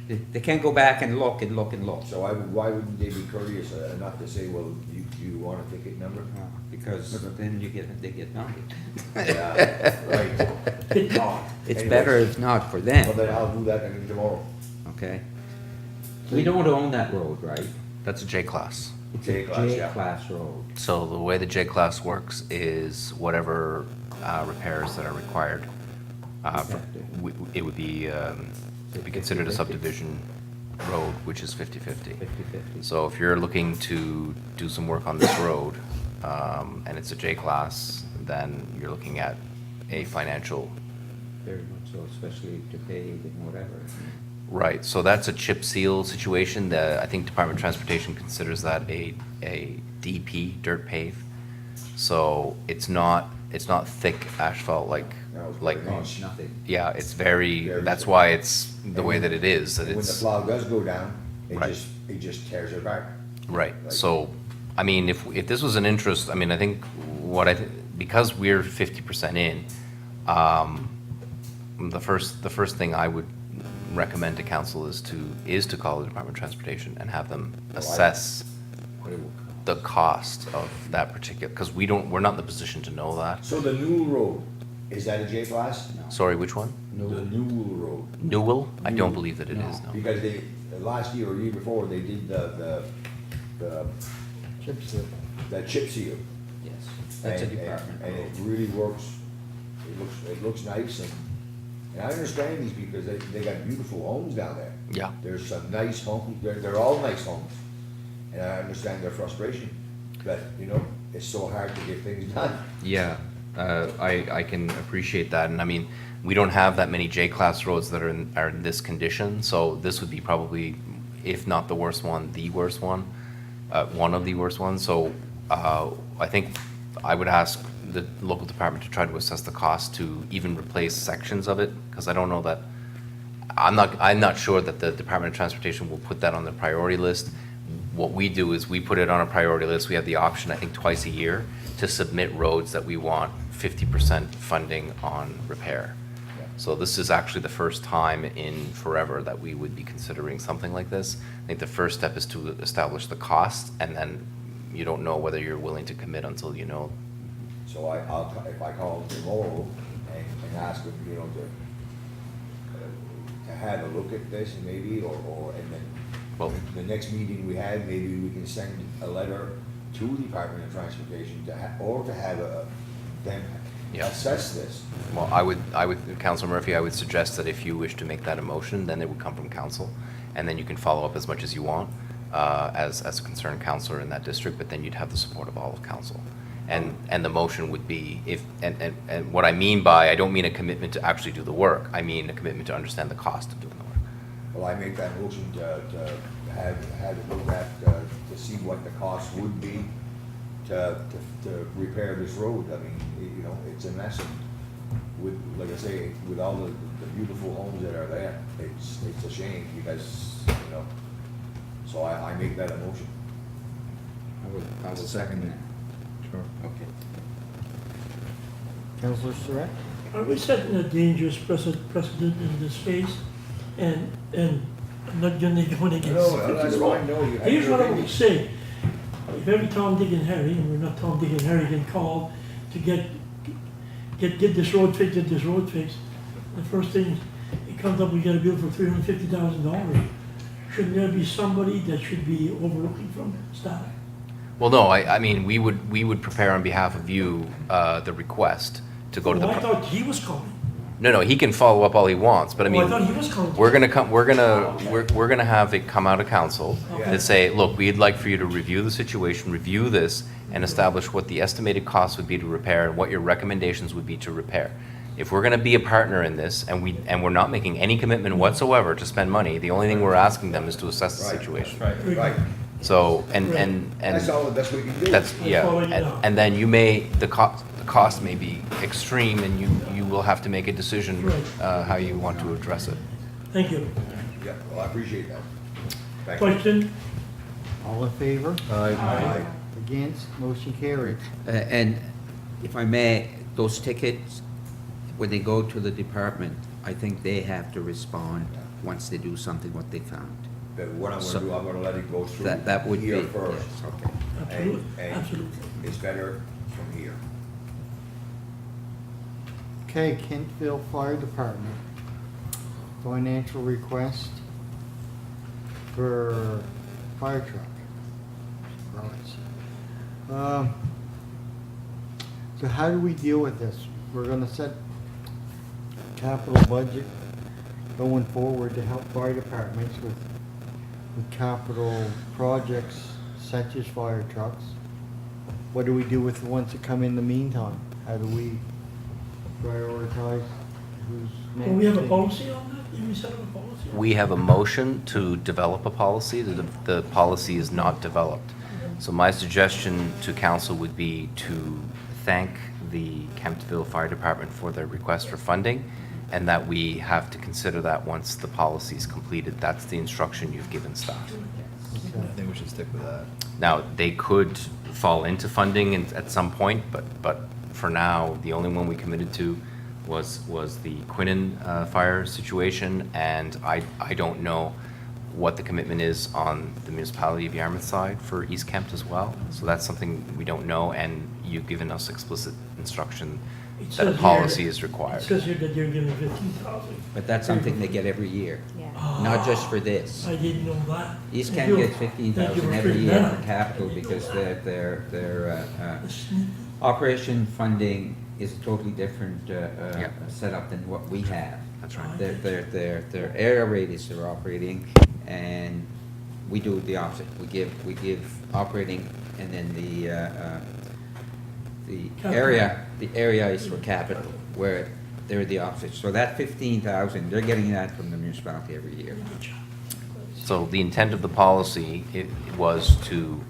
they can't go back and look and look and look. So why wouldn't they be courteous enough to say, well, you want a ticket number? Because then they get nothing. Yeah, right. it's not. It's Anyways. better if not for Well, them, then I'll do that again tomorrow. okay? We don't own that road, right? That's a J-class. It's J a class, yeah. J-class road. So the way the J-class works is whatever repairs that are required, it would be considered a subdivision road, which is 50/50. 50/50. So if you're looking to do some work on this road, and it's a J-class, then you're looking at a financial. Very much so, especially to pave and whatever. Right, so that's a chip seal situation. I think Department of Transportation considers that a DP, dirt pave. So it's not thick asphalt like, No, it's like, very It's nothing. yeah, it's Very that's thick. why it's the way that it is, that And when the it's, plow does go down, Right. it just tears it apart. right. Like- So, I mean, if this was an interest, I mean, I think because we're 50% in, the first thing I would recommend to council is to call the Department of Transportation and have them assess What it will cost. the cost of that particular, because we're not in the position to know that. So the Newell Road, is that a J class? Sorry, which one? No. The Newell Road. Newell? I don't Newell. believe that it is, no. Because last year or year before, they did the Chip seal. chip seal. Yes, that's a And- department And road. it really works, it looks nice, and I understand these because they got beautiful homes down there. Yeah. There's some nice homes, they're all nice homes, and I understand their frustration, but, it's so hard to get things done. Yeah, I can appreciate that, and I mean, we don't have that many J-class roads that are in this condition, so this would be probably, if not the worst one, the worst one, one of the worst ones, so, I think I would ask the local department to try to assess the cost to even replace sections of it, because I don't know that, I'm not sure that the Department of Transportation will put that on the priority list. What we do is we put it on a priority list. We have the option, I think, twice a year to submit roads that we want 50% funding on repair. So this is actually the first time in forever that we would be considering something like this. I think the first step is to establish the cost, and then you don't know whether you're willing to commit until you know. So if I call them tomorrow and ask them, to have a look at this and maybe, and then Well, the next meeting we have, maybe we can send a letter to the Department of Transportation to have them Yeah. assess this. well, Councilor Murphy, I would suggest that if you wish to make that a motion, then it would come from council, and then you can follow up as much as you want as a concerned councillor in that district, but then you'd have the support of all of council. And the motion would be and what I mean by, I don't mean a commitment to actually do the work, I mean a commitment to understand the cost of doing the work. Well, I make that motion to have it looked at, to see what the cost would be to repair this road. I mean, it's a mess. And like I say, with all the beautiful homes that are there, it's a shame because, so I make that a motion. I will second that. Sure. Okay. Councillor Surratt? Are we setting a dangerous precedent in this space? And I'm not gonna go against. That's fine, no, you have Here's your what I would opinion. say. If every Tom, Dick, and Harry, and we're not Tom, Dick, and Harry, can call to get this road fixed, the first thing, it comes up, we got a bill for $350,000. Shouldn't there be somebody that should be overlooking from staff? Well, no, I mean, we would prepare on behalf of you the request to go to Well, I the, thought he was calling. No, he can follow up all he wants, but I Oh, I mean, thought he was coming. we're gonna have it come out of council and say, look, we'd like for you to review the situation, review this, and establish what the estimated cost would be to repair and what your recommendations would be to repair. If we're gonna be a partner in this, and we're not making any commitment whatsoever to spend money, the only thing we're asking them is to assess the situation. Right, So, and that's all the best we can do. that's, yeah, following you now. and then the cost may be extreme, and you will have to make a decision, how you want to address it. Thank you. Yeah, well, I appreciate that. Thank you. Question? All in favor? Aye. Against? Motion carried. And if I may, those tickets, when they go to the department, I think they have to respond once they do something what they found. But what I'm So- gonna do, I'm gonna let it go through That would be, here yes, first. okay. Absolutely, And absolutely. it's better from here. Okay, Kemptville Fire Department. Financial request for fire truck. Right. So how do we deal with this? We're gonna set capital budget going forward to help fire departments with capital projects such as fire trucks. What do we do with the ones that come in the meantime? How do we prioritize who's next? Well, we have a policy on that? Did we set up a policy? We have a motion to develop a policy. The policy is not developed. So my suggestion to council would be to thank the Kemptville Fire Department for their request for funding, and that we have to consider that once the policy is completed. That's the instruction you've given staff. I think we should stick with that. Now, they could fall into funding at some point, but for now, the only one we committed to was the Quinnen fire situation, and I don't know what the commitment is on the municipality of Yarmouth side for East Kempt as well. So that's something we don't know, and you've given us explicit instruction It that a says here policy that- is required. It says here that you're giving 15,000. But that's something they get every year, Yeah. not just for this. I didn't know that. East Thank Kent you. gets Thank you 15,000 for every figuring year that for out. capital I didn't because know that. their operation funding is a totally different Yeah. setup than what we have. That's right. Their area radius they're operating, and we do the opposite. We give operating, and then the area is for capital, where they're the opposite. So that 15,000, they're getting that from the municipality every year. So the intent of the policy, it was to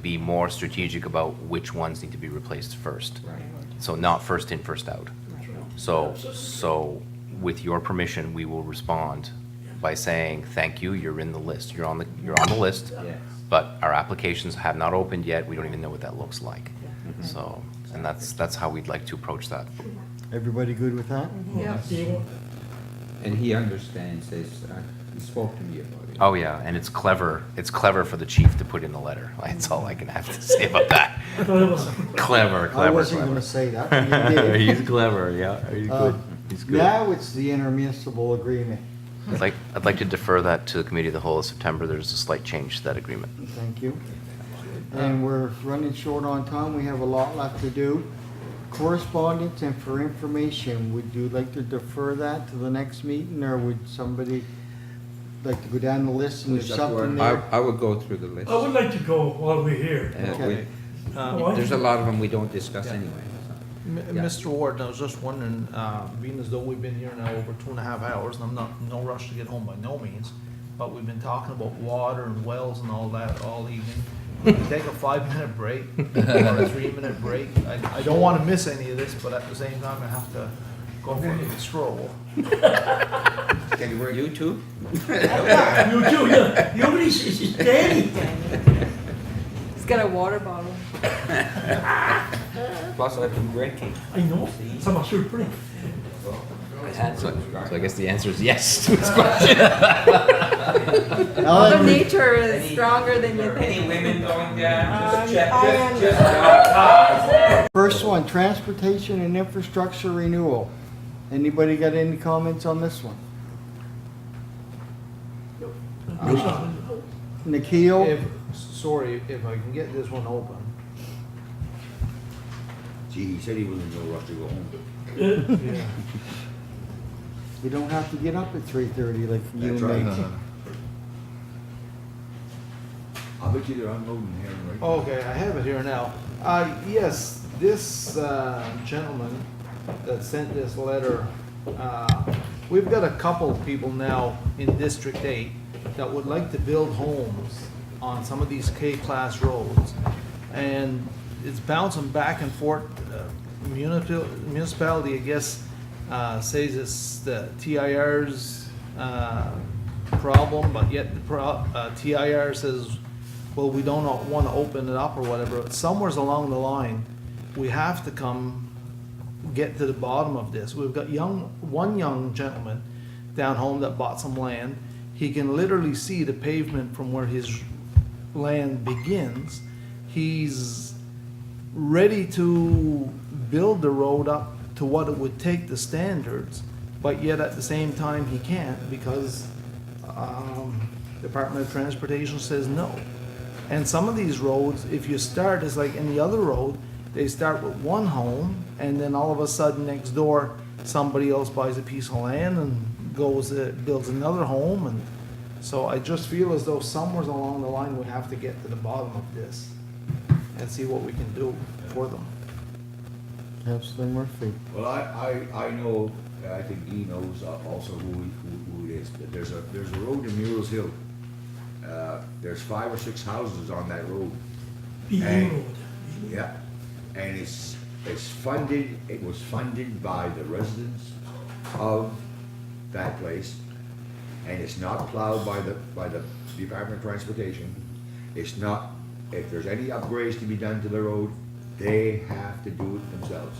be more strategic about which ones need to be replaced first. Right. So not first in, first out. So with your permission, we will respond by saying, thank you, you're in the list. You're on the list, Yes. but our applications have not opened yet. We don't even know what that looks like. So, and that's how we'd like to approach that. Everybody good with that? Yeah. And he understands this. He spoke to me about it. Oh, yeah, and it's clever for the chief to put in the letter. That's all I can have to say about that. I thought it was. Clever. I wasn't gonna say that, but you did. He's clever, yeah, he's good. He's good. Now it's the intermunicipal agreement. I'd like to defer that to the committee of the whole of September. There's a slight change to that agreement. Thank you. And we're running short on time. We have a lot left to do. Correspondence and for information, would you like to defer that to the next meeting, or would somebody like to go down the list and there's something there? I would go through the list. I would like to go while we're here. Okay. There's a lot of them we don't discuss anyway. Yeah. Mr. Warden, I was just wondering, being as though we've been here now over 2.5 hours, and I'm not in no rush to get home by no means, but we've been talking about water and wells and all that all evening. Can we take a 5-minute break or a 3-minute break? I don't want to miss any of this, but at the same time, I have to go for a stroll. Can you bring You too? You too, yeah. You already, it's Danny. He's got a water bottle. Plus, I've been drinking. I know, some are sure pretty. So I guess the answer is yes to his question. Mother Nature is stronger than you think. women going down? First one, transportation and infrastructure renewal. Anybody got any comments on this one? Nikhil? Sorry, if I can get this one open. Gee, he said he was in no rush to go home. Yeah. We don't have to get up at 3:30 like you That's and right. me. I'll bet you they're unloading here right now. Okay, I have it here now. Yes, this gentleman that sent this letter, we've got a couple of people now in District 8 that would like to build homes on some of these K-class roads. And it's bouncing back and forth. Municipality, I guess, says it's the TIR's problem, but yet the TIR says, well, we don't want to open it up or whatever. But somewhere's along the line, we have to get to the bottom of this. We've got one young gentleman down home that bought some land. He can literally see the pavement from where his land begins. He's ready to build the road up to what it would take the standards, but yet at the same time he can't because Department of Transportation says no. And some of these roads, if you start, it's like any other road, they start with one home and then all of a sudden next door somebody else buys a piece of land and builds another home. And so I just feel as though somewhere along the line we have to get to the bottom of this and see what we can do for them. Councillor Murphy. Well, I know, I think he knows also who it is. But there's a road in Mules Hill. There's 5 or 6 houses on that road. BE And- Road. Yeah, and it was funded by the residents of that place, and it's not plowed by the Department of Transportation. It's not, if there's any upgrades to be done to the road, they have to do it themselves.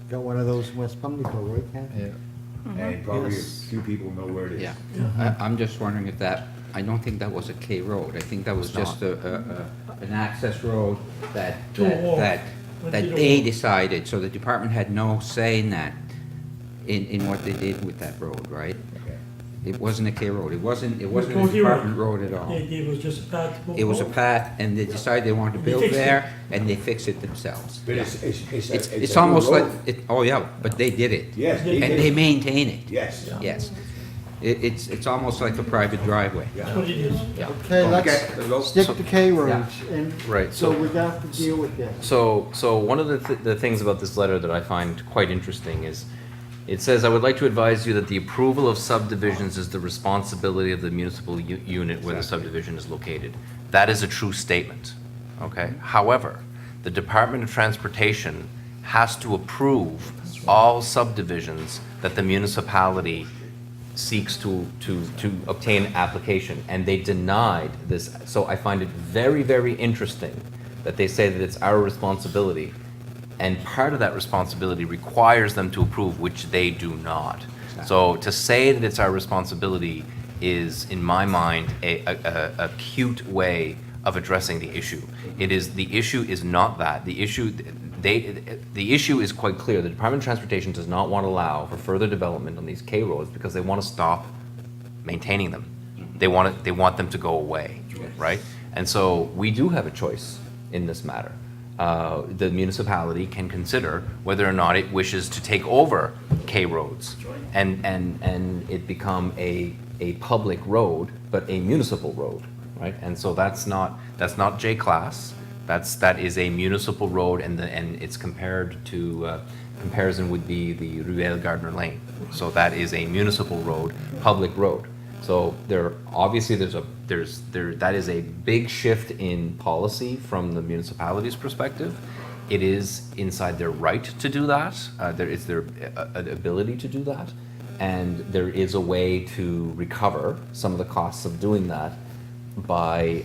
Got one of those in West Pubnico, right, Kathy? Yeah. And probably a Yes. few people know where it is. Yeah, I'm just wondering if that, I don't think that was a K road. I think that was It's just an access road that To a wall. that Went that to the they wall. decided, so the department had no say in that, in what they did with that road, right? Okay. It wasn't a K road. It wasn't a County department road at all. It was just a path. to go It was a forward. path, and they decided they wanted to They build fixed it. there, and they fixed it themselves. But Yeah. it's It's a almost new like, road. oh yeah, but they did it. Yes, They And did. they maintain it. Yes. Yes. It's almost like a private driveway. Yeah. That's what it is. Yeah. Okay, Okay, let's go. stick to K roads, and Right, so so- we got to deal with this. So one of the things about this letter that I find quite interesting is, it says, "I would like to advise you that the approval of subdivisions is the responsibility of the municipal unit where the subdivision is located." That is a true statement, okay? However, the Department of Transportation has to approve all subdivisions that the municipality seeks to obtain application, and they denied this. So I find it very, very interesting that they say that it's our responsibility, and part of that responsibility requires them to approve, which they do not. So to say that it's our responsibility is, in my mind, a cute way of addressing the issue. The issue is not that. The issue is quite clear. The Department of Transportation does not want to allow for further development on these K roads because they want to stop maintaining them. They want them to go away, right? And so we do have a choice in this matter. The municipality can consider whether or not it wishes to take over K roads and it become a public road, but a municipal road, right? And so that's not J class. That is a municipal road, and it's comparison would be the Ruelle Gardner Lane. So that is a municipal road, public road. So that is a big shift in policy from the municipality's perspective. It is inside their right to do that. There is their ability to do that, and there is a way to recover some of the costs of doing that by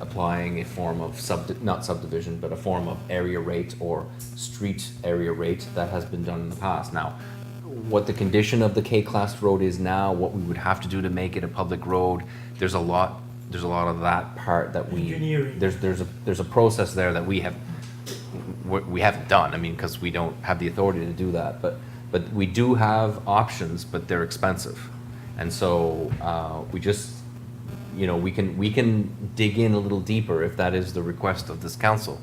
applying a form of not subdivision, but a form of area rate or street area rate that has been done in the past. Now, what the condition of the K-class road is now, what we would have to do to make it a public road, there's a lot of that part that Engineering. there's a process there that we haven't done. I mean, because we don't have the authority to do that, but we do have options, but they're expensive, and so we just, we can dig in a little deeper if that is the request of this council.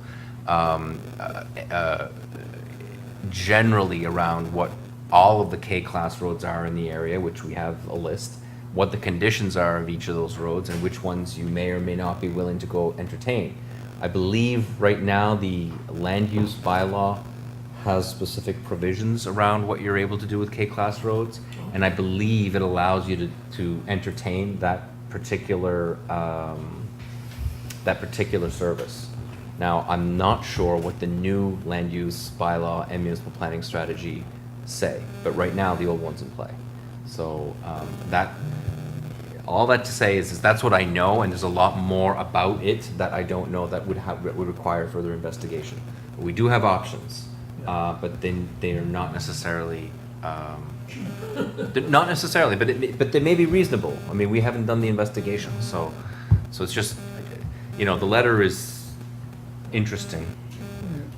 Generally around what all of the K-class roads are in the area, which we have a list, what the conditions are of each of those roads, and which ones you may or may not be willing to go entertain. I believe right now the land use bylaw has specific provisions around what you're able to do with K-class roads, and I believe it allows you to entertain that particular service. Now, I'm not sure what the new land use bylaw and municipal planning strategy say, but right now the old one's in play. So all that to say is that's what I know, and there's a lot more about it that I don't know that would require further investigation. We do have options, but then they are not necessarily. Not necessarily, but they may be reasonable. I mean, we haven't done the investigation, so it's just, the letter is interesting.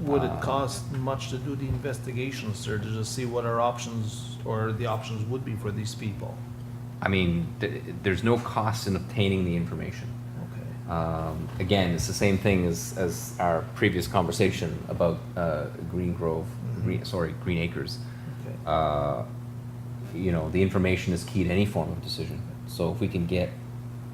Would it cost much to do the investigation, sir, to just see what our options or the options would be for these people? I mean, there's no cost in obtaining the information. Okay. Again, it's the same thing as our previous conversation about Green Grove, Green Acres. Okay. The information is key to any form of decision. So if we can get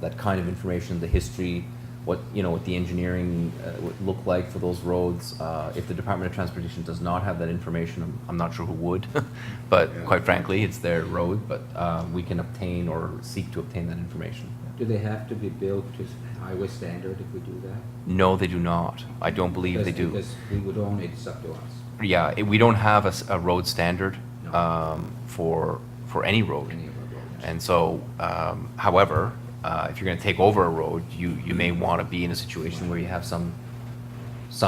that kind of information, the history, what the engineering would look like for those roads. If the Department of Transportation does not have that information, I'm not sure who would, but quite frankly, it's their road, but we can obtain or seek to obtain that information. Do they have to be built to highway standard if we do that? No, they do not. I don't believe they do. Because we would own it, it's up to us. Yeah, we don't have a road standard for any road. Any of our roads. And so, however, if you're going to take over a road, you may want to be in a situation where you have some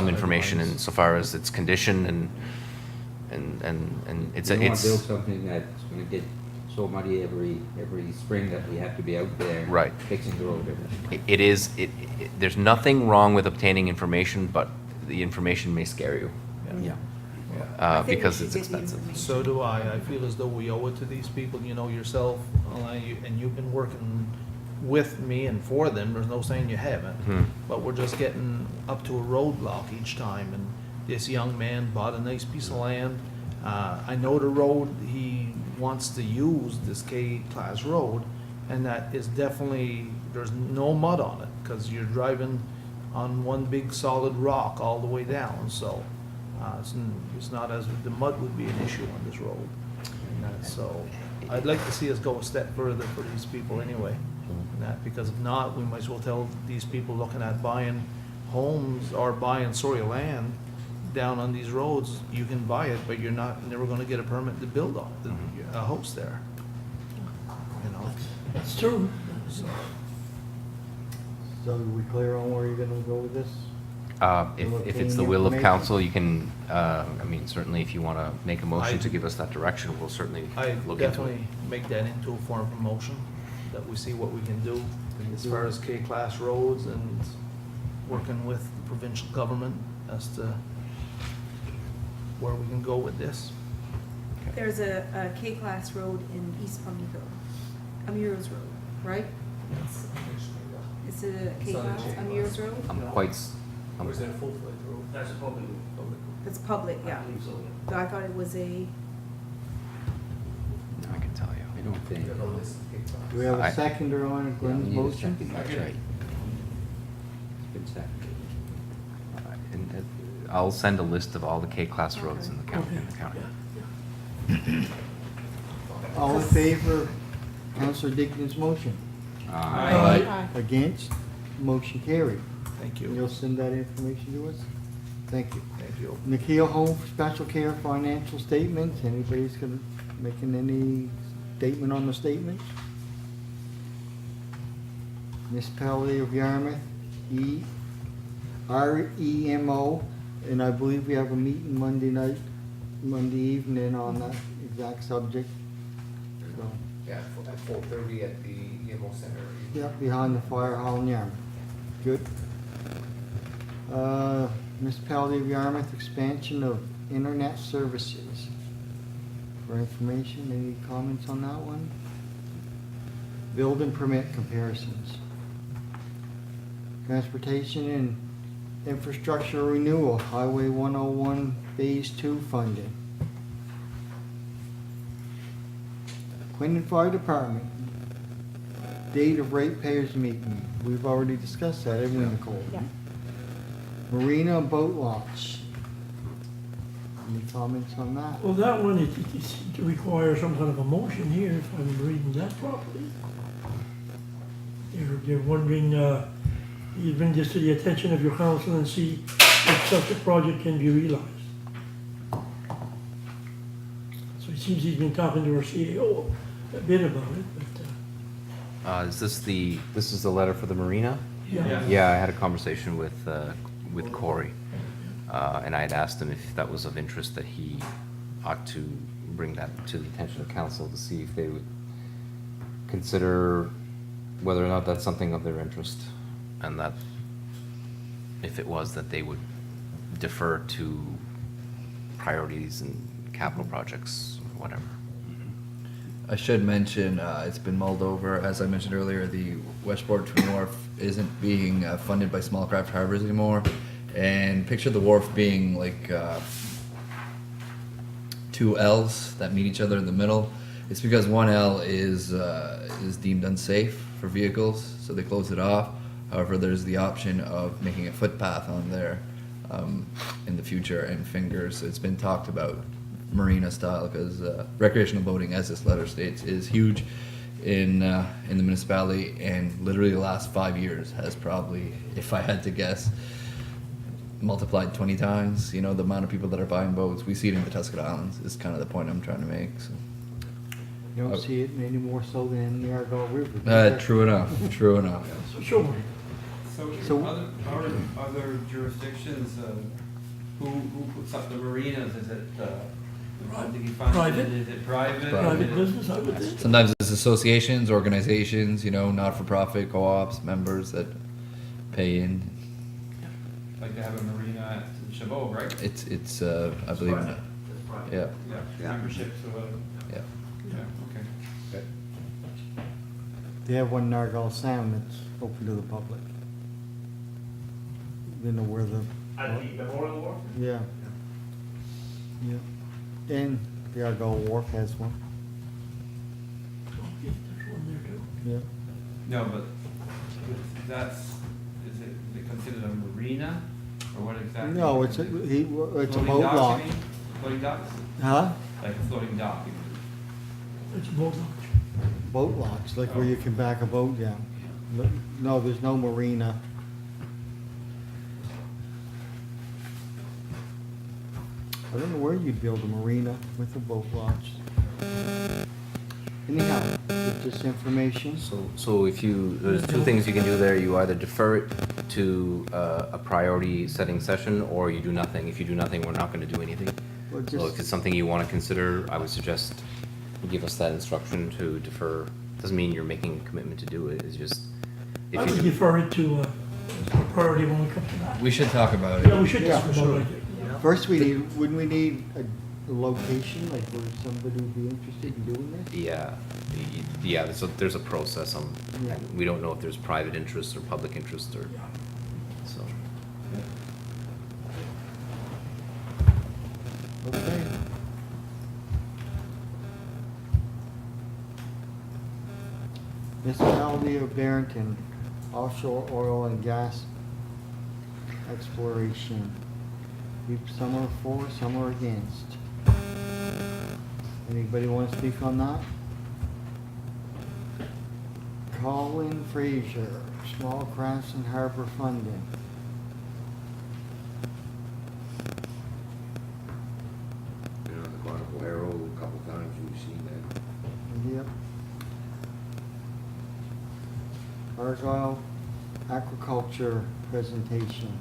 information insofar as its condition and it's We don't want to build something that's going to get so muddy every spring that we have to be out there Right. fixing the road. there's nothing wrong with obtaining information, but the information may scare you because it's expensive. So do I. I feel as though we owe it to these people, yourself, and you've been working with me and for them. There's no saying you haven't. But we're just getting up to a roadblock each time. And this young man bought a nice piece of land. I know the road he wants to use, this K-class road, and that is definitely, there's no mud on it, because you're driving on one big solid rock all the way down. So it's not as, the mud would be an issue on this road. So I'd like to see us go a step further for these people anyway. Because if not, we might as well tell these people looking at buying homes or buying land down on these roads, you can buy it, but you're never gonna get a permit to build on a house there. That's true. So are we clear on where you're gonna go with this? If it's the will of council, you can, certainly if you want to make a motion to give us that direction, we'll certainly I look into it. definitely make that into a form of motion, that we see what we can do as far as K-class roads and working with the provincial government as to where we can go with this. There's a K-class road in East Pubnico, Amir's Road, right? Is it a K-class, Amir's Road? Or is it a full-fledged road? That's a public. It's public, yeah. I believe so, yeah. But I thought it was a, I can tell you. I don't think. You have a list of K-class. Do we have I- a seconder on Yeah, we Glenn's need a motion? second. That's right. It's been seconded. I'll send a list of all the K-class roads in the county. All in favor of Councillor Dignan's motion? Aye. Against? Motion carried. Thank And you. you'll send that information to us? Thank you. Thank you. Nikhil Home for Special Care financial statements. Anybody's gonna making any statement on the statements? Municipality of Yarmouth, REMO, and I believe we have a meeting Monday evening on that exact subject. So, Yeah, at 4:30 at the EMO Center. yep, behind the fire hall in Yarmouth. Good. Municipality of Yarmouth, expansion of internet services. For information, any comments on that one? Building permit comparisons. Transportation and infrastructure renewal, Highway 101 Phase 2 funding. Quinton Fire Department, date of ratepayers meeting. We've already discussed that, haven't we, Nicole? Yeah. Marina and boat launch. Any comments on that? Well, that one, it seems to require some kind of a motion here, if I'm reading that properly. They're wondering, you bring this to the attention of your council and see if such a project can be realized. So it seems he's been talking to our CAO a bit about it, but, Is this the letter for the marina? yeah. Yeah, I had a conversation with Corey, and I had asked him if that was of interest, that he ought to bring that to the attention of council to see if they would consider whether or not that's something of their interest, and that if it was, that they would defer to priorities and capital projects, or whatever. I should mention, it's been mulled over, as I mentioned earlier, the Westport to Wharf isn't being funded by small craft harbors anymore. And picture the wharf being like two L's that meet each other in the middle. It's because one L is deemed unsafe for vehicles, so they close it off. However, there's the option of making a footpath on there in the future, and fingers. It's been talked about marina style, because recreational boating, as this letter states, is huge in the municipality, and literally the last 5 years has probably, if I had to guess, multiplied 20 times. You know, the amount of people that are buying boats. We see it in the Tuscan Islands, is kind of the point I'm trying to make. So. You don't see it any more so than in the Argyle River. True enough, true enough. Sure. So other jurisdictions, who puts up the marinas? Is it, Private. Is it private? Private business, I would think. Sometimes it's associations, organizations, you know, not-for-profit, co-ops, members that pay in. Like they have a marina at Chabot, right? It's I believe, That's private. yeah, Yeah, memberships or whatever. yeah. Yeah, okay. They have one in Argyle Sound that's open to the public. You know where the, At the Memorial Wharf? yeah, yeah. And the Argyle Wharf has one, There's one there too. yeah. No, but is it considered a marina, or what exactly? No, it's a Floating boat docks, you launch. mean? Floating docks? Huh? Like a floating dock, you mean? It's a boat launch. Boat launch, like where you can back a boat down. No, there's no marina. I don't know where you'd build a marina with a boat launch. Anyhow, with this information, So if there's two things you can do there. You either defer it to a priority setting session, or you do nothing. If you do nothing, we're not going to do anything. Well, So just- if it's something you want to consider, I would suggest you give us that instruction to defer. Doesn't mean you're making a commitment to do it. It's just, I if would you, defer it to priority when we come to that. We should talk about Yeah, it. we should Yeah, talk for about sure. it. first wouldn't we need a location, like where somebody would be interested in doing this? yeah, so there's a process. Yeah. And we don't know if there's private interest or public interest, or, so. Okay. Municipality of Barrington, offshore oil and gas exploration. Some are for, some are against. Anybody want to speak on that? Colin Fraser, small crafts and harbor funding. Been on the Chronicle Herald a couple times, we've seen that. Yep. Argyle aquaculture presentation.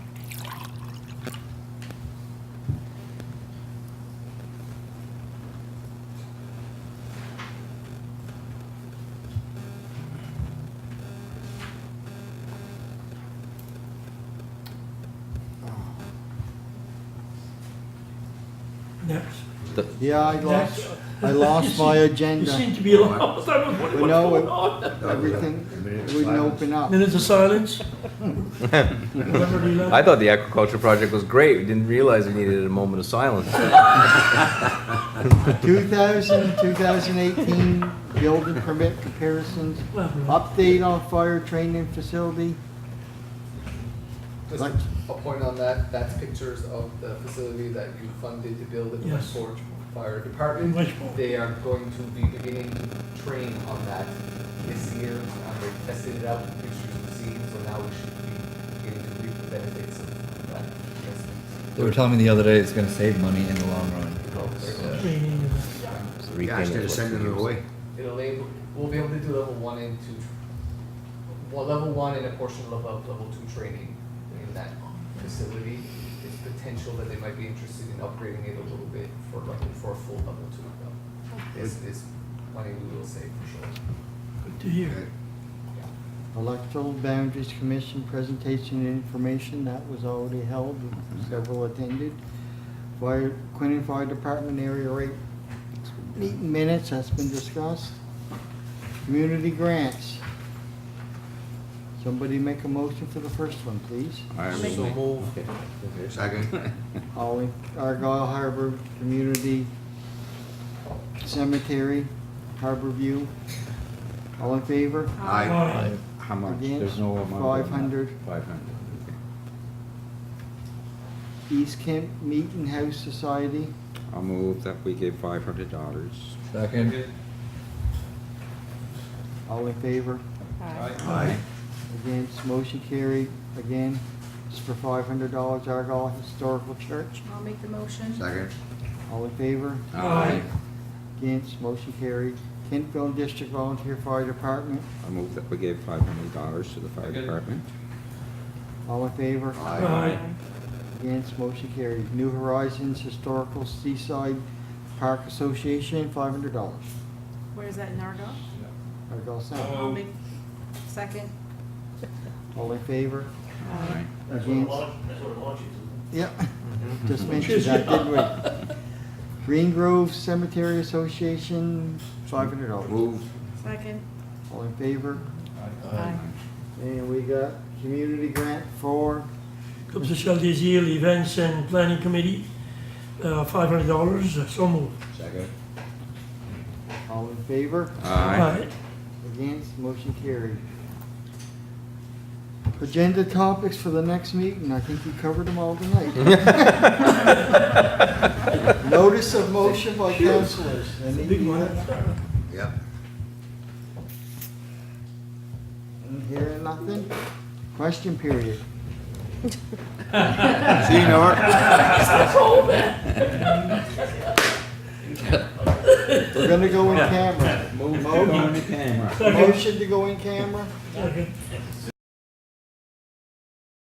Next. Yeah, I lost, I lost my You agenda. seem to be lost. I was wondering We what's know going it. on. Everything wouldn't open up. Minutes of silence. Remember the I thought the aquaculture project was great. We didn't realize we needed a moment of silence. 2018 building permit comparisons, update on fire training facility. Just a point on that, that's pictures of the facility that you funded to build at the Yes. West Forge Fire Department. Westport. They are going to be beginning to train on that this year. They tested it out, pictures of the scene, so now we should be beginning to reap the benefits of that investment. They were telling me the other day it's gonna save money in the long run. training. Gosh, they're sending it away. We'll be able to do level 1 and 2, level 1 and a portion of level 2 training in that facility. It's potential that they might be interested in upgrading it a little bit for a full level 2. This is money we will save for sure. Good to hear. Electoral Boundaries Commission presentation and information, that was already held, several attended. Quinnon Fire Department area rate meeting minutes, that's been discussed. Community grants. Somebody make a motion for the first one, please. So move. Second. Argyle Harbor Community Cemetery, Harbor View. All in favor? Aye. How much? Against? There's no amount. 500. 500, okay. East Kent Meeting House Society. I'll move that we give $500. Second. All in favor? Aye. Against, motion carried. Again, it's for $500, Argyle Historical Church. I'll make the motion. Second. All in favor? Aye. Against, motion carried. Kemptville District Volunteer Fire Department. I'll move that we give $500 to the fire Second. department. All in favor? Aye. Against, motion carried. New Horizons Historical Seaside Park Association, $500. Where's that in Argyle? Argyle Center. I'll make, second. All in favor? Aye. That's what it Against? that's what it launches. Yep, just mentioned that, didn't we? Green Grove Cemetery Association, $500. Move. Second. All in favor? Aye. And we got community grant for, Comme Social Désir, Events and Planning Committee, $500, so moved. Second. all in favor? Aye. Against, motion carried. Agenda topics for the next meeting, I think you covered them all tonight. Notice of motion by councillors. Any- Big one. Yep. Hearing nothing? Question period. See you, Norm. We're gonna go in camera. Move to go on the camera. Motion to go in camera? Second.